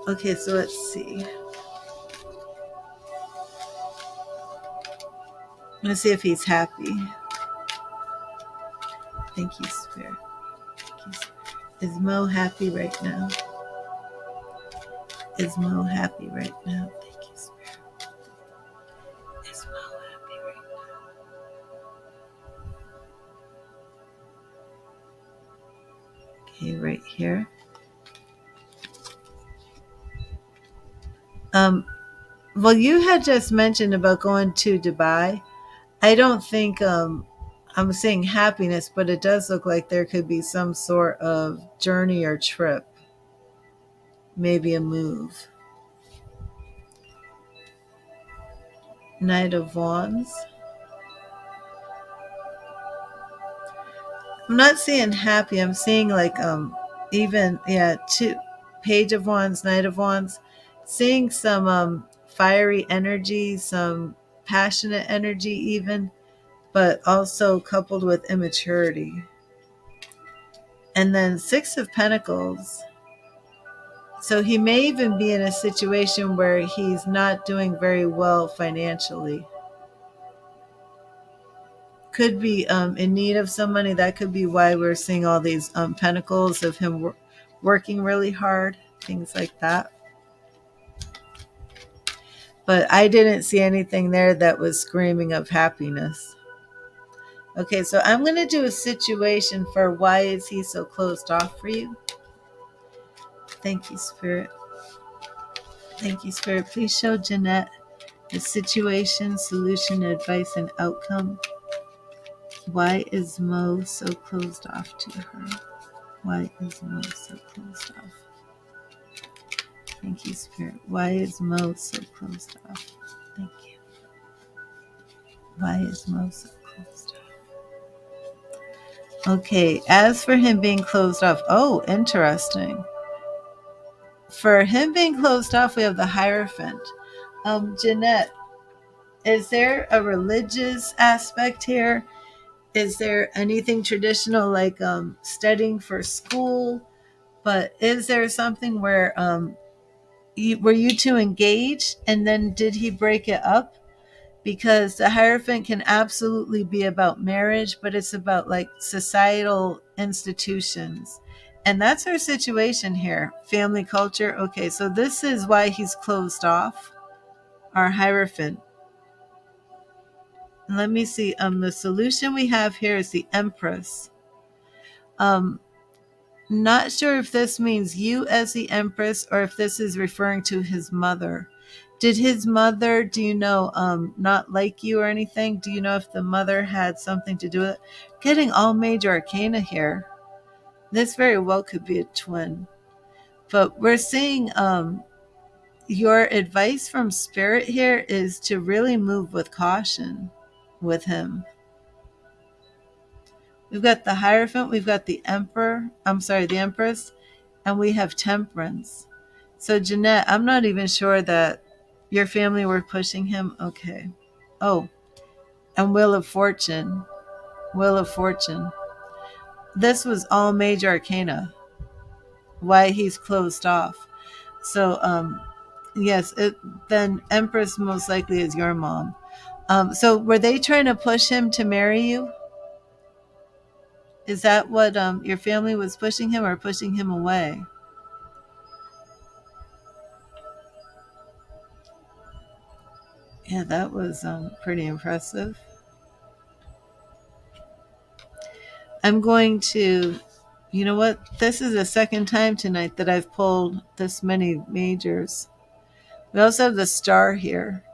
Okay, so let's see. Let's see if he's happy. Thank you, Spirit. Thank you, Spirit. Is Mo happy right now? Is Mo happy right now? Thank you, Spirit. Is Mo happy right now? Okay, right here. Well, you had just mentioned about going to Dubai. I don't think I'm saying happiness, but it does look like there could be some sort of journey or trip, maybe a move. Knight of Wands. I'm not seeing happy. I'm seeing like even two Page of Wands, Knight of Wands. Seeing some fiery energy, some passionate energy even, but also coupled with immaturity. And then Six of Pentacles. So he may even be in a situation where he's not doing very well financially. Could be in need of some money. That could be why we're seeing all these pentacles of him working really hard, things like that. But I didn't see anything there that was screaming of happiness. Okay, so I'm going to do a situation for why is he so closed off for you. Thank you, Spirit. Thank you, Spirit. Please show Jeanette the situation, solution, advice, and outcome. Why is Mo so closed off to her? Why is Mo so closed off? Thank you, Spirit. Why is Mo so closed off? Thank you. Why is Mo so closed off? Okay, as for him being closed off, oh, interesting. For him being closed off, we have the Hierophant. Jeanette, is there a religious aspect here? Is there anything traditional like studying for school? But is there something where were you two engaged and then did he break it up? Because the Hierophant can absolutely be about marriage, but it's about like societal institutions. And that's our situation here. Family culture. Okay, so this is why he's closed off, our Hierophant. And let me see. The solution we have here is the Empress. Um, Not sure if this means you as the Empress or if this is referring to his mother. Did his mother, do you know, not like you or anything? Do you know if the mother had something to do with it? Getting all major arcana here. This very well could be a twin. But we're seeing your advice from Spirit here is to really move with caution with him. We've got the Hierophant, we've got the the Empress, and we have Temperance. So, Jeanette, I'm not even sure that your family were pushing him. Okay. Oh, and Wheel of Fortune. Wheel of Fortune. This was all major arcana. Why he's closed off. So, yes, then Empress most likely is your mom. So, were they trying to push him to marry you? Is that what your family was pushing him or pushing him away? Yeah, that was pretty impressive. I'm going to, you know what? This is the second time tonight that I've pulled this many majors. We also have the star here.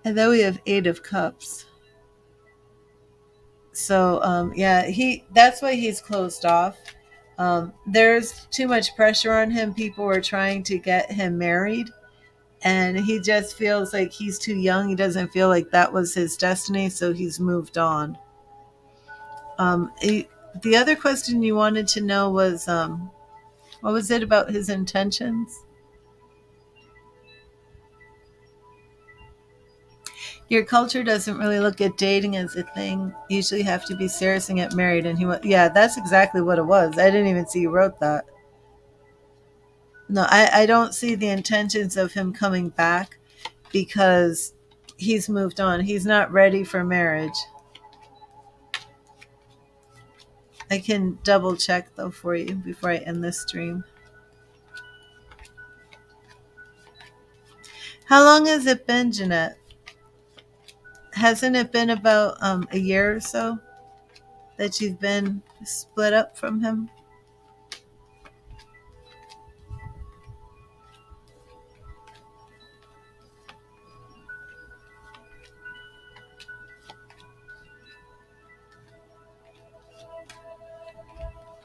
And then we have Eight of Cups. So, yeah, that's why he's closed off. There's too much pressure on him. People were trying to get him married, and he just feels like he's too young. He doesn't feel like that was his destiny, so he's moved on. The other question you wanted to know was what was it about his intentions? Your culture doesn't really look at dating as a thing. You usually have to be serious and get married. And yeah, that's exactly what it was. I didn't even see you wrote that. No, I don't see the intentions of him coming back because he's moved on. He's not ready for marriage. I can double check though for you before I end this stream. How long has it been, Jeanette? Hasn't it been about a year or so that you've been split up from him?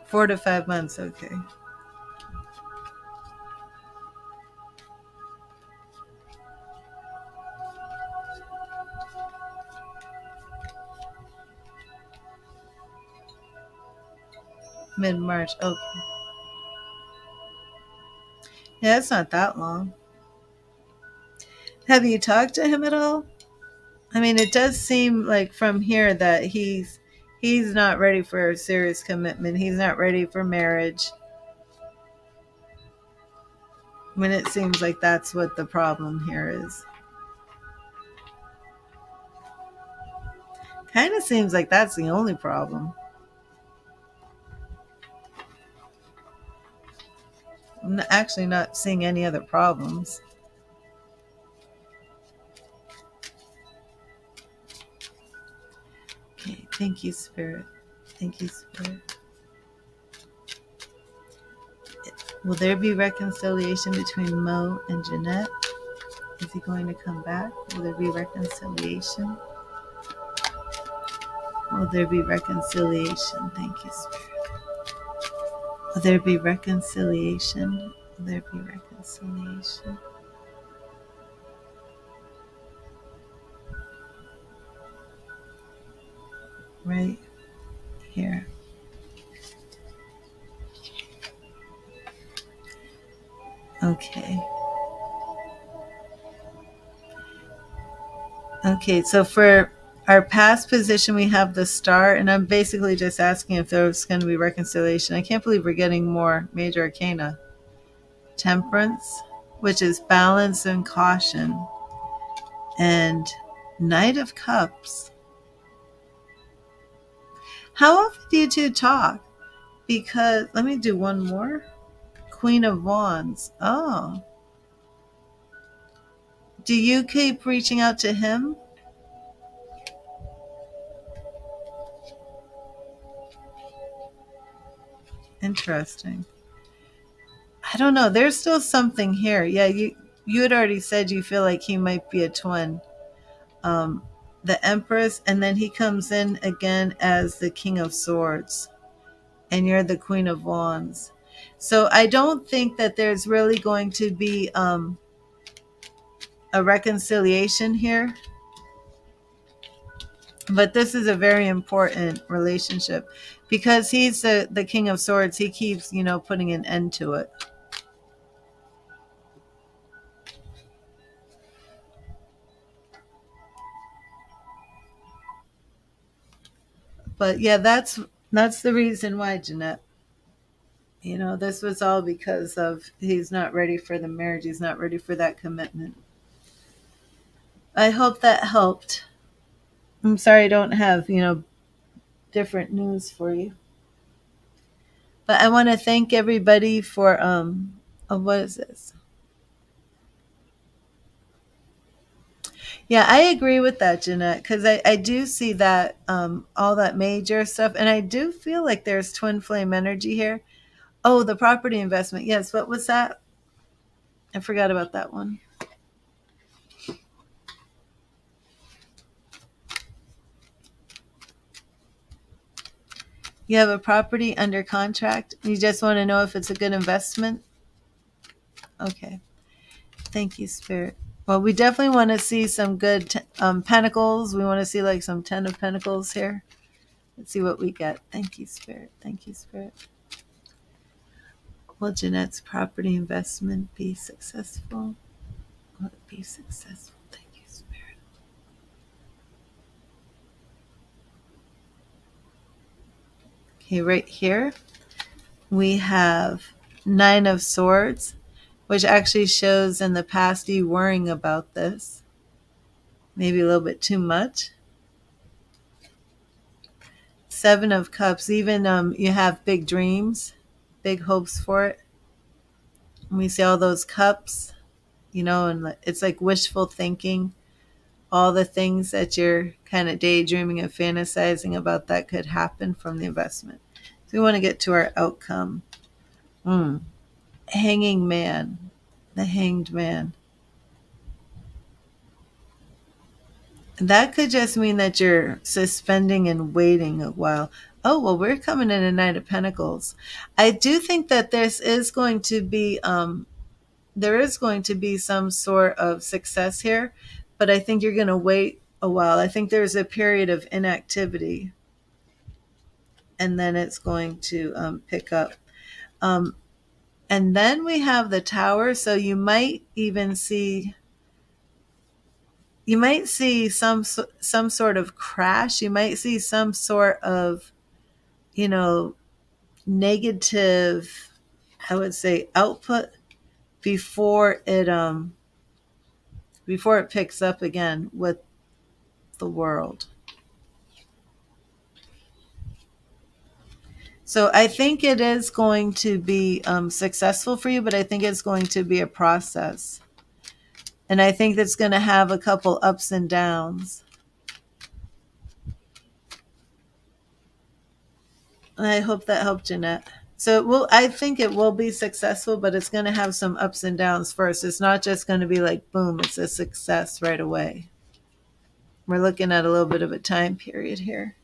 Four to 5 months, okay. Mid-March, okay. Yeah, it's not that long. Have you talked to him at all? I mean, it does seem like from here that he's not ready for a serious commitment. He's not ready for marriage. I mean, it seems like that's what the problem here is. Kind of seems like that's the only problem. I'm actually not seeing any other problems. Okay, thank you, Spirit. Thank you, Spirit. Will there be reconciliation between Mo and Jeanette? Is he going to come back? Will there be reconciliation? Will there be reconciliation? Thank you, Spirit. Will there be reconciliation? Will there be reconciliation? Right here. Okay. Okay, so for our past position, we have the star, and I'm basically just asking if there's going to be reconciliation. I can't believe we're getting more major arcana. Temperance, which is balance and caution, and Knight of Cups. How often do you two talk? Because, let me do one more. Queen of Wands. Oh. Do you keep reaching out to him? Interesting. I don't know. There's still something here. Yeah, you had already said you feel like he might be a twin. Um, the Empress, and then he comes in again as the King of Swords, and you're the Queen of Wands. So I don't think that there's really going to be a reconciliation here. But this is a very important relationship because he's the King of Swords. He keeps, putting an end to it. But yeah, that's the reason why, Jeanette. This was all because of he's not ready for the marriage. He's not ready for that commitment. I hope that helped. I'm sorry I don't have, different news for you. But I want to thank everybody for what is this? Yeah, I agree with that, Jeanette, because I do see that all that major stuff, and I do feel like there's twin flame energy here. Oh, the property investment. Yes, what was that? I forgot about that one. You have a property under contract. You just want to know if it's a good investment? Okay. Thank you, Spirit. Well, we definitely want to see some good pentacles. We want to see like some 10 of pentacles here. Let's see what we get. Thank you, Spirit. Thank you, Spirit. Will Jeanette's property investment be successful? Will it be successful? Thank you, Spirit. Okay, right here we have 9 of Swords, which actually shows in the past you worrying about this. Maybe a little bit too much. 7 of Cups, even you have big dreams, big hopes for it. And we see all those cups, and it's like wishful thinking. All the things that you're kind of daydreaming and fantasizing about that could happen from the investment. So we want to get to our outcome. Hanging man, the hanged man. That could just mean that you're suspending and waiting a while. Oh, well, we're coming in a Knight of Pentacles. I do think that this is going to be, there is going to be some sort of success here, but I think you're going to wait a while. I think there's a period of inactivity, and then it's going to pick up. And then we have the Tower, so you might even see some sort of crash. You might see some sort of negative, I would say, output before it picks up again with the world. So I think it is going to be successful for you, but I think it's going to be a process. And I think that's going to have a couple ups and downs. I hope that helped, Jeanette. So it will, I think it will be successful, but it's going to have some ups and downs first. It's not just going to be like, boom, it's a success right away. We're looking at a little bit of a time period here.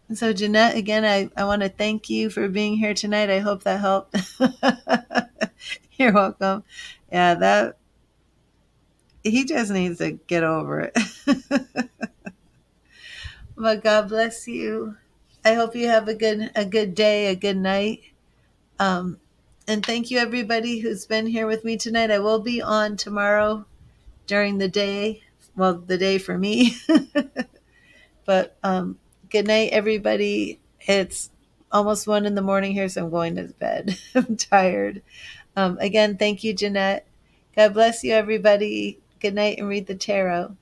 And so, Jeanette, again, I want to thank you for being here tonight. I hope that helped. You're welcome. Yeah, that he just needs to get over it. But God bless you. I hope you have a good day, a good night. Um, and thank you everybody who's been here with me tonight. I will be on tomorrow during the day. Well, the day for me. But good night, everybody. It's almost 1 in the morning here, so I'm going to bed. I'm tired. Again, thank you, Jeanette. God bless you, everybody. Good night and read the tarot.